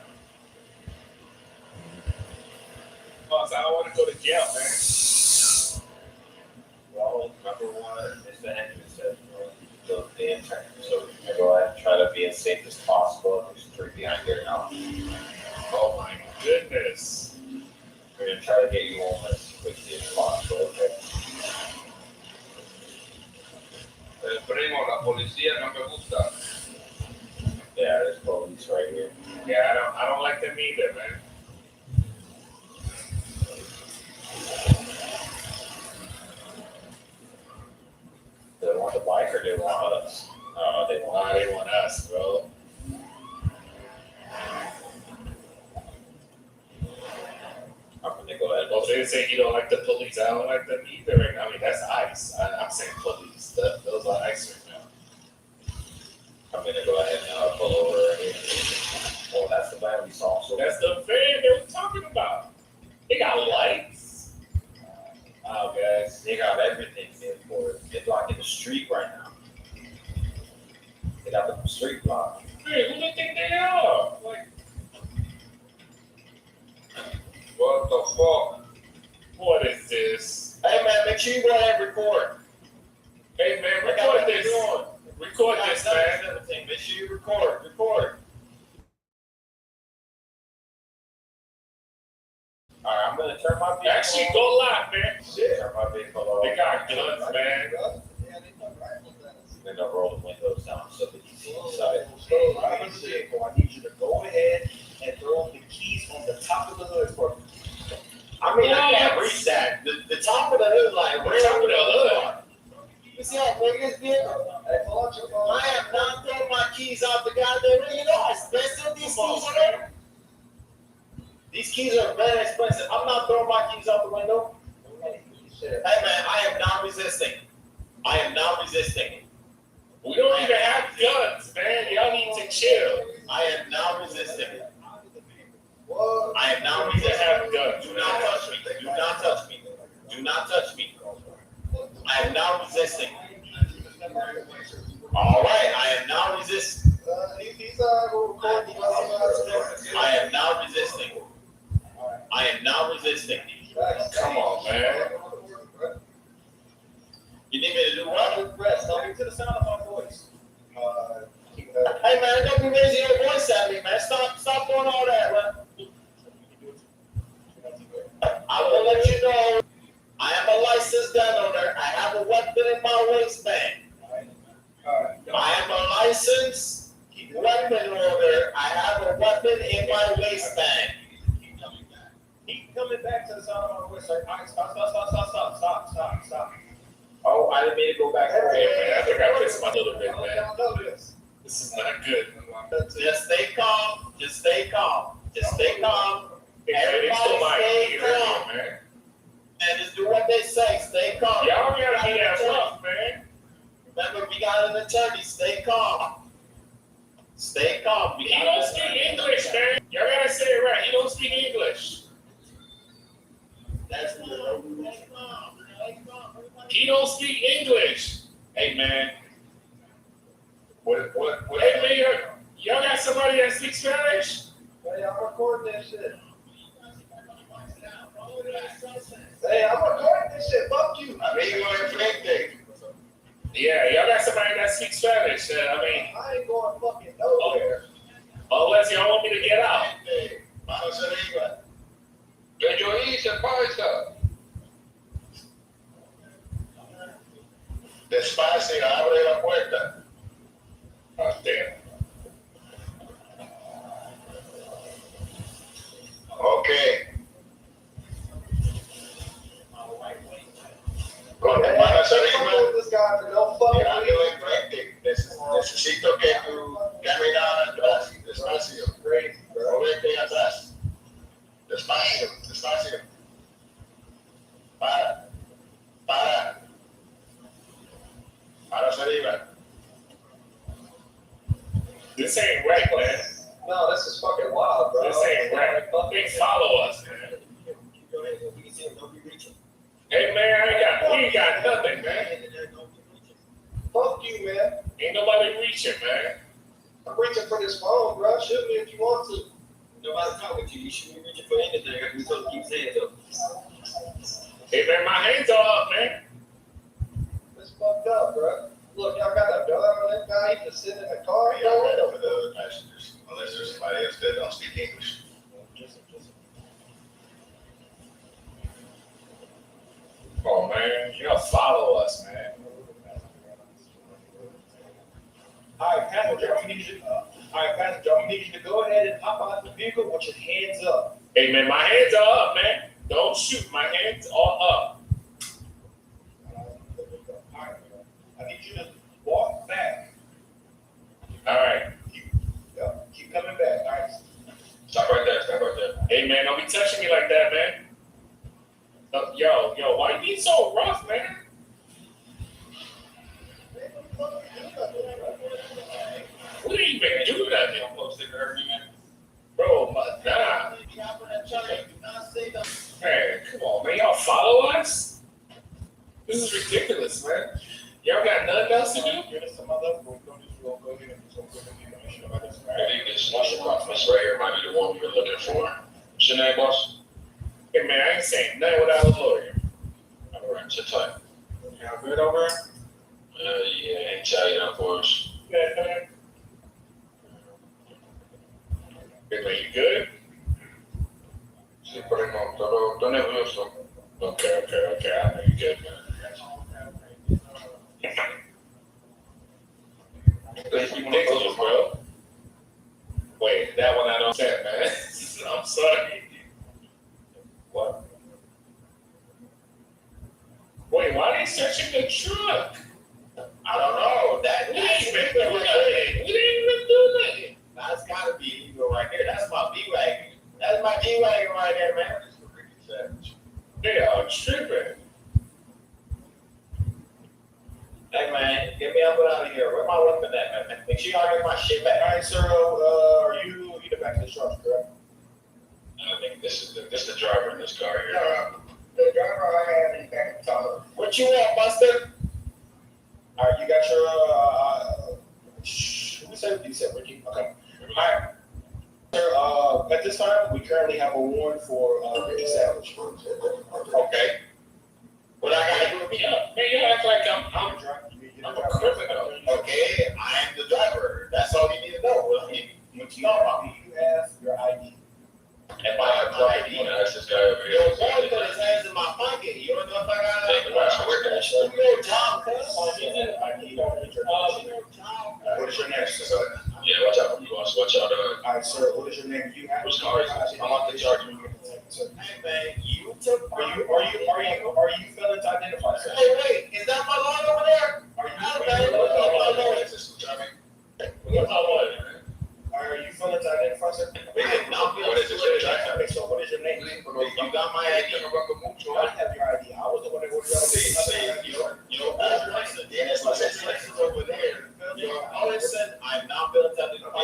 Boss, I don't want to go to jail, man. Well, number one, Mr. Henry said, the intent, so we're gonna go ahead and try to be as safe as possible. There's 3 behind there now. Oh my goodness. We're gonna try to get you home as quickly as possible, okay? Primo, la policía no me gusta. Yeah, there's police right here. Yeah, I don't like them either, man. They want the bike or they want us? They want They want us, bro. I'm gonna go ahead. Well, they say you don't like the police. I don't like them either. Right now. I mean, that's ICE. I'm saying police. Those are ICE right now. I'm gonna go ahead and pull over right here. Oh, that's the van we saw. So That's the van they were talking about. They got lights. Wow, guys. they got everything in for it. They're blocking the street right now. They got the street blocked. Hey, who do they think they are? Like, What the fuck? what is this? Hey man, make sure you go ahead and record. Hey man, record this. Record this, man. Make sure you record. Alright, I'm gonna turn my vehicle. Actually, go live, man. Turn my vehicle on. They got guns, man. Then I'll roll the windows down so that you see inside. I need you to go ahead and throw the keys on the top of the hood for me. I mean, I can't reach that. The top of the hood, like, The top of the hood. You see how big this vehicle? I am not throwing my keys out the goddamn window. You know how expensive these keys are? These keys are very expensive. I'm not throwing my keys out the window. Hey man, I am not resisting. We don't even have guns, man. Y'all need to chill. I am not resisting. We have guns. Do not touch me. I am not resisting. All right, I am not resisting. I am not resisting. Come on, man. You need me to do what? Listen to the sound of my voice. Hey man, don't be raising your voice at me, man. Stop doing all that, man. I will let you know. I am a licensed gun owner. I have a weapon in my waistband. I am a licensed weapon owner. I have a weapon in my waistband. Keep coming back to the sound of my voice. All right, stop. Oh, I didn't mean to go back. Hey, man, I think I pissed my little bit, man. This is not good. Just stay calm. Everybody stay calm, man. And just do what they say. Stay calm. Y'all gotta be that rough, man. Remember, we got an attorney. Stay calm. He don't speak English, man. Y'all gotta say it right. He don't speak English. That's good. He don't speak English. Hey, man. What? Hey, man, y'all got somebody that speaks Spanish? Hey, I'm recording this shit. Hey, I'm recording this shit. Fuck you. Yeah, y'all got somebody that speaks Spanish. I ain't going fucking nowhere. Unless y'all want me to get out. Que yo hice, paisa. Despacio, abre la puerta. Oh, damn. Okay. Con las manos arriba. Necesito que tú caminas atrás, despacio. Movete atrás. Despacio. Para. Manos arriba. This ain't right, man. No, this is fucking wild, bro. This ain't right. They follow us, man. Hey, man, we ain't got nothing, man. Fuck you, man. Ain't nobody reaching, man. I'm reaching for this phone, bro. Shoot me if you want to. Nobody's talking to you. You should be reaching for anything. I can tell keep saying so. Hey, man, my hands are up, man. It's fucked up, bro. Look, y'all got a gun on that guy. He just sitting in the car. We got right over the other passengers, unless there's somebody else that don't speak English. Oh, man, y'all follow us, man. All right, passenger, we need you to go ahead and hop out the vehicle with your hands up. Hey, man, my hands are up, man. Don't shoot. My hands are up. All right, I need you to walk back. All right. Keep coming back. All right. Stop right there. Hey, man, don't be touching me like that, man. Yo, why you being so rough, man? We didn't even do nothing. Bro, nah. Man, come on, man. Y'all follow us? This is ridiculous, man. Y'all got nothing else to do? I think this Miss right here might be the one we were looking for. What's your name, boss? Hey, man, I ain't saying nothing without a lawyer. All right, sit tight. Y'all good over? Yeah, in China, of course. Good, man. Good, man, you good? Sí, pero no, estoy nervioso. Okay, I know you good, man. Ridiculous, bro. Wait, that one I don't say, man. I'm sorry. What? Wait, why are they searching the truck? I don't know. That We ain't even do nothing. We didn't even do nothing. That's gotta be illegal right there. That's my B-Wagon. That's my G-Wagon right there, man. This is Ricky Savage. They are tripping. Hey, man, get me up out of here. Where my weapon at, man? Make sure y'all get my shit back. All right, sir, are you the back of the truck, correct? I think this is the driver in this car here. The driver I have in back of the car. What you want, Buster? All right, you got your, who said Ricky? Okay. All right. Sir, at this time, we currently have a warrant for Ricky Savage. Okay. What I gotta do with me? Man, you act like I'm a criminal. Okay, I am the driver. That's all you need to know. What you know about me? You have your ID. And my ID. That's this guy over here. Yo, boy, put his hands in my pocket. You don't know if I got no job, What is your name, sir? Yeah, watch out for me, boss. Watch out. All right, sir, what is your name? You have Which car is it? I'm on the charger. Hey, man, you took. Are you failing to identify, sir? Hey, wait, is that my line over there? Are you What's my line? Are you failing to identify, sir? What is it? Okay, so what is your name? You got my ID. I have your ID. I was the one that ordered Your license over there. Your person, I'm not built to identify.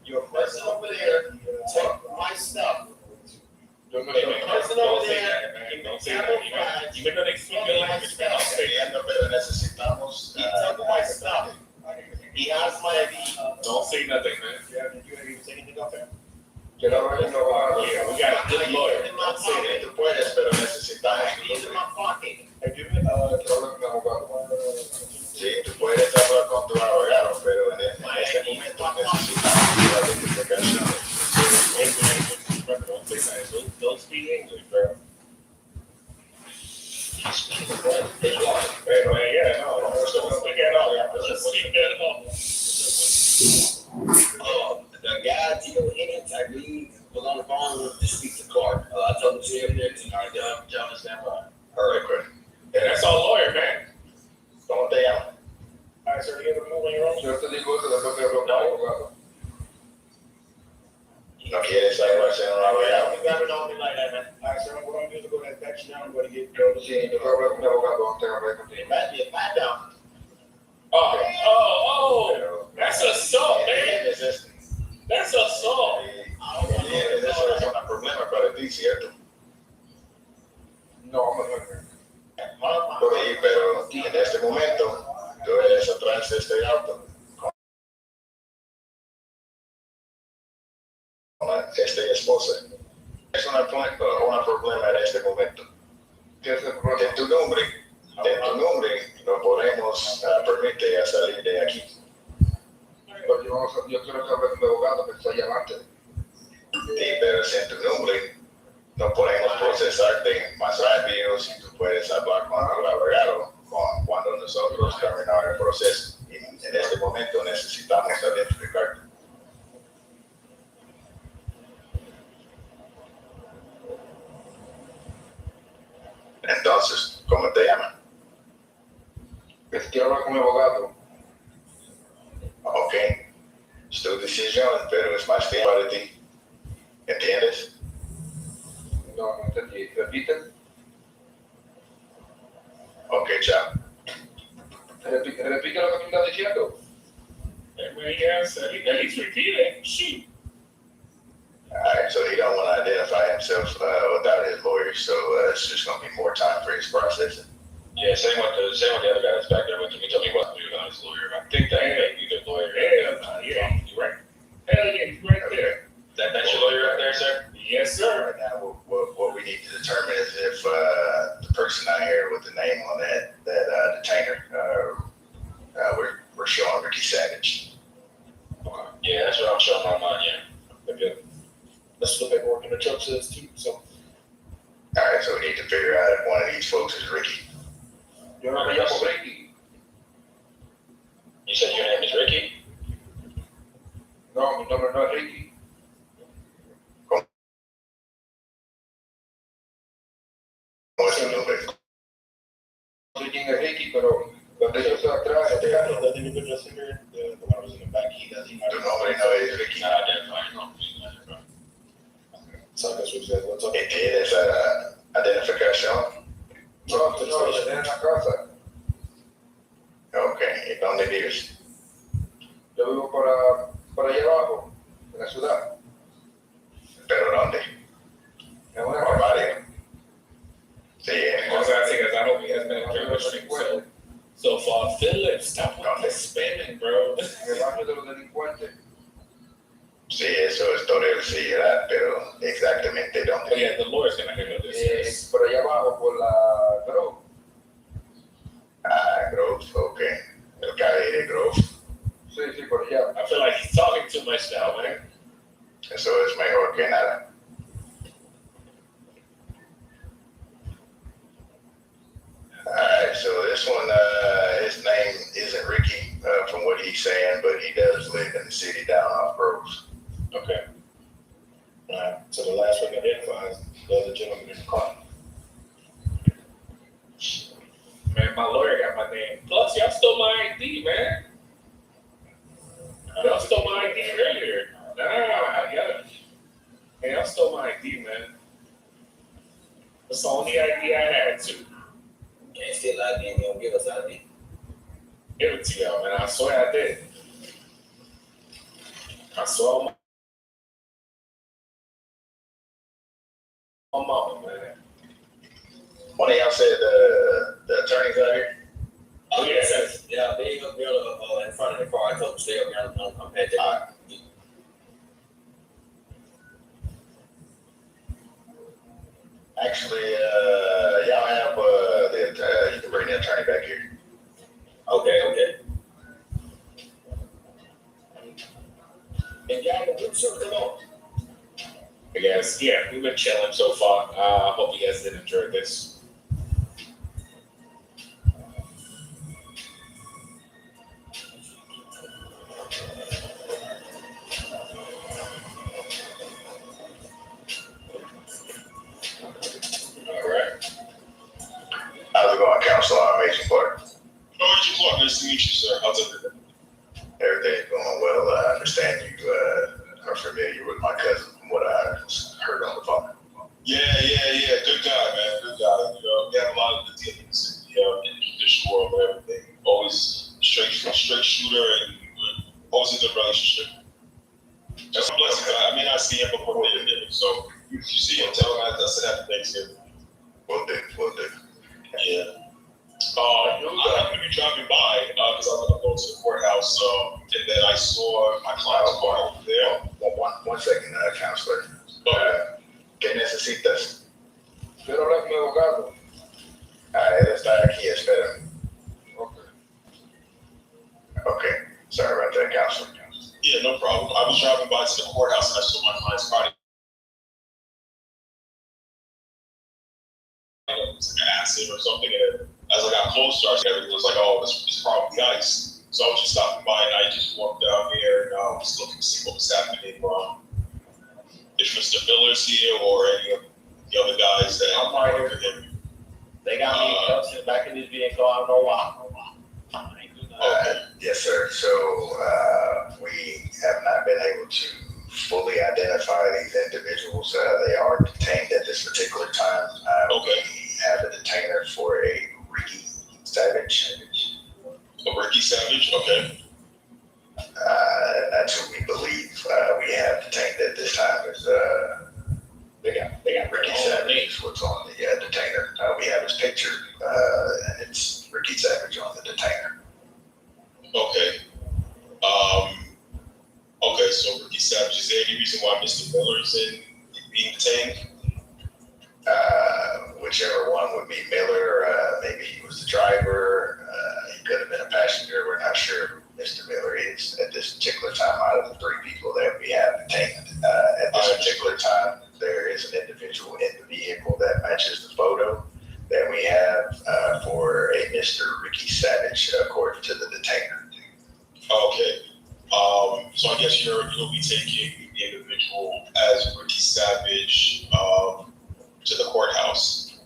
Your person over there took my stuff. Your person over there, Don't say that. You're gonna speak your language. I'll say it. He took my stuff. He has my ID. Don't say nothing, man. Yeah, did you even say anything out there? Yeah, we got a good lawyer. In my Don't say pocket, that. tú puedes, pero necesitas ID in my pocket. Sí, tú puedes hablar con tu abogado, pero en este momento necesitas identificación. Don't say that. Don't speak English, bro. Pero Yeah, no, don't speak at all. Don't speak at all. the guy, Gio Higgins, I believe, was on the phone to speak to Clark. I told him to see him there tonight. John, stand by. All right, quick. Yeah, that's our lawyer, man. Don't stay out. All right, sir, you have a move on your own? Yo te digo eso después que hablo con el abogado. No quieres saber what's in the You got it on me like that, man. All right, sir, what I'm gonna do is go ahead and back you down. I'm gonna get go to Sí, yo voy a hablar con el abogado antes de hablar contigo. Pat down. Oh, that's assault, man. That's assault. Eso es un problema para ti, ¿cierto? No, Sí, pero en este momento, tú eres atrás de este auto. Con esta esposa. Es un problema en este momento. ¿qué es el problema? En tu nombre no podemos permitir salir de aquí. Pero yo quiero que hable con el abogado que está allá adelante. Sí, pero sin tu nombre no podemos procesarte más rápido si tú puedes hablar con el abogado cuando nosotros terminamos el proceso. Y en este momento necesitamos identificarte. Entonces, ¿cómo te llaman? Quiero hablar con mi abogado. Ok, es tu decisión, pero es más tiempo para ti. ¿Entiendes? No entendí. ¿Repite? Ok, chao. Repite lo que tú estás diciendo. Yes, at least repeat it. Shoot. Alright, so he don't want to identify himself without his lawyer, so it's just going to be more time for his processing. Yeah, same with the other guys back there with him. He told me what to do without his lawyer. I think that may be the lawyer. Yeah, you're right. Hell yeah, he's right there. That's your lawyer right there, sir? Yes, sir. Right now, what we need to determine is if the person out here with the name on that detainer we're showing Ricky Savage. Okay. Yeah, that's what I'm showing on mine, yeah. Okay. That's what the paperwork in the truck says too, so. All right, so we need to figure out if one of these folks is Ricky. Yo no me llamo Ricky. You said your name is Ricky? No, mi nombre no es Ricky. ¿Cómo es el nombre? No sé quién es Ricky, pero donde yo estoy atrás, este carro. The individual sticker, the one that was in the back, he doesn't. Tu nombre no es Ricky. Nah, identify, no. So that's what you said, what's up? ¿Tienes identificación? No, no, lo dejé en la casa. Ok, ¿y dónde vives? Yo vivo por allá abajo, en la ciudad. ¿Pero dónde? En una ¿Por casa. barrio? Sí, en I was asking because I hope he has been in jurisdiction. So for Philip, stop with the spamming, bro. En el barrio de los delincuentes. Sí, eso es Torrecilla, pero exactamente But dónde. yeah, the lawyer's gonna handle this. Yes. Por allá abajo, por la Grove. Ah, Grove, ok. El calle de Grove. Sí, sí, por allá. I feel like he's talking too much now, man. Eso es mejor que nada. Alright, so this one, his name isn't Ricky, from what he's saying, but he does live in the city down off Groves. Okay. So the last one identifies the other gentleman in the car. Man, my lawyer got my name. Plus, y'all stole my ID, man. Y'all stole my ID earlier. Nah, yeah. Hey, y'all stole my ID, man. That's the only ID I had, too. Can't steal ID and you don't give us ID. Give it to y'all, man. I swear I did. I saw my mama, man. One of y'all said the attorney's out here? Oh, yes. Yeah, they up there in front of the car. I told them to stay up there. Don't come back there. Actually, y'all have, you can bring the attorney back here. Okay. And y'all, the sure, come on. I guess, yeah, we've been chilling so far. Hope you guys did enjoy this. All right. How's it going, Counselor Mason Clark? Oh, Mr. Clark, nice to meet you, sir. How's everything? Everything's going well. I understand you are familiar with my cousin from what I heard on the phone. Yeah. Good guy, man. Good guy. You know, we have a lot of the dealings in the judicial world and everything. Always straight shooter and always a good relationship. Just a blessing. I mean, I see him before Thanksgiving, so you see him, tell him I said happy Thanksgiving. Will do. Yeah. I'm going to be driving by because I'm going to go to the courthouse. And then I saw my client's car over there. One second, Counselor. ¿Qué necesitas? Quiero hablar con mi abogado. Él está aquí, espérame. Okay. Sorry about that, Counselor. Yeah, no problem. I was driving by to the courthouse and I saw my client's car. It was like an acid or something. And as I got closer, everyone was like, oh, it's probably ice. So I was just stopping by and I just walked down here and I was looking to see what was happening. If Mr. Miller's here or any of the other guys that I'm right here. him. They got me cuffs in the back of this vehicle. I don't know why. I ain't do nothing. Yes, sir. So we have not been able to fully identify these individuals. They are detained at this particular time. Okay. We have a detainer for a Ricky Savage. A Ricky Savage? Okay. That's who we believe we have detained at this time. They got Ricky Savage is what's on the detainer. We have his picture, and it's Ricky Savage on the detainer. Okay. Okay, so Ricky Savage, is there any reason why Mr. Miller is being detained? Whichever one would be Miller. Maybe he was the driver. He could have been a passenger. We're not for a Mr. Ricky Savage, according to the detainer. Okay. So I guess you'll be taking the individual as Ricky Savage to the courthouse.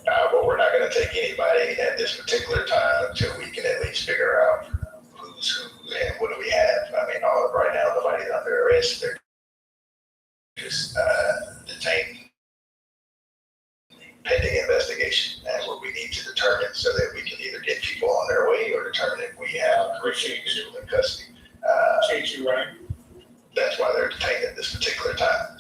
But we're not going to take anybody at this particular time until we can at least figure out who's who and what do we have. I mean, right now nobody's under arrest. They're just detained pending investigation, and what we need to determine so that we can either get people on their way or determine if we have individuals in custody. Appreciate you, Ryan. That's why they're detained at this particular time.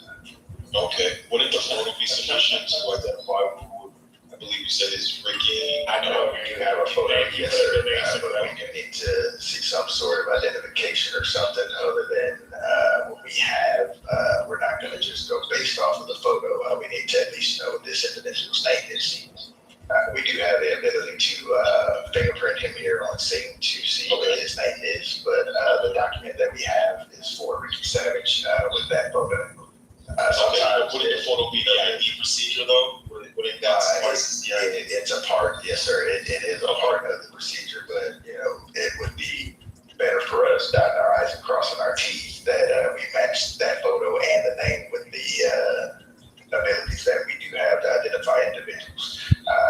Okay. Wouldn't the photo be sufficient to identify who, I believe you said is Ricky? I know you have a photo, yes, sir, but we do need to see some sort of identification or something other than what we have. We're not going to just go based off of the photo. We need to at least know what this individual's name is. We do have the ability to fingerprint him here on scene to see what his name is, but the document that we have is for Ricky Savage with that photo. Sometimes wouldn't the photo be the ID procedure though? Wouldn't that suffice the ID? It's a part, yes, sir. It is a part of the procedure, but it would be better for us dotting our I's and crossing our T's that we match that photo and the name with the abilities that we do have to identify individuals.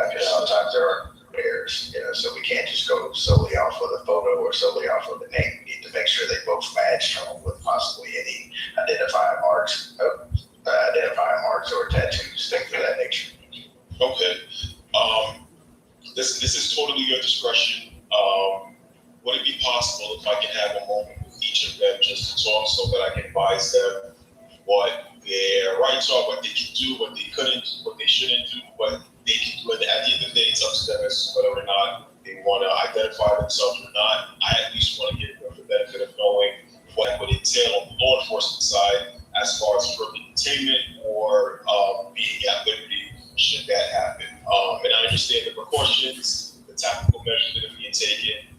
Because sometimes there are errors, so we can't just go solely off of the photo or solely off of the name. We need to make sure they both match with possibly any identifying marks or tattoos, things of that nature. Okay. This is totally your discretion. Would it be possible if I can have a moment with each of them just to talk so that I can advise them what their rights are, what they can do, what they couldn't, what they shouldn't do, what they can do. At the end of the day, it's up to them as to whether or not they want to identify themselves or not. I at least want to give them the benefit of knowing what it would entail on the law enforcement side as far as further detainment or being at liberty should that happen. And I understand the precautions, the tactical measures that are being taken.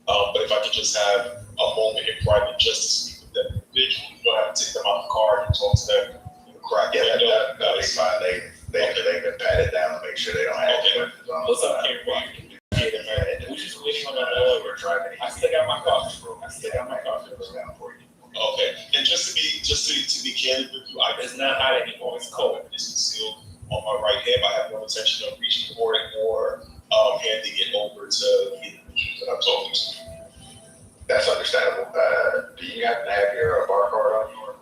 But if I could just have a moment in private just to speak with them individually, you don't have to take them out the car and talk to them in the crack. Yeah, that'll be fine. They've been patted down to make sure they don't have weapons on. What's up, Ken? We just waiting on that We're driving. I still got my coffee, bro. I still got my coffee. Okay, and just to be candid with you, It's not hot anymore. It's cold. It's concealed on my right hip. I have no intention of reaching for it or handing it over to the individuals that I'm talking to. That's understandable. Do you happen to have your bar card on you?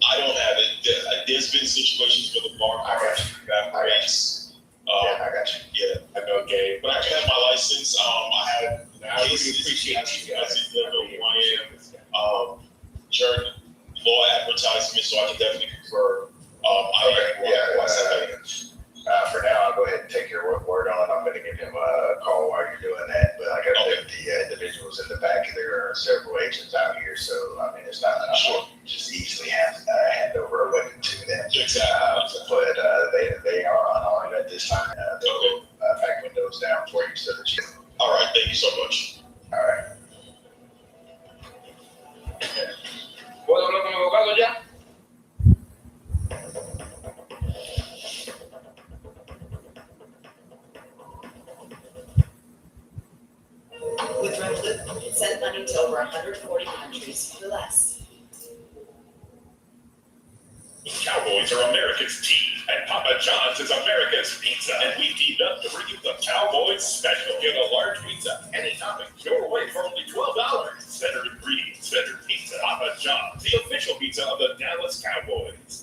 I don't have it. There's been situations where the bar card evaporates. I got you. Yeah, I know, Gabe. but I do have my license. I have I really cases. appreciate you guys. I know who I am. Journal, law advertisement, so I can definitely confirm. For now, I'll go ahead and take your word on it. I'm going to give him a call while you're doing that. But I got to put the individuals in the back. There are several agents out here, so I mean, it's not just easily hand over a weapon to them. Exactly. But they are unarmed at this time. They'll back windows down for you so that you. All right, thank you so much. All right. ¿Puedo hablar con mi abogado ya? With Revolut, it sent money to over 140 countries for less. Cowboys are America's team, and Papa John's is America's pizza. And we teamed up to bring you the Cowboys Special. Get a large pizza, any topping, your way for only $12. Standard ingredients, standard pizza. Papa John's, the official pizza of the Dallas Cowboys.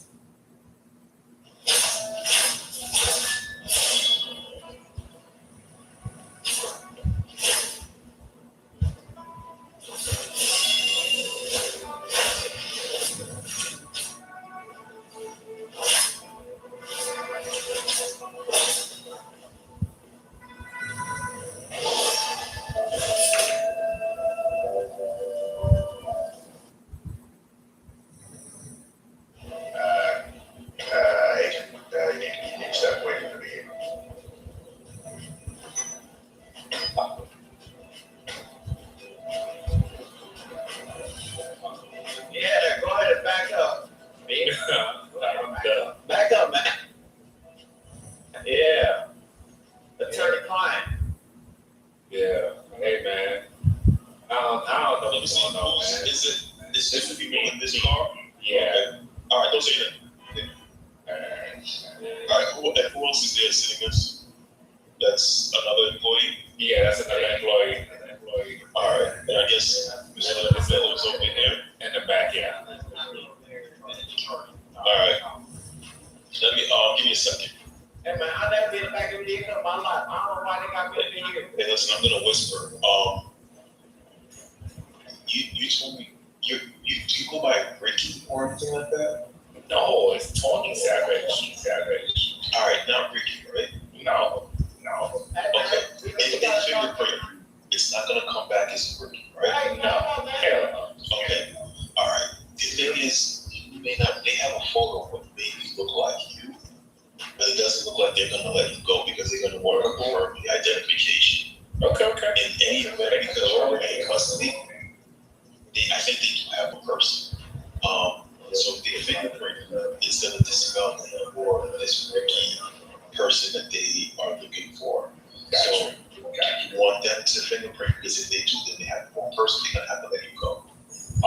what's going on, man. Is this the people in this car? Yeah. Okay. All right, don't say that. All right, who else is there sitting us? That's another employee? Yeah, that's another employee. All right, and I guess Mr. Miller's over here. In the back, yeah. All right. Let me, give me a second. Hey man, I never been back in the my life. I don't know why they got me in here. Hey, listen, I'm gonna whisper. You told me you go by Ricky or anything like that? No, it's Tony Savage. All right, not Ricky, right? No. Okay. If they fingerprint, it's not gonna come back as Ricky, right? No. Hell no. Okay. All right. The thing is, you may not. They have a photo of what maybe look like you, but it doesn't look like they're gonna let you go because they're gonna want to confirm the identification. Okay. In any event, because you're in custody, I think they do have a person. So the fingerprint is gonna dispel him or this Ricky person that they are looking for. So you want them to fingerprint because if they do, then they have one person. They're gonna have to let you go.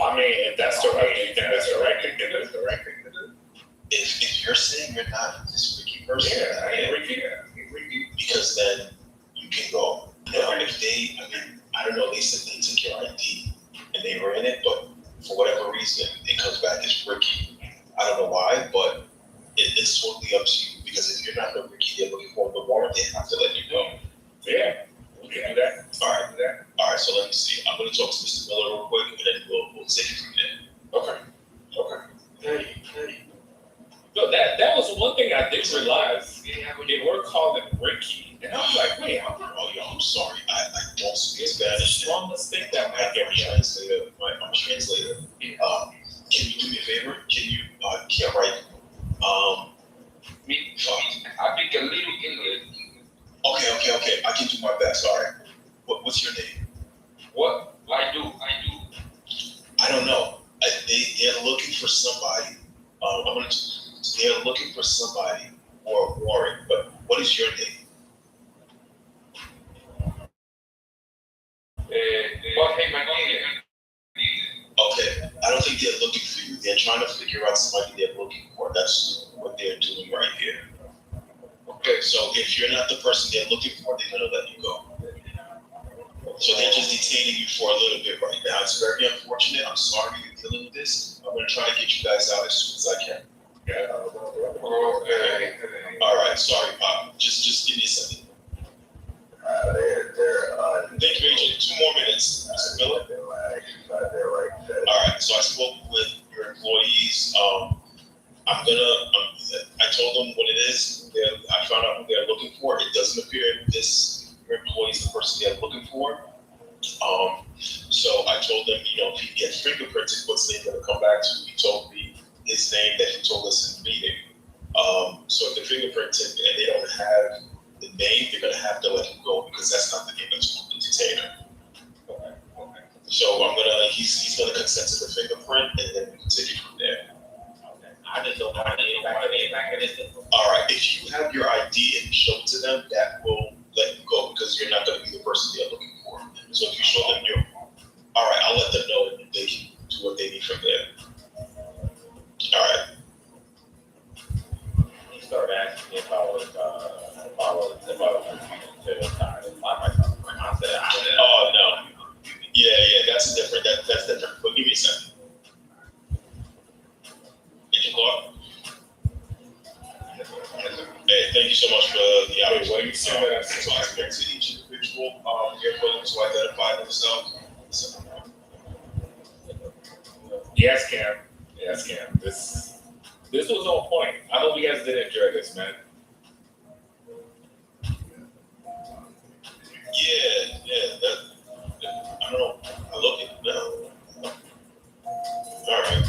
I mean, if that's the right thing, that's the right thing to do. If you're saying you're not this Ricky person, Yeah, I ain't Ricky. because then you can go. Now, if they, I don't know, they said they took your ID and they were in it, but for whatever reason, it comes back as Ricky. I don't know why, but it's totally up to you. Because if you're not the Ricky they're looking for the warrant, they have to let you go. Yeah, we can do that. All right. So let me see. I'm going to talk to Mr. Miller real quick, and then we'll take it from there. Okay. No, that was one thing I didn't realize. They were calling Ricky, and I was like, wait, I'm sorry. I don't speak Spanish. One mistake that might get I'm me. a translator. Can you do me a favor? Can you write? I speak a little English. Okay. I can do my best. All right. What's your name? What? I do. I don't know. They're looking for somebody. They're looking for somebody or a warrant. But what is your name? Jorge Martinez. Okay. I don't think they're looking for you. They're trying to figure out somebody they're looking for. That's what they're doing right here. Okay. So if you're not the person they're looking for, they're gonna let you go. So they're just detaining you for a little bit right now. It's very unfortunate. I'm sorry you're dealing with this. I'm gonna try to get you guys out as soon as I can. Okay. All right. Sorry, Pop. Just give me a second. Thank you, Agent. 2 more minutes, Mr. Miller. All right. So I spoke with your employees. I told them what it is. I found out who they're looking for. It doesn't appear your employee is the person they're looking for. So I told them, if he gets fingerprinted, what's name going to come back to? He told me his name that he told us in the meeting. So if they're fingerprinted and they don't have the name, they're going to have to let him go because that's not the name that's on the detainer. Okay. So he's going to consent to the fingerprint and then we can take it from there. I just don't want to get back in this. All right. If you have your ID and show it to them, that will let you go because you're not going to be the person they're looking for. So if you show them all right, I'll let them know and they can do what they need from there. All right. He started asking me if I was I said, Oh no. Yeah, that's different. That's different. But give me a second. Agent Clark. Hey, thank you so much for the opportunity. What are you saying? So I speak to each individual. They're willing to identify themselves. Yes, Cam. This was on point. I hope you guys did enjoy this, man. Yeah. I don't know. I look at it now. All right.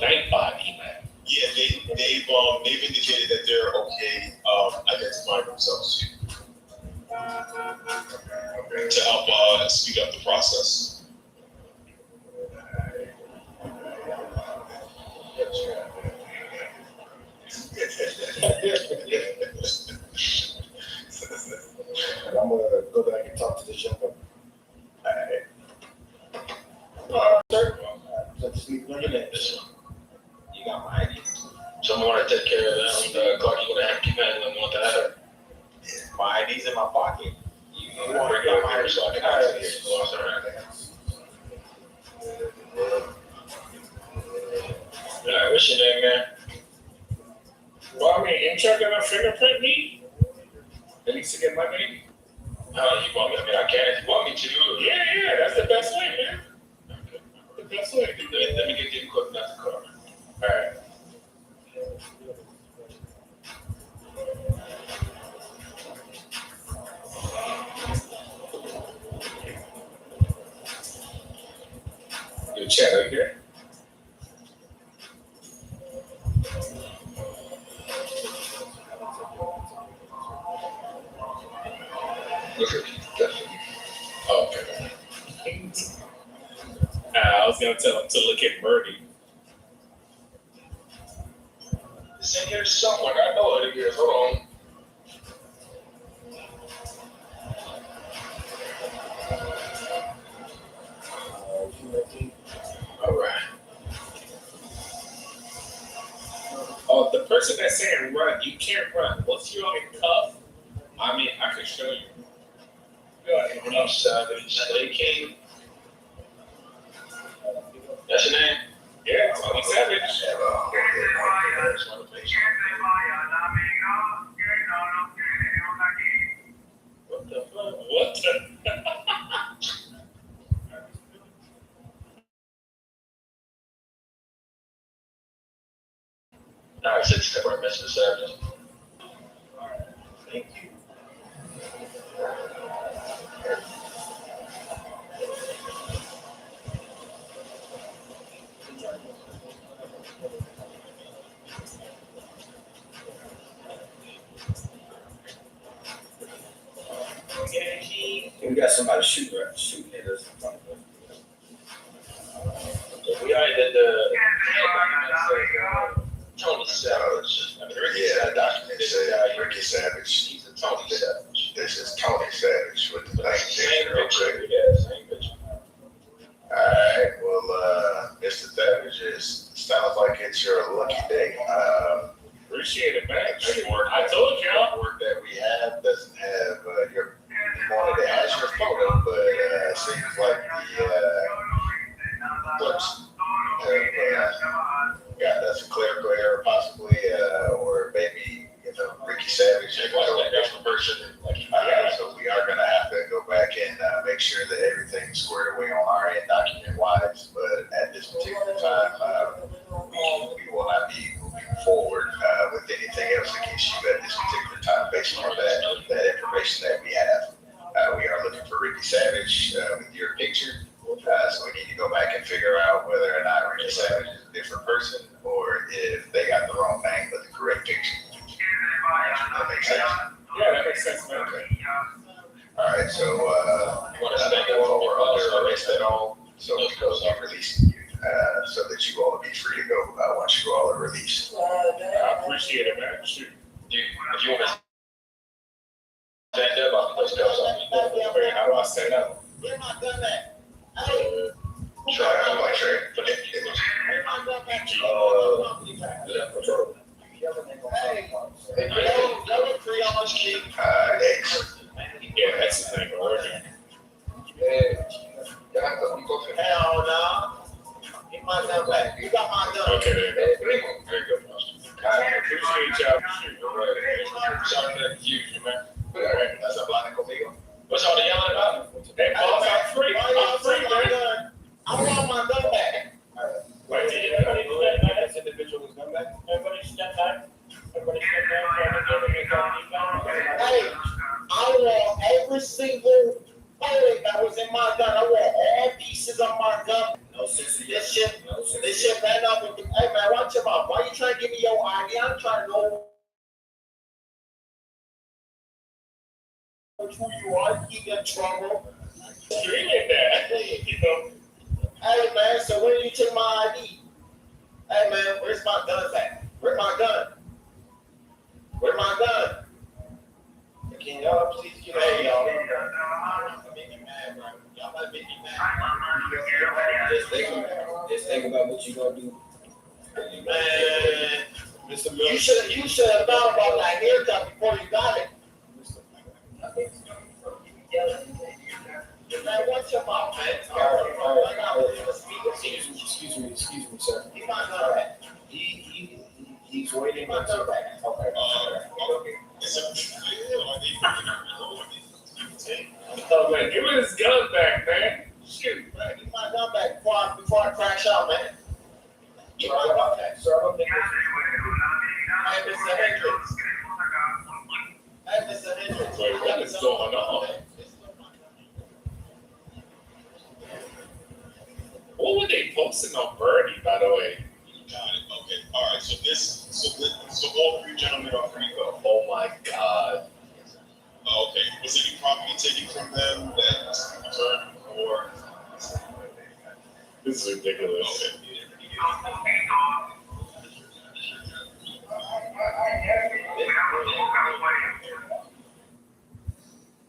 Night body, man. Yeah, they've indicated that they're okay identifying themselves to help speed up the process. I'm gonna go back and talk to the gentleman. My ID's in my pocket. You I'm want gonna to bring it go over here so I can access it. Lost Alright, what's your name, man? Well, I mean, ain't y'all gonna fingerprint me? At least to get my name? You want me? I mean, I can if you want me to. Yeah, that's the best way, man. The best way. Let me get the equipment out the car. Alright. Yo, Chad, are you here? Oh, okay. I was gonna tell him to look at Birdie. It's in here somewhere. I know it is. Hold on. All right. Oh, the person that's saying run, you can't run. Once you're in cuff, I mean, I can show you. Go ahead. I'm Savage. Slay King. That's your name? Yeah, Tony Savage. What the fuck? What the? All right, 6 step right, Mr. Savage. Thank you. We got somebody shooting at us. We already did the Tony Savage. I mean, Ricky Yeah, Savage. document This says guy, Ricky Savage. he's a Tony Savage. This is Tony Savage with the bank Same picture. picture, yeah, same picture. Alright, well, Mr. Savage, sounds like it's your lucky day. Appreciate it, man. The work I told y'all. work that we have doesn't have your, we wanted to ask your photo, but it seems like the clips have got us a clerical error possibly, or maybe, Ricky Savage, a different person. So we are gonna have to go back and make sure that everything's squared away on our end document wise, but at this particular time, we will not be moving forward with anything else against you at this particular time based on that information that we have. We are looking for Ricky Savage with your picture. So we need to go back and figure out whether or not Ricky Savage is a different person or if they got the wrong name but the correct picture. That makes sense? Yeah, that makes sense, man. All right, so you want to spend it while we're under arrest at all? So we go on releasing you so that you all will be free to go once you all are released. I appreciate it, man. Shoot. If you want to stand up, I'll place those on you. Wait, how do I stand up? Try out my trade. Left control. X. Yeah, that's the thing, origin. Hell no. Get my gun back. You got my gun. Okay, there you go. There you go. I appreciate y'all. Shoot. Sorry to confuse you, man. That's a blind conmigo. What's all the yelling about? Hey, boss, I'm free. I'm free, man. I want my gun back. Wait, did everybody do that? This individual was done back? Everybody step back. Everybody step down. Hey, I want every single bullet that was in my gun. I want all pieces of my gun. No sense of This shit ran up and hey man, watch your mouth. Why you trying to give me your ID? I'm trying to know who you are. You get in trouble. Appreciate that. You know. Hey man, so when you take my ID? Hey man, where's my gun at? Where's my gun? Where's my gun? Can y'all please get out, y'all? Make me mad, bro. Y'all might make me mad. Just think about what you gonna do. Man, you should have thought about that haircut before you got it. Excuse me, sir. He might not have. He's waiting until that. Okay. Oh man, give me his gun back, man. Shoot, man. He might come back before I crash out, man. Sir, I don't think Hey, Mr. Hendricks. Hey, Mr. Hendricks. Wait, what is going on? What were they posting on Birdie, by the way? Got it. Okay. All right. So all three gentlemen are free to go. Oh my God. Okay. Was any property taken from them that returned or? This is ridiculous. Okay.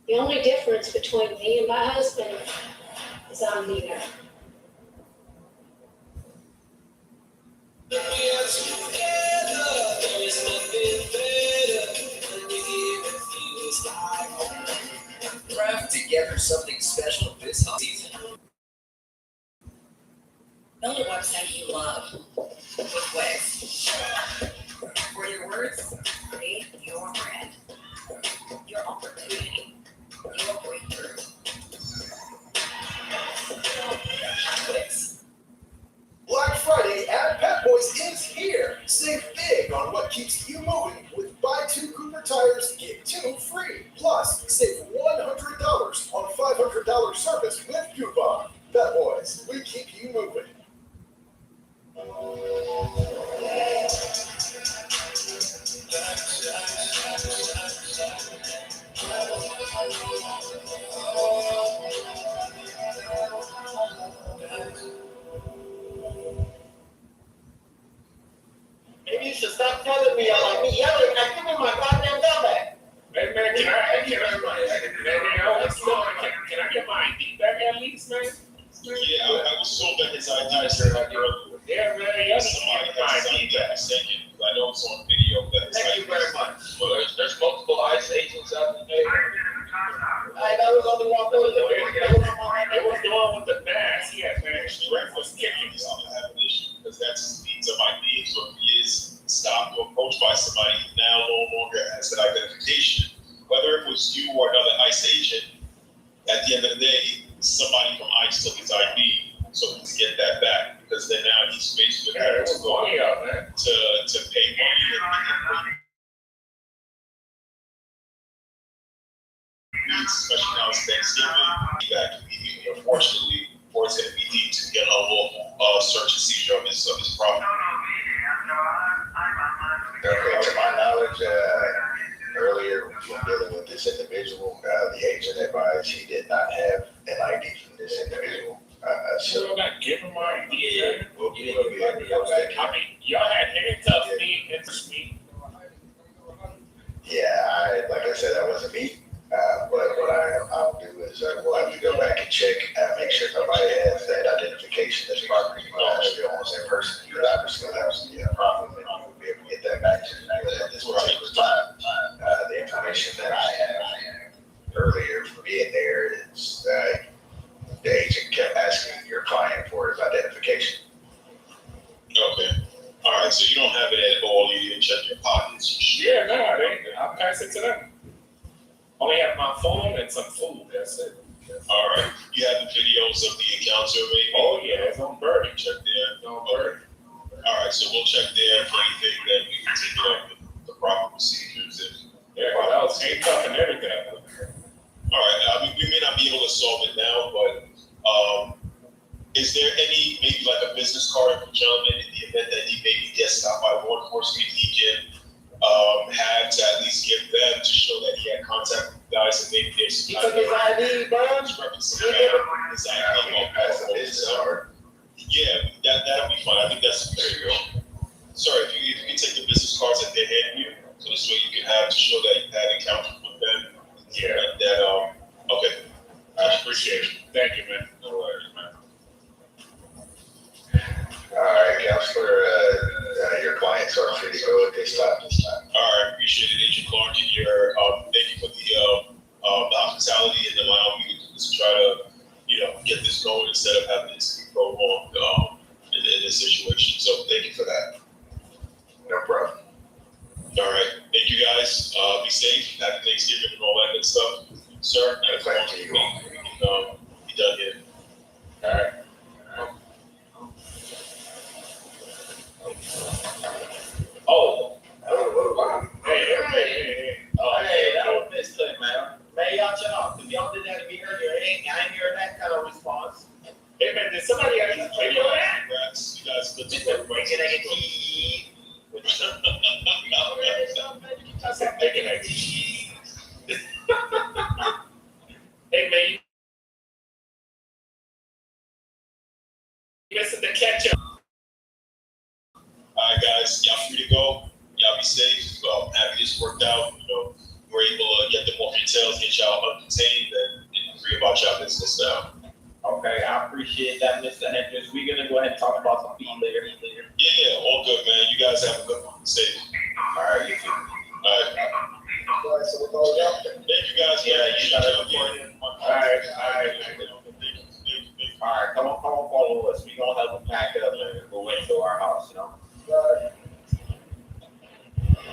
The only difference between me and my husband is I'm neither. Craft together something special this season. Build a website you love with Wix. For your words, create your brand, your opportunity, your breakthrough. Wix. Black Friday at Pep Boys is here. Save big on what keeps you moving with buy 2 Cooper tires, get 2 free. Plus, save $100 on a $500 service with coupon. Pep Boys, we keep you moving. Maybe you should stop telling me I like me yelling. I give me my goddamn gun back. Hey man, can I get my ID back at least, man? Yeah, I was told that his ID was earlier. Yeah, man, y'all need to Somebody get my has ID signed that back. second. I know it's on video that his Thank ID you very much. Well, there's multiple ICE agents out there. I was on the walk over there. It was the one with the mask. He had man, strength was kicking. He's going to have an issue because that's his needs of ID. So if he is stopped or approached by somebody, he now no longer has that identification. Whether it was you or another ICE agent, at the end of the day, somebody from ICE took his ID, so to get that back, because then now he's faced with having to go to pay money. Especially now it's Thanksgiving, back immediately. Unfortunately, or it's going to be deemed to get a level search and seizure of his property. Okay, to my knowledge, earlier when dealing with this individual, the agent advised he did not have an ID from this individual. So I'm not giving my ID. Yeah, we'll give you the ID back. I mean, y'all had handcuffed me and pushed me. Yeah, like I said, that wasn't me. But what I'll do is we'll have to go back and check, make sure nobody has that identification that's property still owns that person. Because obviously that was a problem, and we'll be able to get that back to you. But at this particular time, the information that I had earlier from being there is the agent kept asking your client for his identification. Okay. All right. So you don't have it at all. You didn't check your pockets. Yeah, no, I'll pass it to them. Only have my phone and some food. That's it. All right. You have the videos of the encounter, maybe? Oh yeah, it's on Birdie. Check there. It's on Birdie. All right. So we'll check there for anything that we can take it up with the proper procedures. Yeah, because I was handcuffed and everything. All right. I mean, we may not be able to solve it now, but is there any maybe like a business card for the gentleman in the event that he maybe gets stopped by law enforcement? He can have to at least give them to show that he had contact with you guys and maybe there's He took his ID, bro. his ID As a business card. Yeah, that'll be fine. I think that's there you go. Sorry, if you can take the business cards that they hand you, so this way you can have to show that you had encounters with them. Yeah. Okay. I appreciate it. Thank you, man. No worries, man. All right, Counselor, your clients are free to go at this time. All right, appreciate it, Agent Clark, and your thank you for the hospitality and allowing me to just try to, get this going instead of having this keep going happy Thanksgiving and all that good stuff. Sir, and if I want to be done here. All right. Oh. Hey. Oh, Hey, that was misclick, man. Man, y'all chill out. If y'all did that to me earlier, I ain't hearing that kind of response. Hey, man, did somebody actually play your ass? Congrats, you guys. Good to Mr. work. Bacon, Egg, and Cheese. I said bacon and cheese. Hey, man, you missing the ketchup. All right, guys, y'all free to go. Y'all be safe. Well, happy this worked out. We're able to get the more details, get y'all uncontained, and free about y'all business now. Okay, I appreciate that, Mr. Hendricks. We're gonna go ahead and talk about some feed later. Yeah, all good, man. You guys have a good one. Safe. All right, you too. All right. So we're going down. Thank you guys. Yeah, you got it. All right. All right, come on, follow us. We gonna help them pack up and go into our house,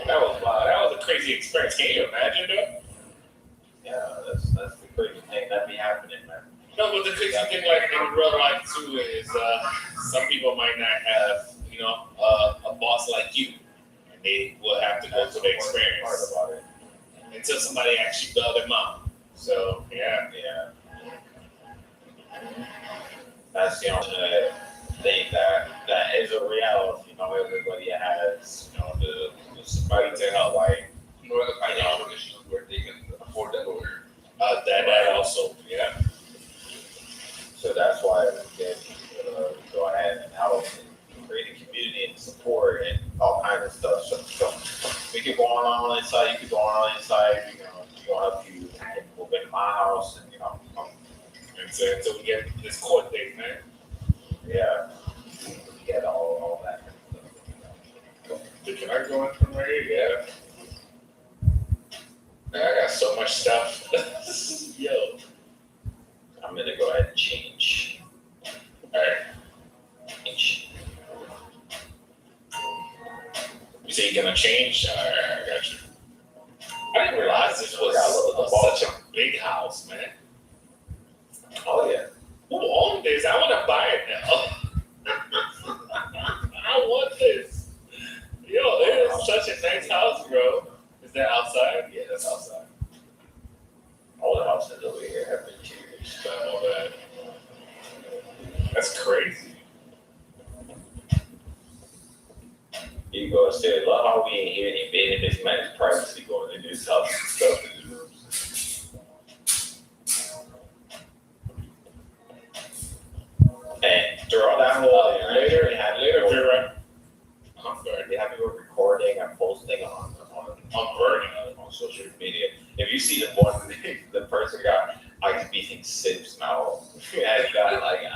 That was a crazy experience. Can you imagine that? Yeah, that's the crazy thing that be happening, man. No, but the crazy thing, like in real life too, is some people might not have, a boss like you, and they will have to go through the experience Part about it. until somebody actually bail them out. So yeah. That's the only thing that is a reality. Everybody has, somebody to help, like, The financial issues where they can afford that lawyer. That also, yeah. So that's why we can go ahead and help and create a community and support and all kinds of stuff. So we can go on inside, you can go on inside, we can help you move into my house and, Until we get this court date, man. yeah, we get all that. Can I go in from right here? Yeah. Man, I got so much stuff. Yo. I'm gonna go ahead and change. Alright. Change. You say you're gonna change? Alright, I got you. I didn't realize this was such a big house, man. Oh yeah. Who owned this? I wanna buy it now. I want this. Yo, it is such a nice house, bro. Is that outside? Yeah, that's outside. All the houses over here have been cheers. I know that. That's crazy. You go say, look how we ain't hear any bit in this man's privacy going into his house and stuff in his rooms. And throw that whole later, Vera. I'm good. they have you recording and posting on social media. If you see the one, the person got ice beating sips now. Has got like an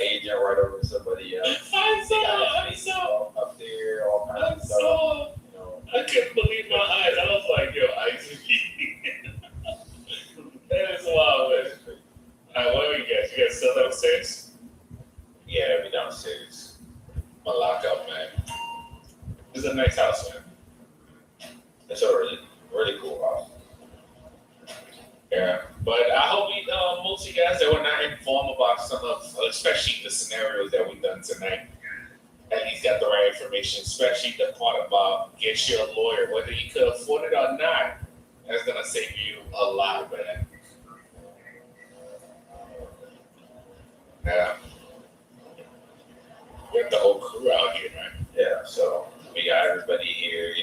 agent right over somebody else. I They got saw. his face up there, all kinds of stuff. I couldn't believe my eyes. I was like, yo, Isaac. That is wild, man. Alright, what do you guys? You guys still downstairs? Yeah, we downstairs. My lockup, man. This is a nice house, man. It's a really cool house. Yeah, but I hope most of you guys that were not informed about some of, especially the scenarios that we've done tonight, at least got the right information, especially the part about get your lawyer, whether you could afford it or not, that's gonna save you a lot, man. Yeah. We got the whole crew out here, man. Yeah, so we got everybody here,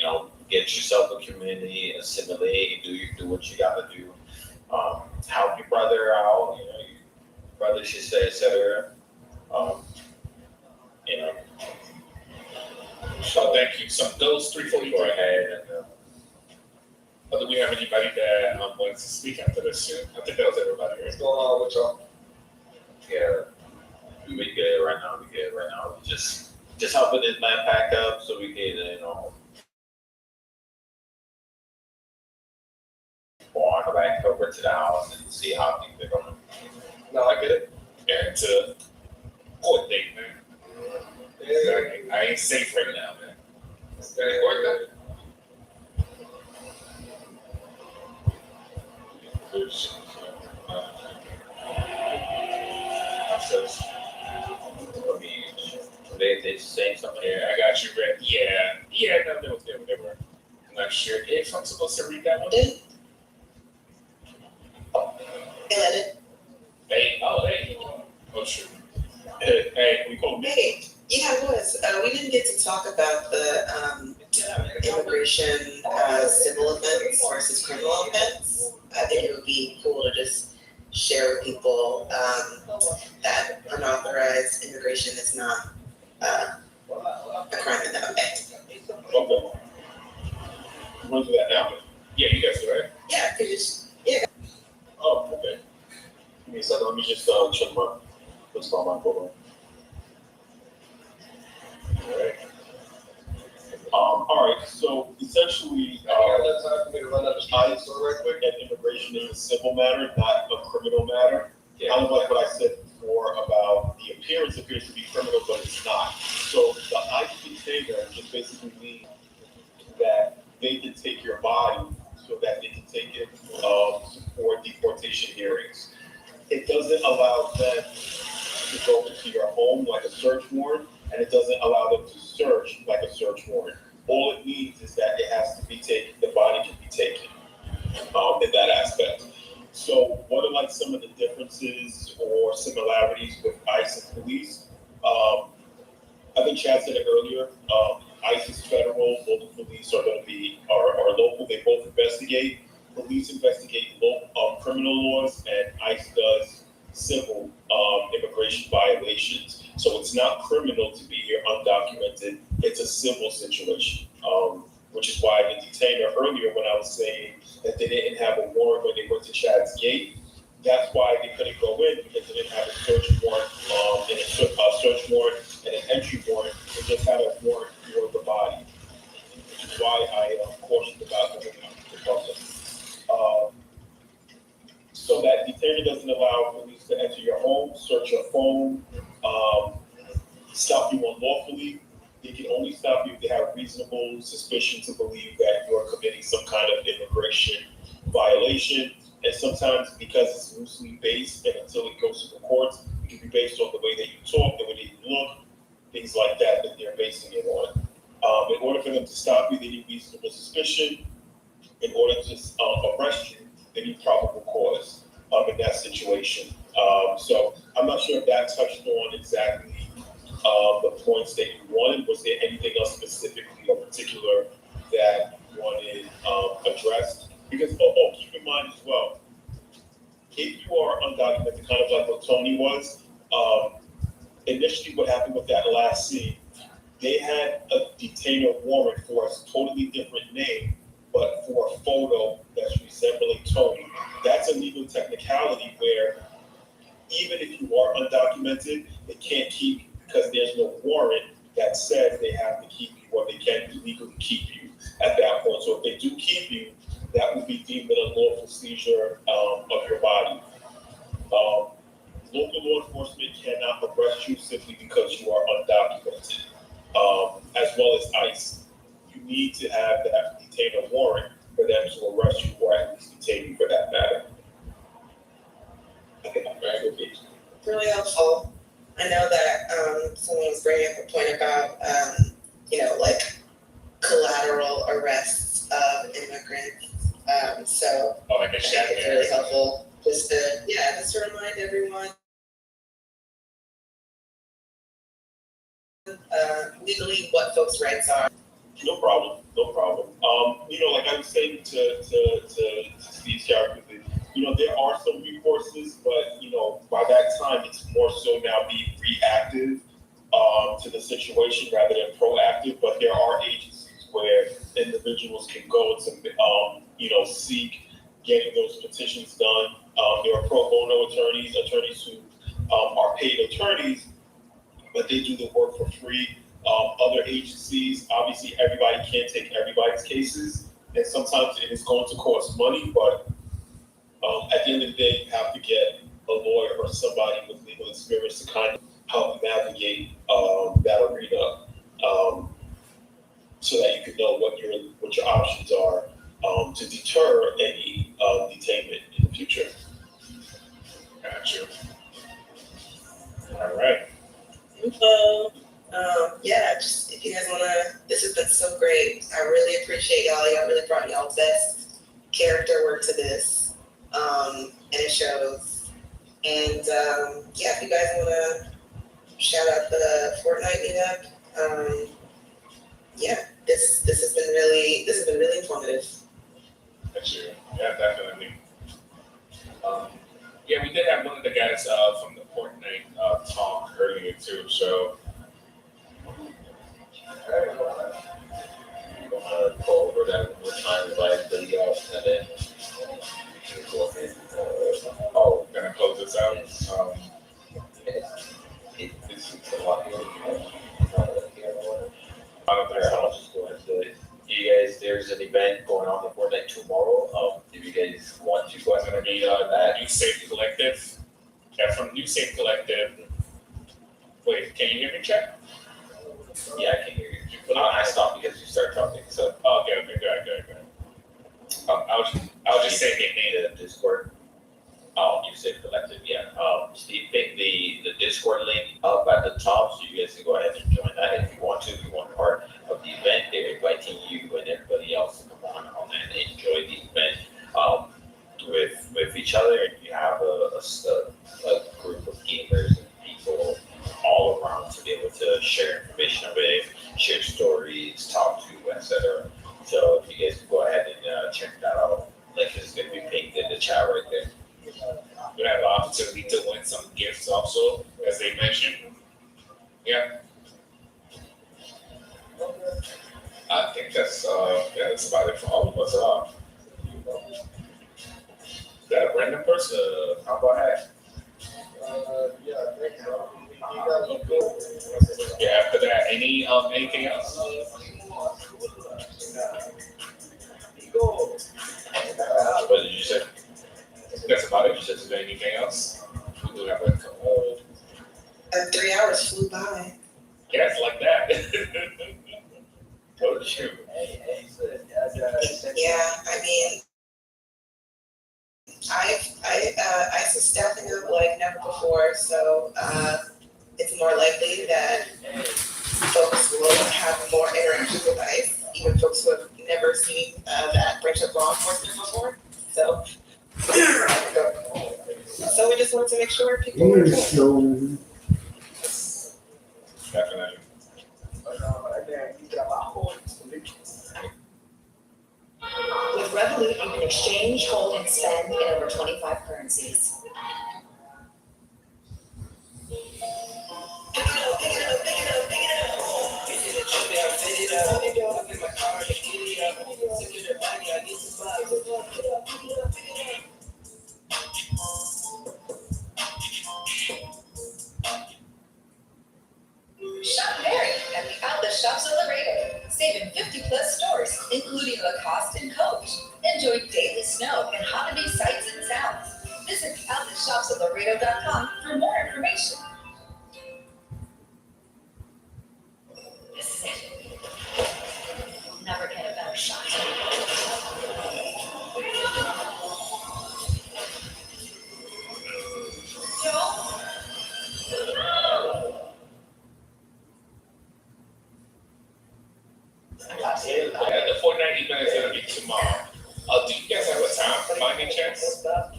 get yourself a community, assimilate, do what you gotta do. Help your brother out, your brother should say, et cetera. So thank you. So those 343. Go ahead and Do we have anybody that wants to speak after this shit? I think that was everybody. What's going on with y'all? yeah, we good right now. We just helping this man pack up so we can, go on back over to the house and see how things are going. No, I get it. And to court date, man. Yeah. I ain't safe right now, man. Very important. there's, Says, I mean, they saying something. Yeah, I got you, Red. Yeah, no, they were. I'm not sure if I'm supposed to read that one. Hey, oh shoot. Hey, we called me. Hey, yeah, it was. We didn't get to talk about the immigration civil offense versus criminal offense. I think it would be cool to just share with people that unauthorized immigration is not a crime in that way. Okay. You want to do that now? Yeah, you guys do, right? Yeah, because Oh, okay. give me a second, let me just check my, what's my mic over. Alright. All right, so essentially, That's time for me to run up the ICE right quick, and immigration is a civil matter, not a criminal matter. Kind of like what I said before about the appearance appears to be criminal, but it's not. So the ICE detainer just basically means that they can take your body so that they can take it for deportation hearings. It doesn't allow them to go into your home like a search warrant, and it doesn't allow them to search like a search warrant. All it means is that it has to be taken, the body can be taken in that aspect. So what are like some of the differences or similarities with ICE and police? I think Chad said it earlier. ICE is federal, local police are going to be are local. They both investigate. Police investigate criminal laws, and ICE does civil immigration violations. So it's not criminal to be here undocumented. It's a civil situation, which is why the detainer earlier, when I was saying that they didn't have a warrant when they went to Chad's gate, that's why they couldn't go in, because they didn't have a search warrant, and a search warrant and an entry warrant. They just had a warrant for the body, which is why I cautioned about the process. So that detainer doesn't allow police to enter your home, search your phone, stop you unlawfully. They can only stop you if they have reasonable suspicion to believe that you're committing some kind of immigration violation. And sometimes, because it's loosely based, and until it goes to the courts, it can be based on the way that you talk, the way that you look, things like that they're basing it on. In order for them to stop you, they need reasonable suspicion. In order to arrest you, they need probable cause in that situation. So I'm not sure if that touched on exactly the points that you wanted. Was there anything else specifically or particular that you wanted addressed? Because, keep in mind as well, if you are undocumented, kind of like what Tony was, initially what happened with that last scene, they had a detainer warrant for a totally different name, but for a photo that's resembling Tony. That's a legal technicality where even if you are undocumented, they can't keep you because there's no warrant that says they have to keep you or they can't legally keep you at that point. So if they do keep you, that would be deemed an unlawful seizure of your body. Local law enforcement cannot arrest you simply because you are undocumented, as well as ICE. You need to have that detainer warrant for them to arrest you or at least detain you for that matter. I think I'm very good. really helpful. I know that someone was bringing up a point about, like collateral arrests of immigrants. So Oh, like I think it's really helpful just to remind everyone legally what folks' rights are. No problem. Like I was saying to Steve's character, there are some recourses, but by that time it's more so now being reactive to the situation rather than proactive. But there are agencies where individuals can go to seek getting those petitions done. There are pro bono attorneys who are paid attorneys, but they do the work for free. Other agencies, obviously everybody can't take everybody's cases, and sometimes it is going to cost money, but at the end of the day, you have to get a lawyer or somebody with legal experience to kind of help navigate that arena, so that you can know what your options are to deter any detainment in the future. and it shows. And yeah, if you guys wanna shout out the Fortnite meetup, yeah, this has been really informative. That's true. Yeah, definitely. Yeah, we did have one of the guys from the Fortnite talk earlier too. So I'm gonna go over that one more time, invite the and then we can go ahead. Gonna close this out. This is a lot here. I don't think so. I'll just go ahead and do it. You guys, there's an event going on in Fortnite tomorrow. If you guys want to go ahead and Be New Safe Collective. Yeah, from New Safe Collective. Wait, can you hear me, Chad? Yeah, I can hear you. I stopped because you started talking. So Okay, good. I was just saying their name. the Discord. You said collective, yeah. Steve picked the Discord link up at the top, so you guys can go ahead and join that if you want to. If you want part of the event, they're inviting you and everybody else to come on and enjoy the event with each other. And you have a group of gamers and people all around to be able to share information with, share stories, talk to, etc. So if you guys can go ahead and check that out, link is going to be pinned in the chat right there. We have an opportunity to win some gifts also, as they mentioned. Yeah. I think that's about it for all of us. Is that a random person? How about that? Yeah, after that, anything else? What did you say? That's about it. Is there anything else? We do have a couple. 3 hours flew by. Yeah, it's like that. Oh, shoot. Yeah, I mean, ICE is staffing up like never before, so it's more likely that folks will have more interactions with ICE, even folks who have never seen that branch of law enforcement before. So we just wanted to make sure people were cool. Definitely. With Revolut, you can exchange, hold, and spend in over 25 currencies. Shop Mary at the Outlet Shops of Laredo, saving 50 plus stores, including Lacoste and Coach. Enjoy daily snow and holiday sights and sounds. Visit outletshopsoflaredo.com for more information. This is it. Never get a better shot. Yeah, the Fortnite event is gonna be tomorrow. Do you guys have a time by any chance? But we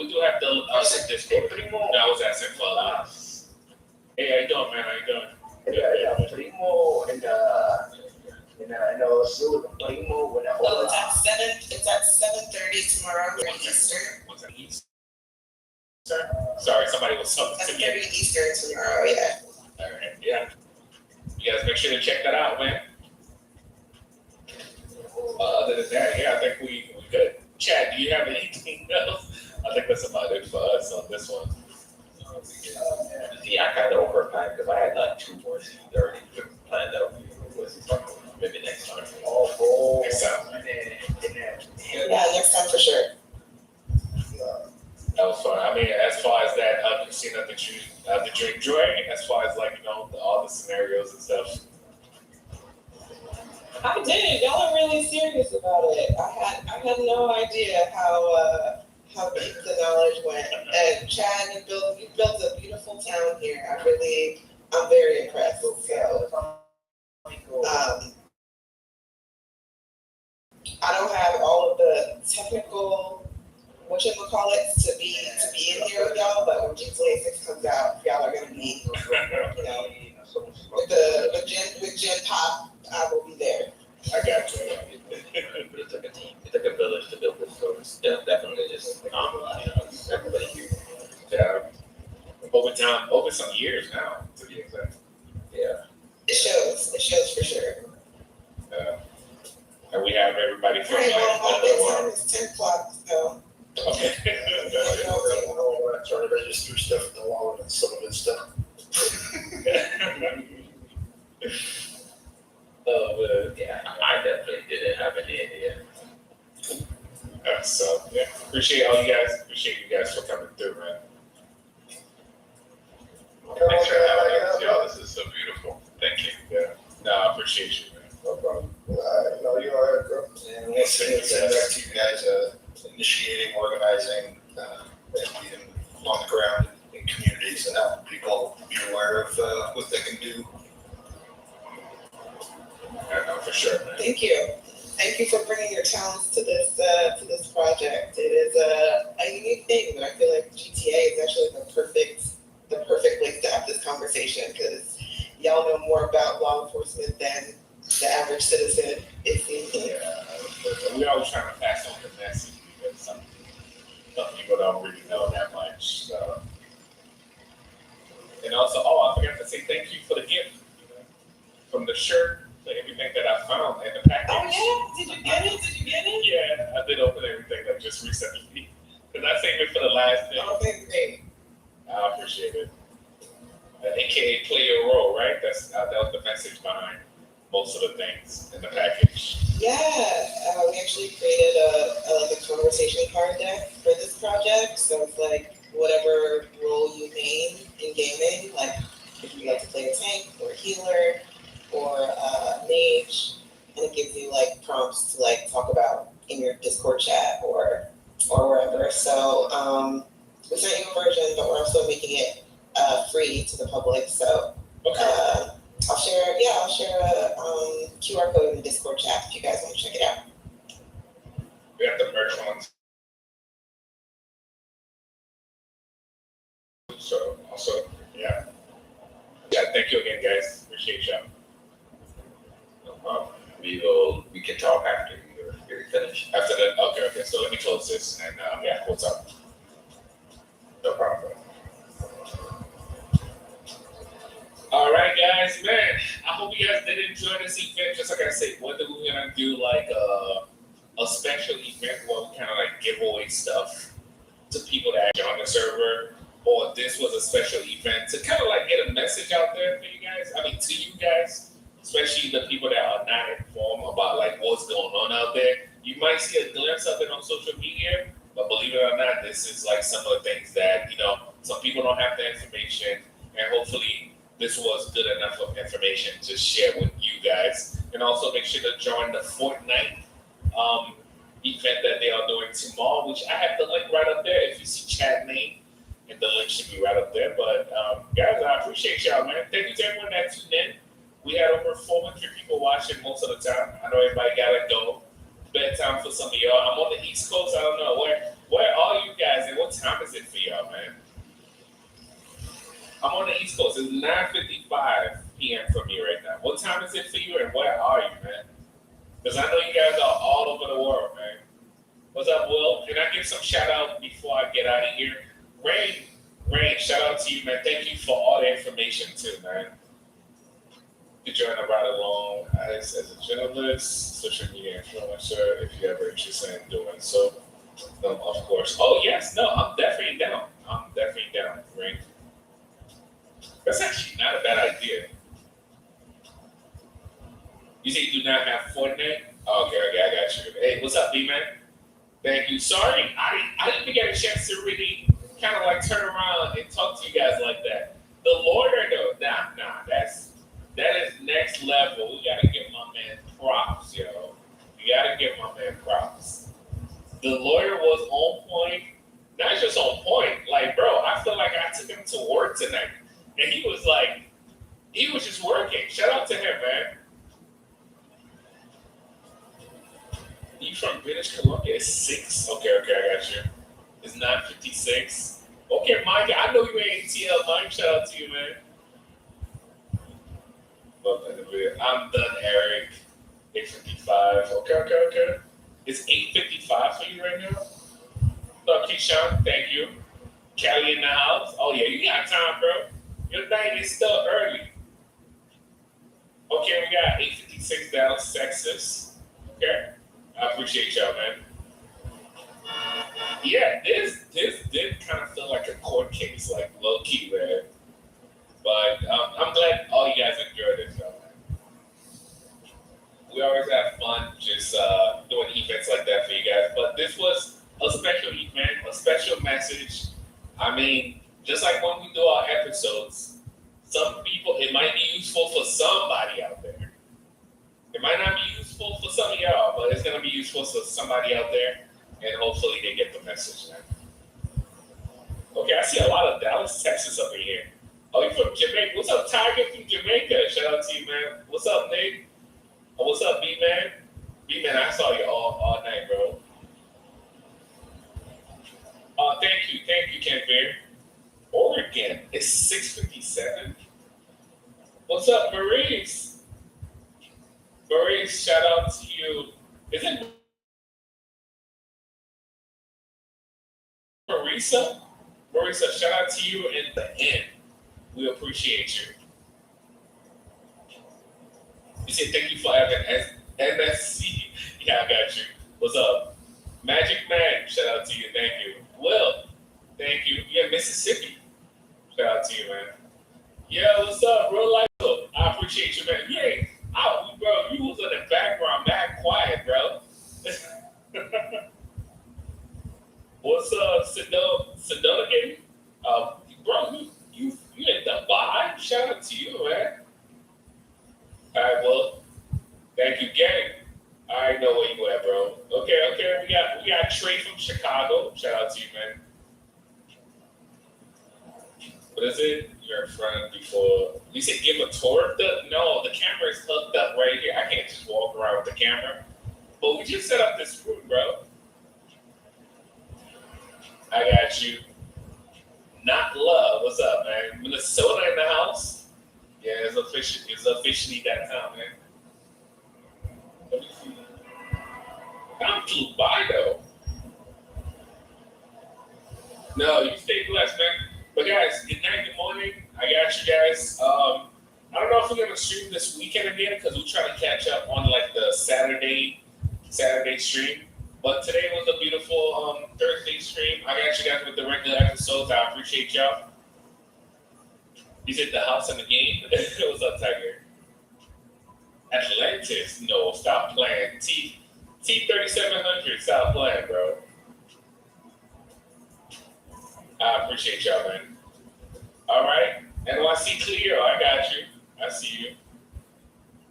do have the Discord. That was asking for Hey, how you doing, man? How you doing? Primo and also Primo when I Oh, it's at 7:30 tomorrow Eastern. Was that East? Sorry, somebody was something to me. 7:30 Eastern tomorrow, yeah. All right, yeah. You guys make sure to check that out, man. Other than that, yeah, I think we good. Chad, do you have anything else? I think that's about it for us on this one. Yeah, I kind of overpacked because I had like 2 more seats already planned out. Maybe next time. Next time. Yeah, next time for sure. That was fun. I mean, as far as that, you seen that the drink during, as far as like, all the scenarios and stuff. I did. Y'all are really serious about it. I had no idea how deep the knowledge went. And Chad, you built a beautiful town here. I'm very impressed. So, I don't have all of the technical, whatchamacallits to be in here with y'all, but when GTA 6 comes out, y'all are gonna be, you know, with Gen Pop, I will be there. I got you. It took a team. It took a village to build this, so it's definitely just everybody here. Yeah. Over time, over some years now, to be exact. Yeah. It shows for sure. And we have everybody from Right, well, my like, bedtime is 10 o'clock, so. okay. I'm trying to register stuff at the law and some of it's done. Yeah, I definitely didn't have any idea. So yeah, appreciate all you guys. Appreciate you guys for coming through, man. Thanks for having us, y'all. This is so beautiful. Thank you. Yeah. No, I appreciate you, man. No problem. No, you're all right, bro. And once again, send back to you guys, initiating, organizing, and being on the ground in communities and helping people be aware of what they can do. Yeah, no, for sure, man. Thank you. Thank you for bringing your talents to this project. It is a unique thing, but I feel like GTA is actually the perfect place to have this conversation because y'all know more about law enforcement than the average citizen. It seems like. Yeah, we always trying to pass on the message because some people don't really know that much. So. And also, I forgot to say thank you for the gift, from the shirt. Like everything that I found in the package. Oh yeah? Did you get it? Yeah, I did open everything like just recently. Because I saved it for the last thing. Okay, great. I appreciate it. AKA play your role, right? That was the message behind most of the things in the package. Yeah, we actually created a conversation card deck for this project. So it's like whatever role you name in gaming, like if you like to play a tank or a healer, or mage, and it gives you like prompts to like talk about in your Discord chat or wherever. So we sent you a version, but we're also making it free to the public. So I'll share a QR code in the Discord chat if you guys want to check it out. We got the merch ones. So also, yeah. Thank you again, guys. Appreciate y'all. We can talk after you're finished. After that, okay. So let me close this and we'll talk. No problem. All right, guys, man. I hope you guys did enjoy this event. Just like I said, whether we're gonna do like a special event where we kind of like give away stuff to people that are on the server, or this was a special event to kind of like get a message out there for you guys. I mean, to you guys. Especially the people that are not informed about like what's going on out there. You might see a glimpse of it on social media, but believe it or not, this is like some of the things that, some people don't have the information, and hopefully this was good enough of information to share with you guys. And also make sure to join the Fortnite event that they are doing tomorrow, which I have the link right up there. If you see chat name, and the link should be right up there. But guys, I appreciate y'all, man. Thank you to everyone that tuned in. We had over 400 people watching most of the time. I know everybody gotta go. Bedtime for some of y'all. I'm on the East Coast. I don't know where are you guys and what time is it for y'all, man? I'm on the East Coast. It's 9:55 p.m. for me right now. What time is it for you and where are you, man? Because I know you guys are all over the world, man. What's up, Will? Can I give some shout out before I get out of here? Rain, shout out to you, man. Thank you for all the information too, man. You join the ride along as a journalist, social media influencer, if you're ever interested in doing so. Of course. Oh, yes. No, I'm definitely down. Right? That's actually not a bad idea. You say you do not have Fortnite? Okay, I got you. Hey, what's up, B-Man? Thank you. Sorry, I didn't even get a chance to really kind of like turn around and talk to you guys like that. The lawyer, though, nah, that is next level. We gotta give my man props, yo. You gotta give my man props. The lawyer was on point. Not just on point. Like, bro, I feel like I took him to work tonight. And he was just working. Shout out to him, man. You from British Columbia is 6. Okay, I got you. It's 9:56. Okay, Mike, I know you ain't ATL. Mike, shout out to you, man. Love that video. I'm done, Eric. 8:55. Okay. It's 8:55 for you right now. What's up, Keyshawn? Thank you. Callie in the house. Oh yeah, you got time, bro. Your night is still early. Okay, we got 8:56 Dallas, Texas. Okay, I appreciate y'all, man. Yeah, this did kind of feel like a court case, like low key, man. But I'm glad all you guys enjoyed it, though, man. We always have fun just doing events like that for you guys. But this was a special event, a special message. I mean, just like when we do our episodes, some people, it might be useful for somebody out there. It might not be useful for some of y'all, but it's going to be useful for somebody out there, and hopefully they get the message, man. Okay, I see a lot of Dallas, Texas up in here. Oh, you from Jamaica? What's up, Tiger from Jamaica? Shout out to you, man. What's up, Nate? Oh, what's up, B-Man? B-Man, I saw you all night, bro. Thank you, Ken Bear. Oregon, it's 6:57. What's up, Maurice? Maurice, shout out to you. Is it Marisa? Marisa, shout out to you in the end. We appreciate you. You said thank you for having MSC. Yeah, I got you. What's up? Magic Man, shout out to you. Thank you. Will, thank you. Yeah, Mississippi. Shout out to you, man. Yeah, what's up, bro? Like, look, I appreciate you, man. Yeah, bro, you was in the background, mad quiet, bro. What's up, Sedona again? Bro, you in the vibe? Shout out to you, man. All right, well, thank you, gang. I already know where you at, bro. Okay. We got Trey from Chicago. Shout out to you, man. What is it? You're in front before. You said give a tour? No, the camera is hooked up right here. I can't just walk around with the camera. But we just set up this room, bro. I got you. Not love. What's up, man? Minnesota in the house. Yeah, it's officially that time, man. Let me see. I'm flew by though. No, you stay blessed, man. But guys, good night, good morning. I got you guys. I don't know if we're gonna stream this weekend again because we're trying to catch up on like the Saturday stream. But today was a beautiful Thursday stream. I got you guys with the regular episodes. I appreciate y'all. You said the house and the game. What's up, Tiger? Atlantis. No, stop playing. T3700. Stop playing, bro. I appreciate y'all, man. All right. NYC Clear. I got you. I see you.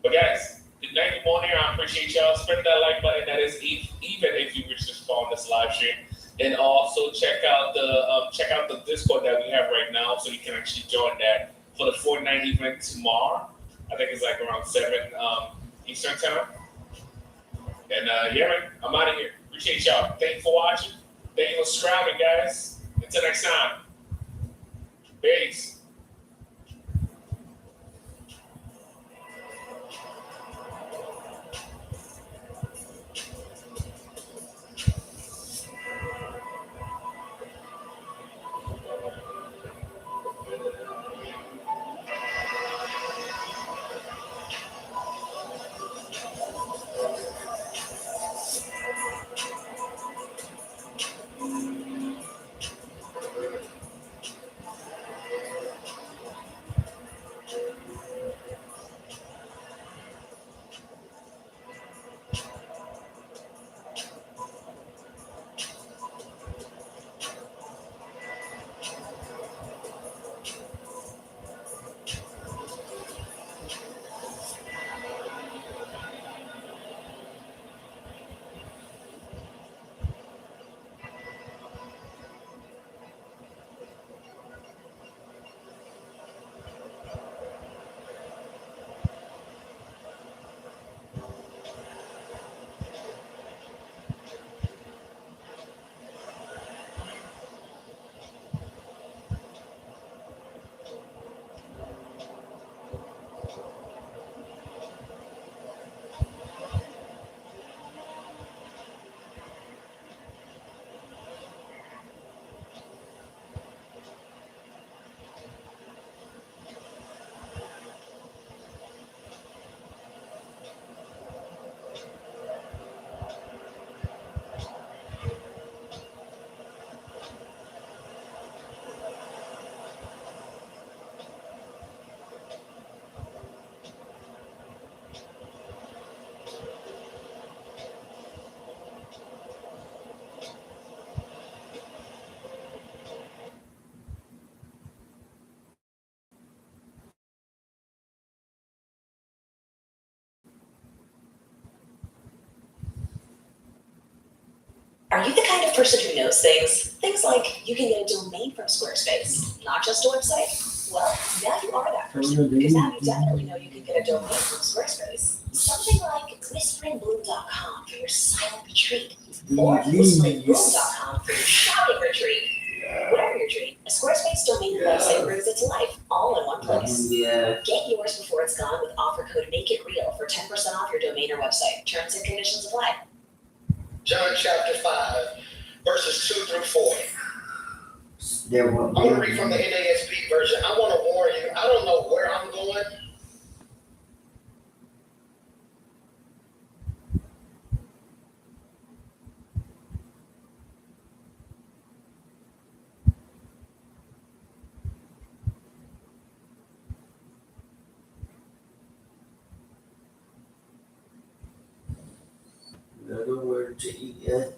But guys, good night, good morning. I appreciate y'all. Spread that like button. That is even if you wish to spawn this live stream. And also check out the Discord that we have right now, so you can actually join that for the Fortnite event tomorrow. I think it's like around 7 Eastern time. And yeah, man, I'm out of here. Appreciate y'all. Thank you for watching. Thank you for subscribing, guys. Until next time. Peace. Are you the kind of person who knows things? Things like you can get a domain from Squarespace, not just a website? Well, now you are that person, because now you definitely know you can get a domain from Squarespace. Something like whisperingbloom.com for your silent retreat, or whisperingbloom.com for your shopping retreat. Whatever your treat, a Squarespace domain and website brings it to life, all in one place. Get yours before it's gone with offer code MakeItReal for 10% off your domain or website. Terms and conditions apply. John chapter 5, verses 2 through 4. I'm going to read from the NASB version. I want to warn you, I don't know where I'm going. Another word to eat yet.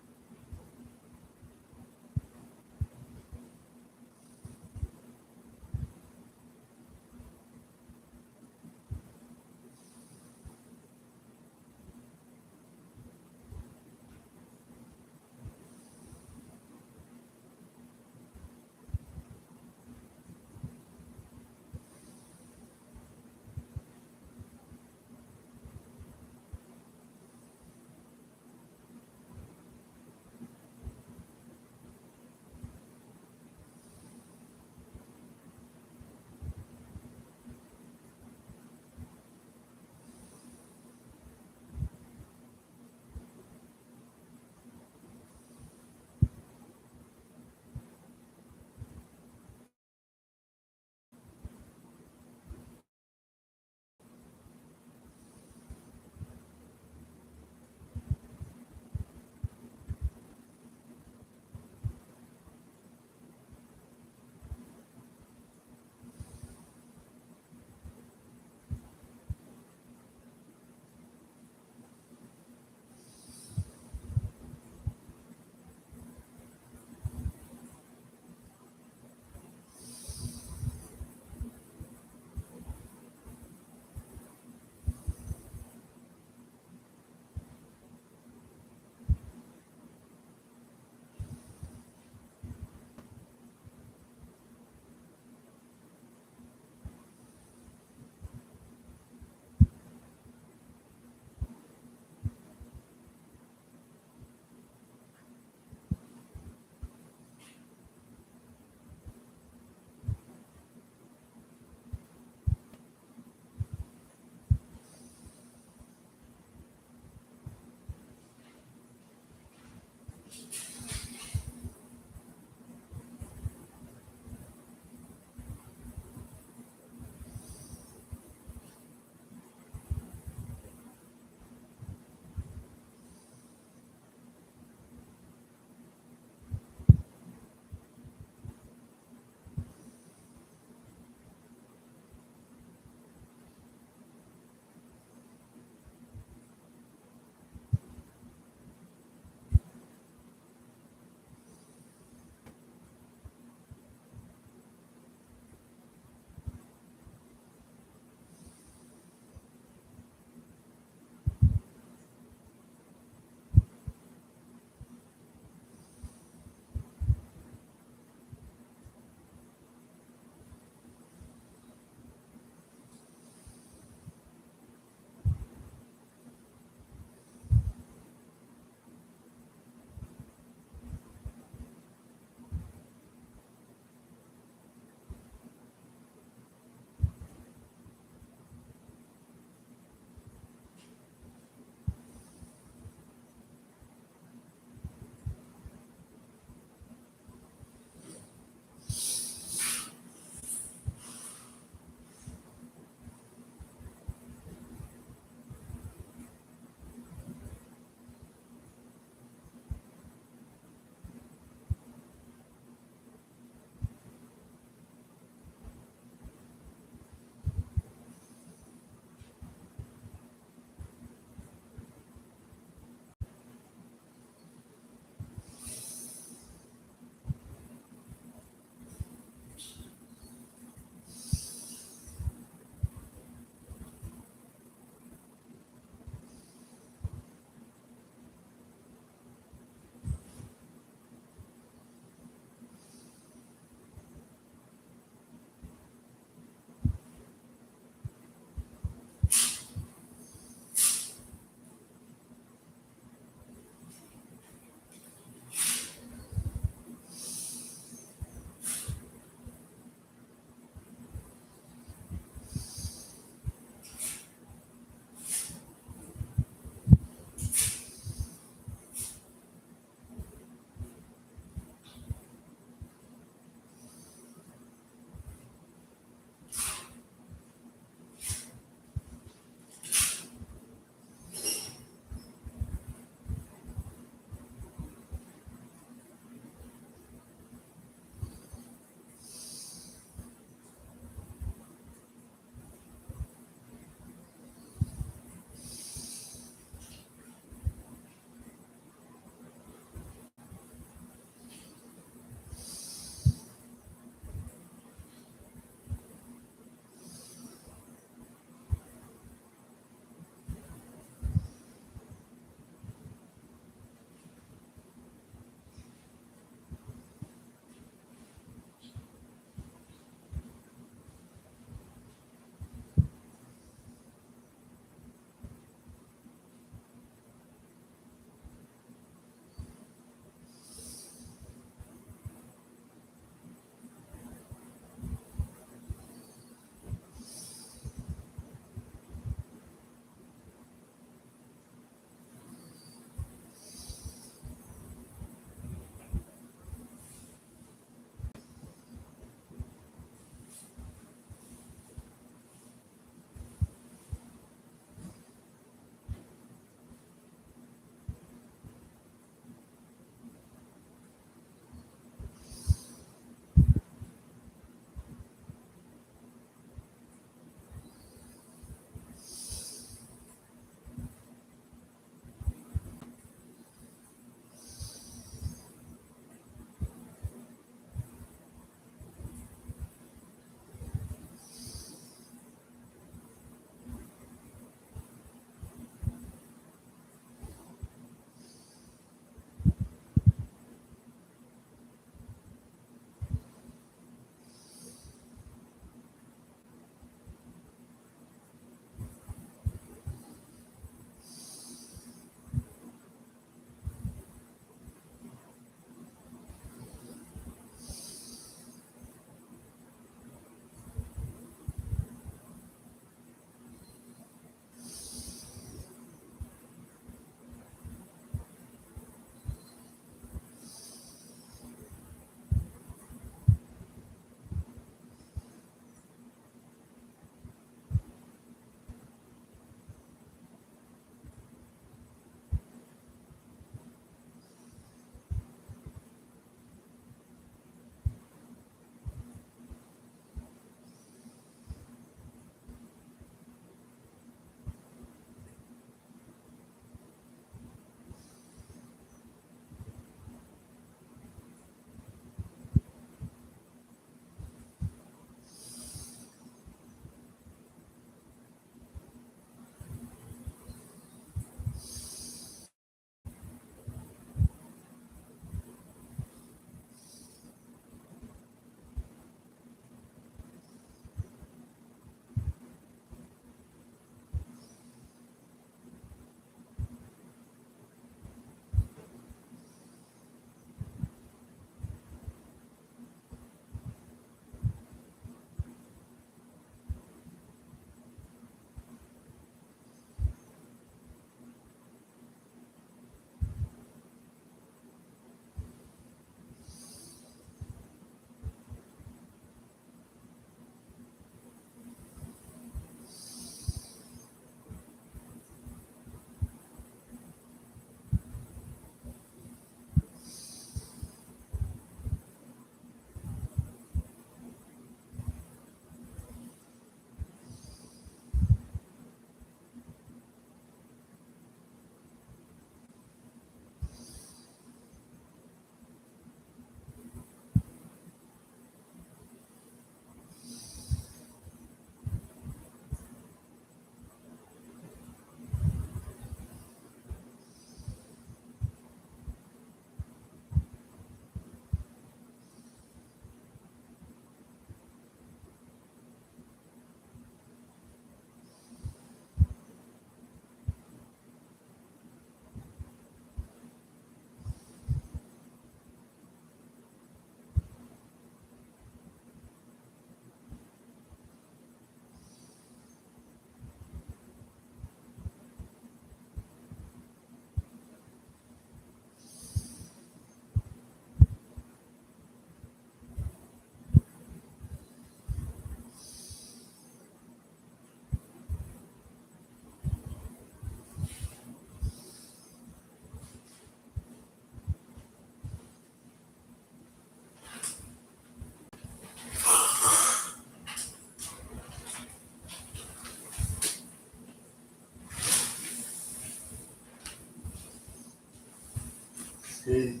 Okay.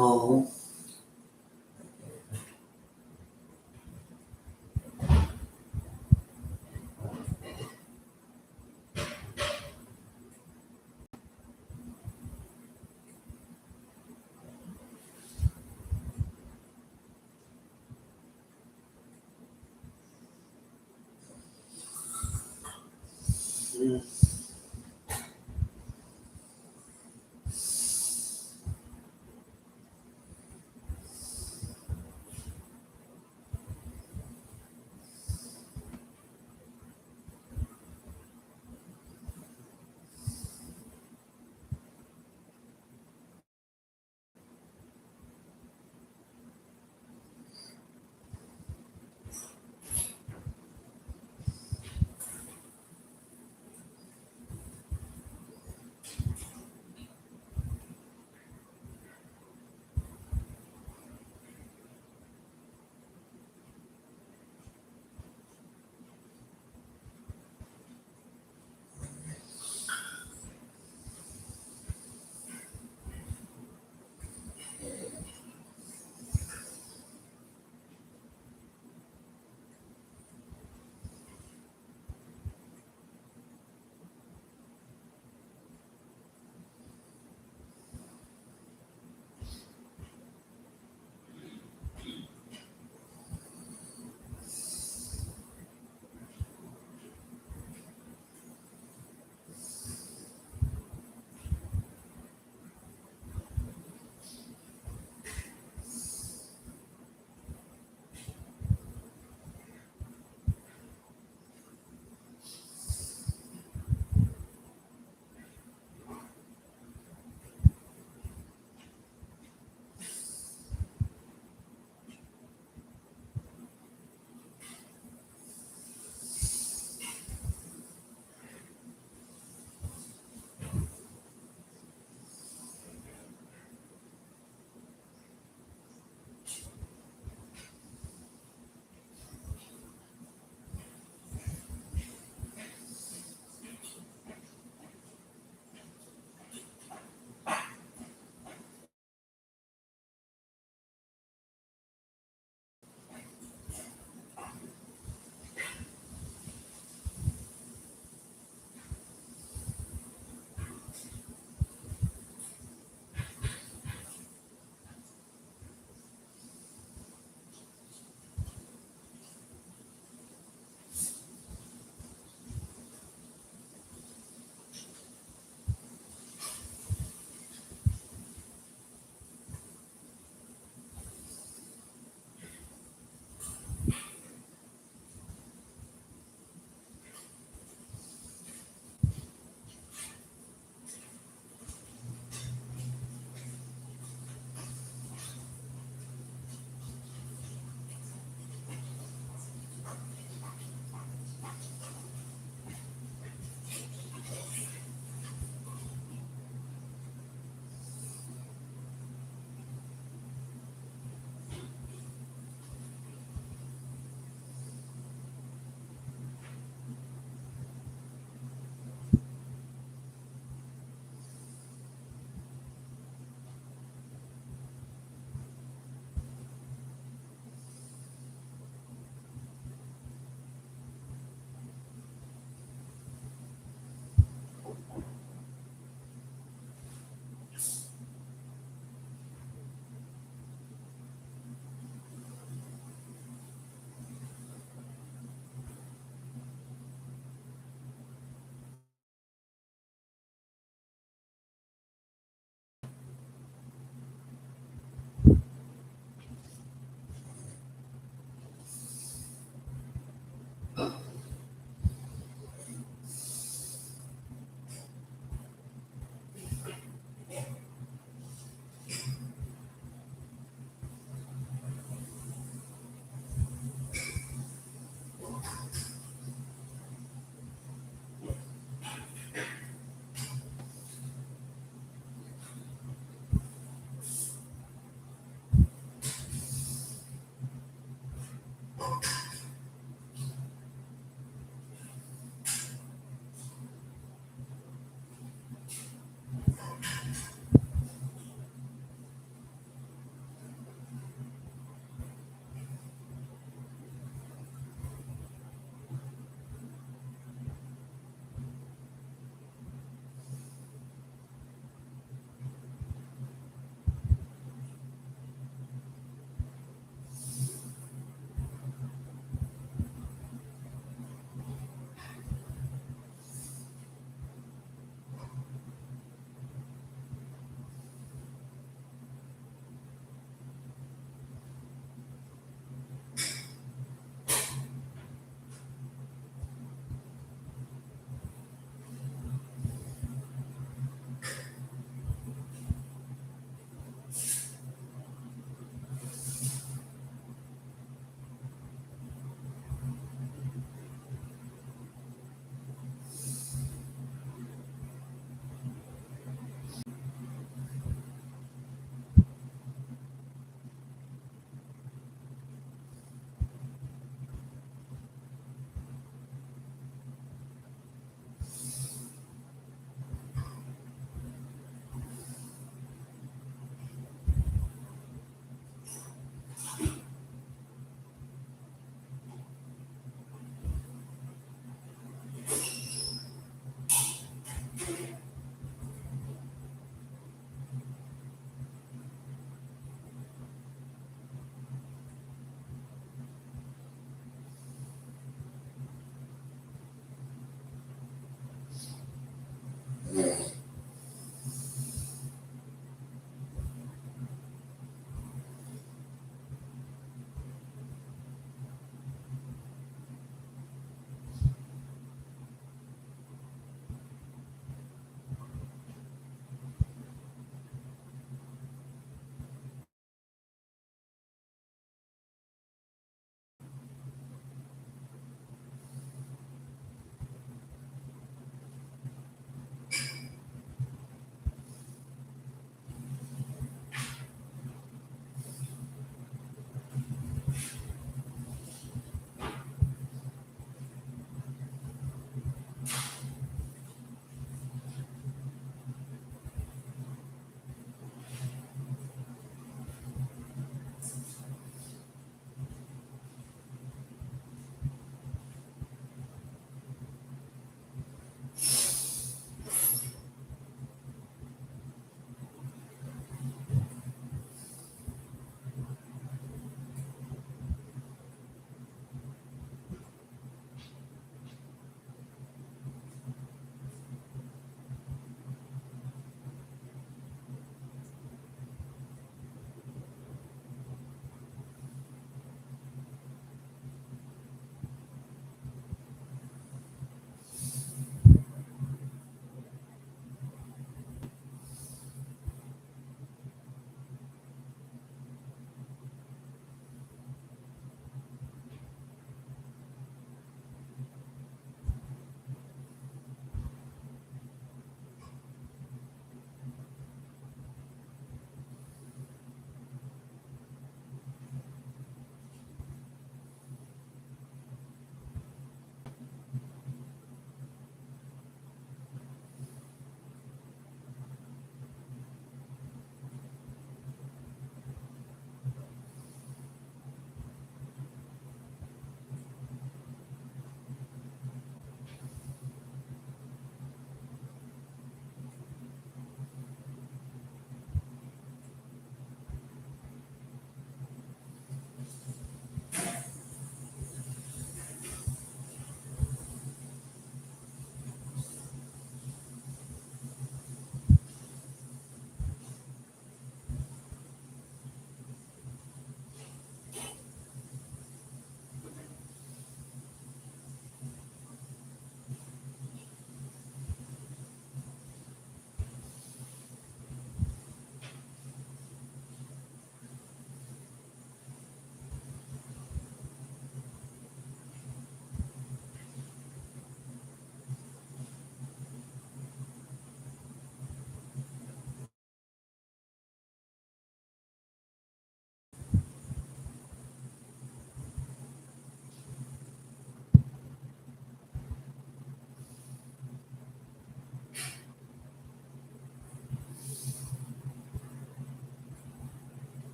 No.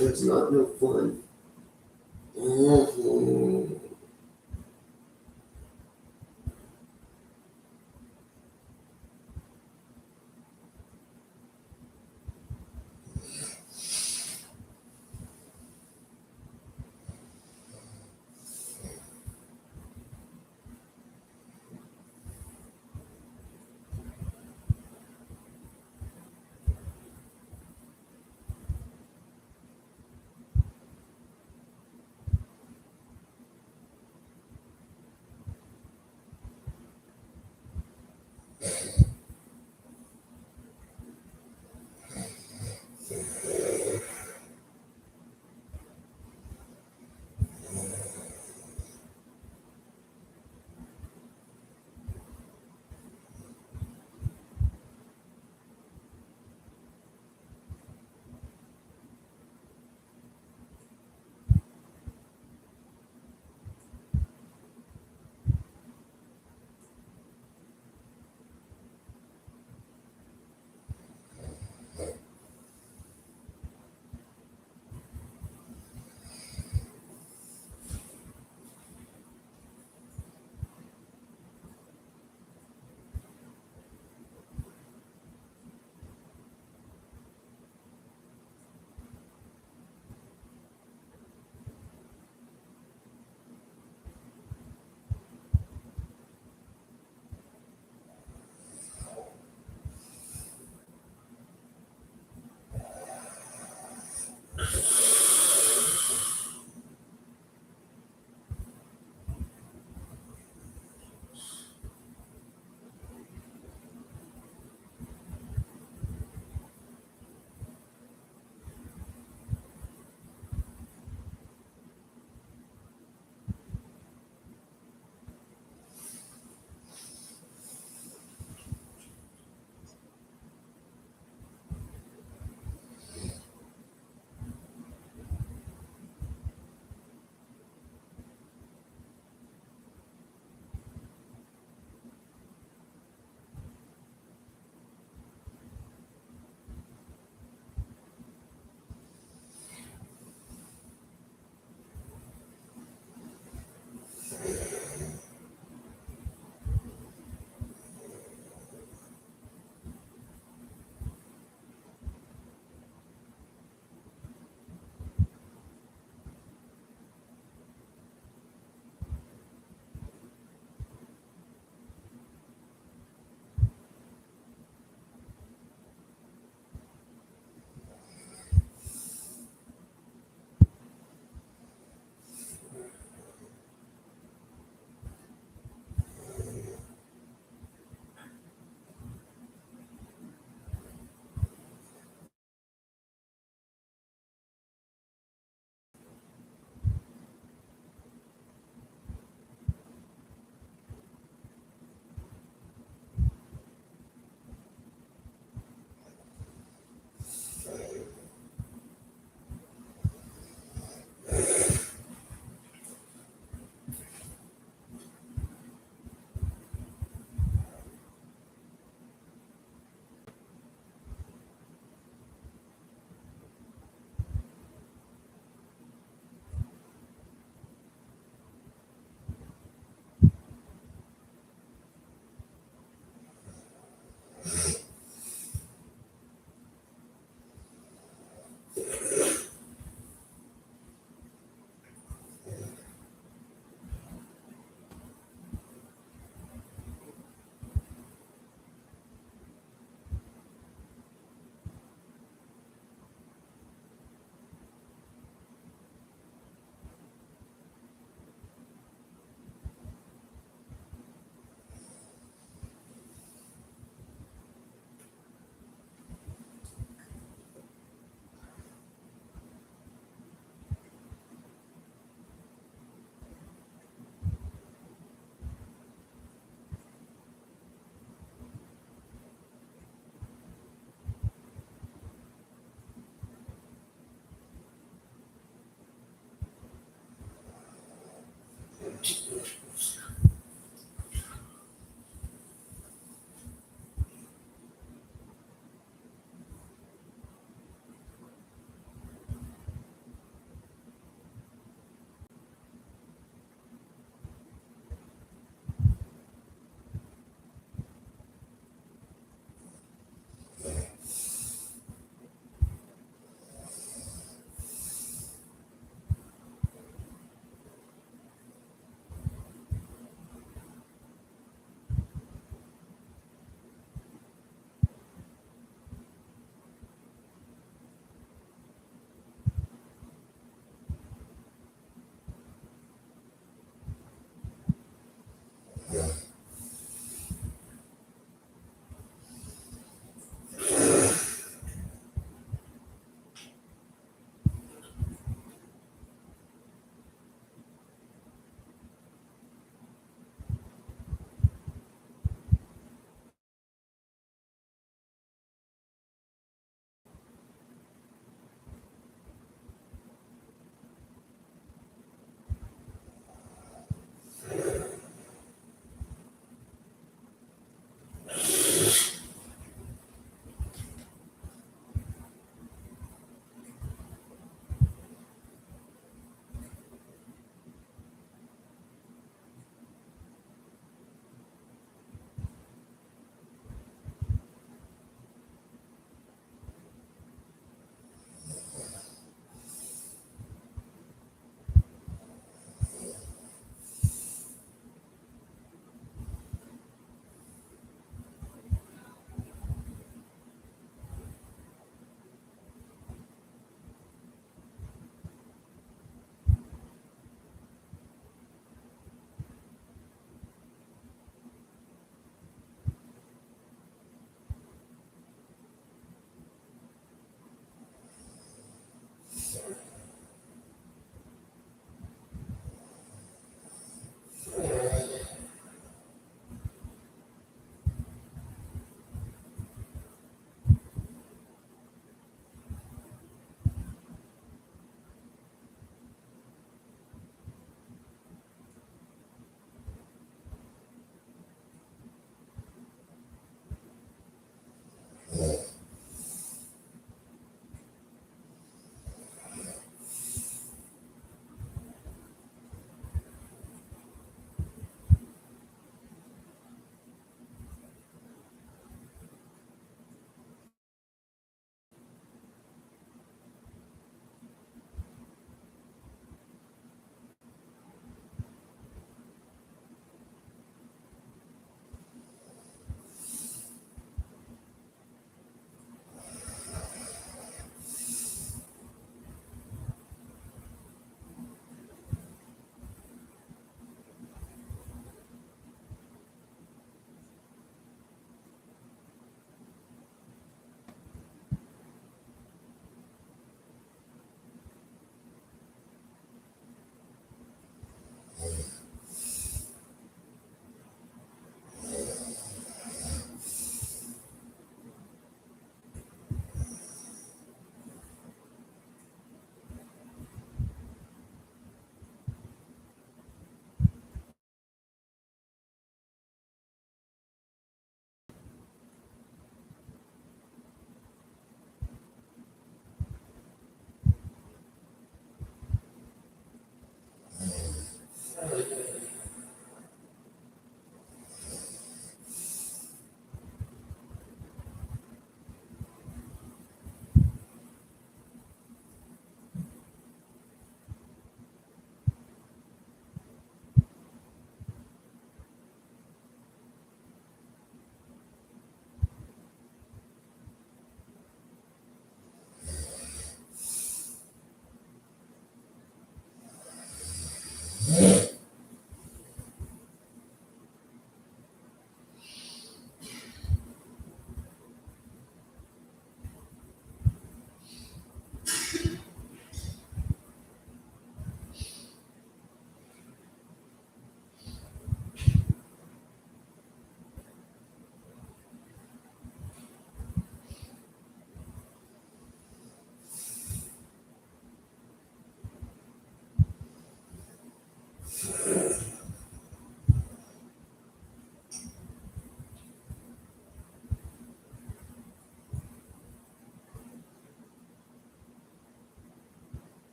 It's not no fun. Mhm.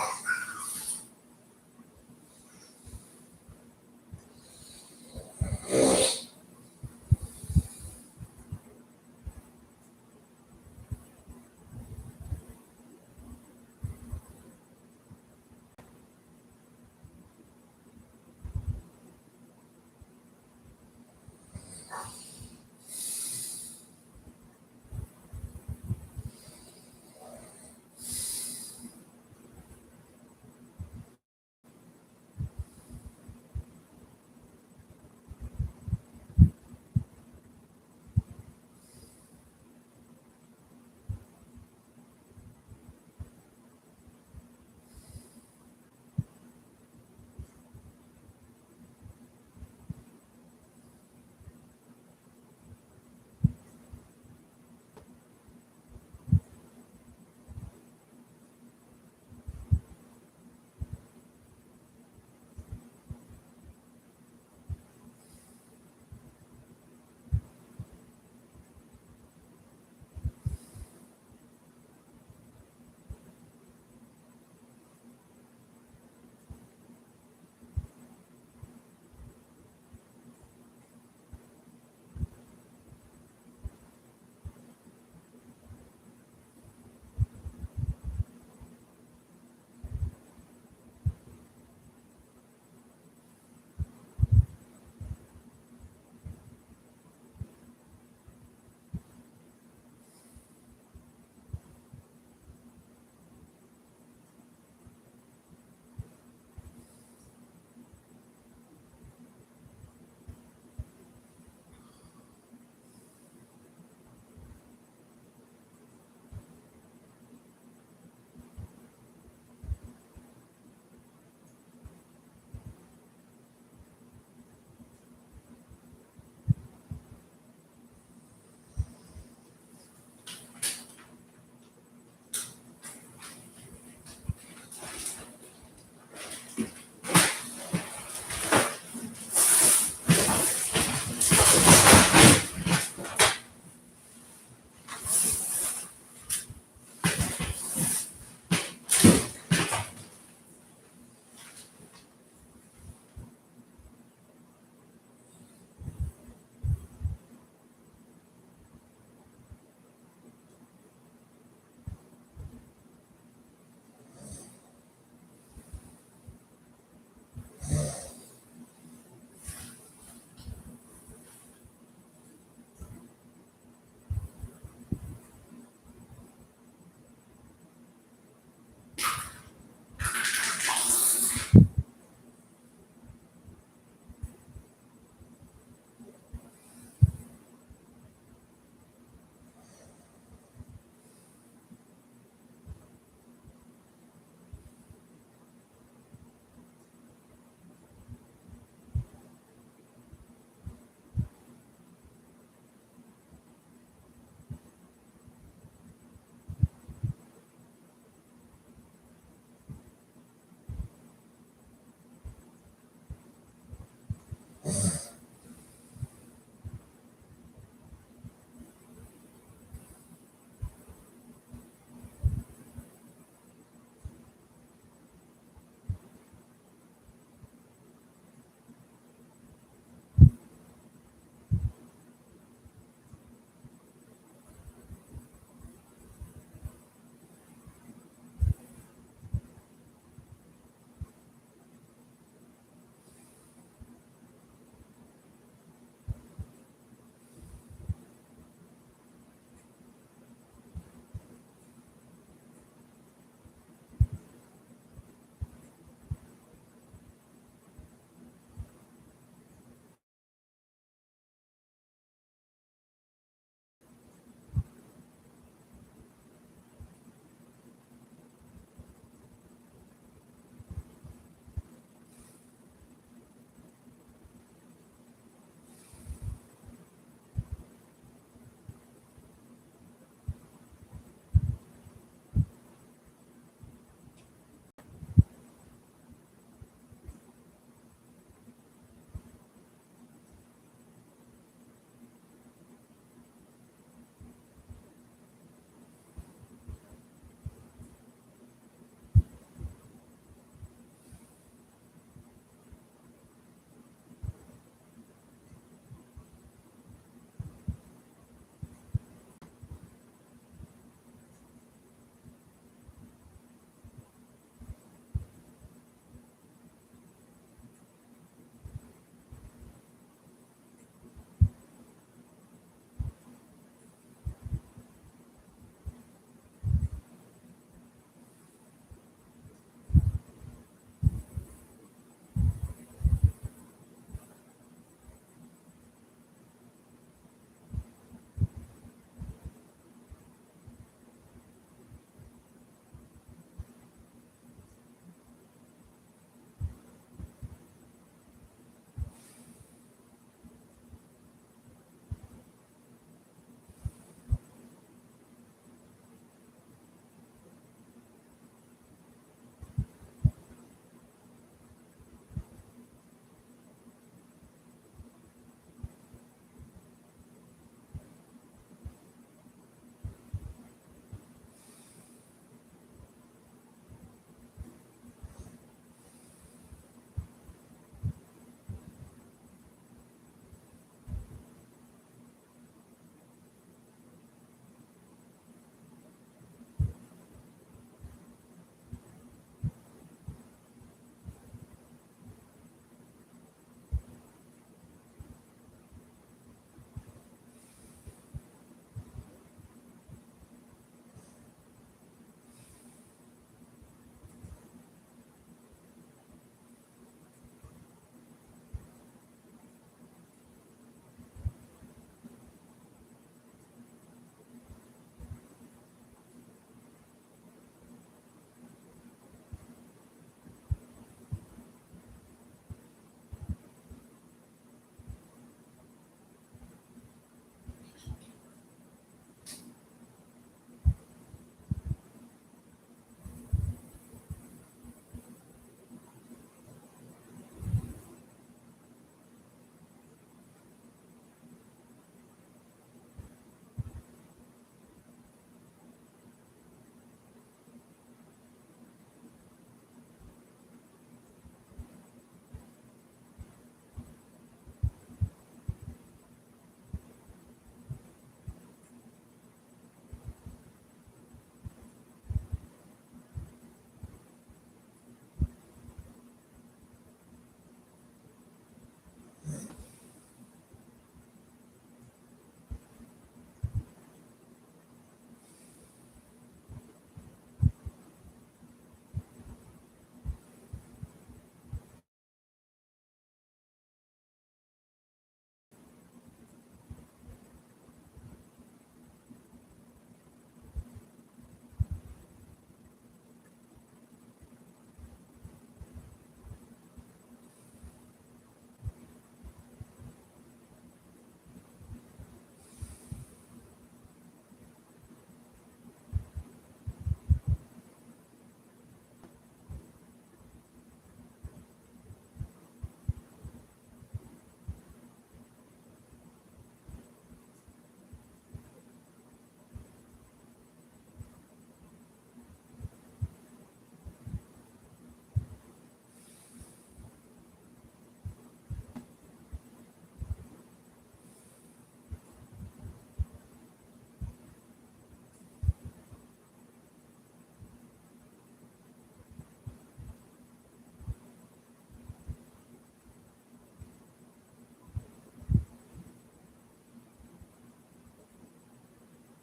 Oh,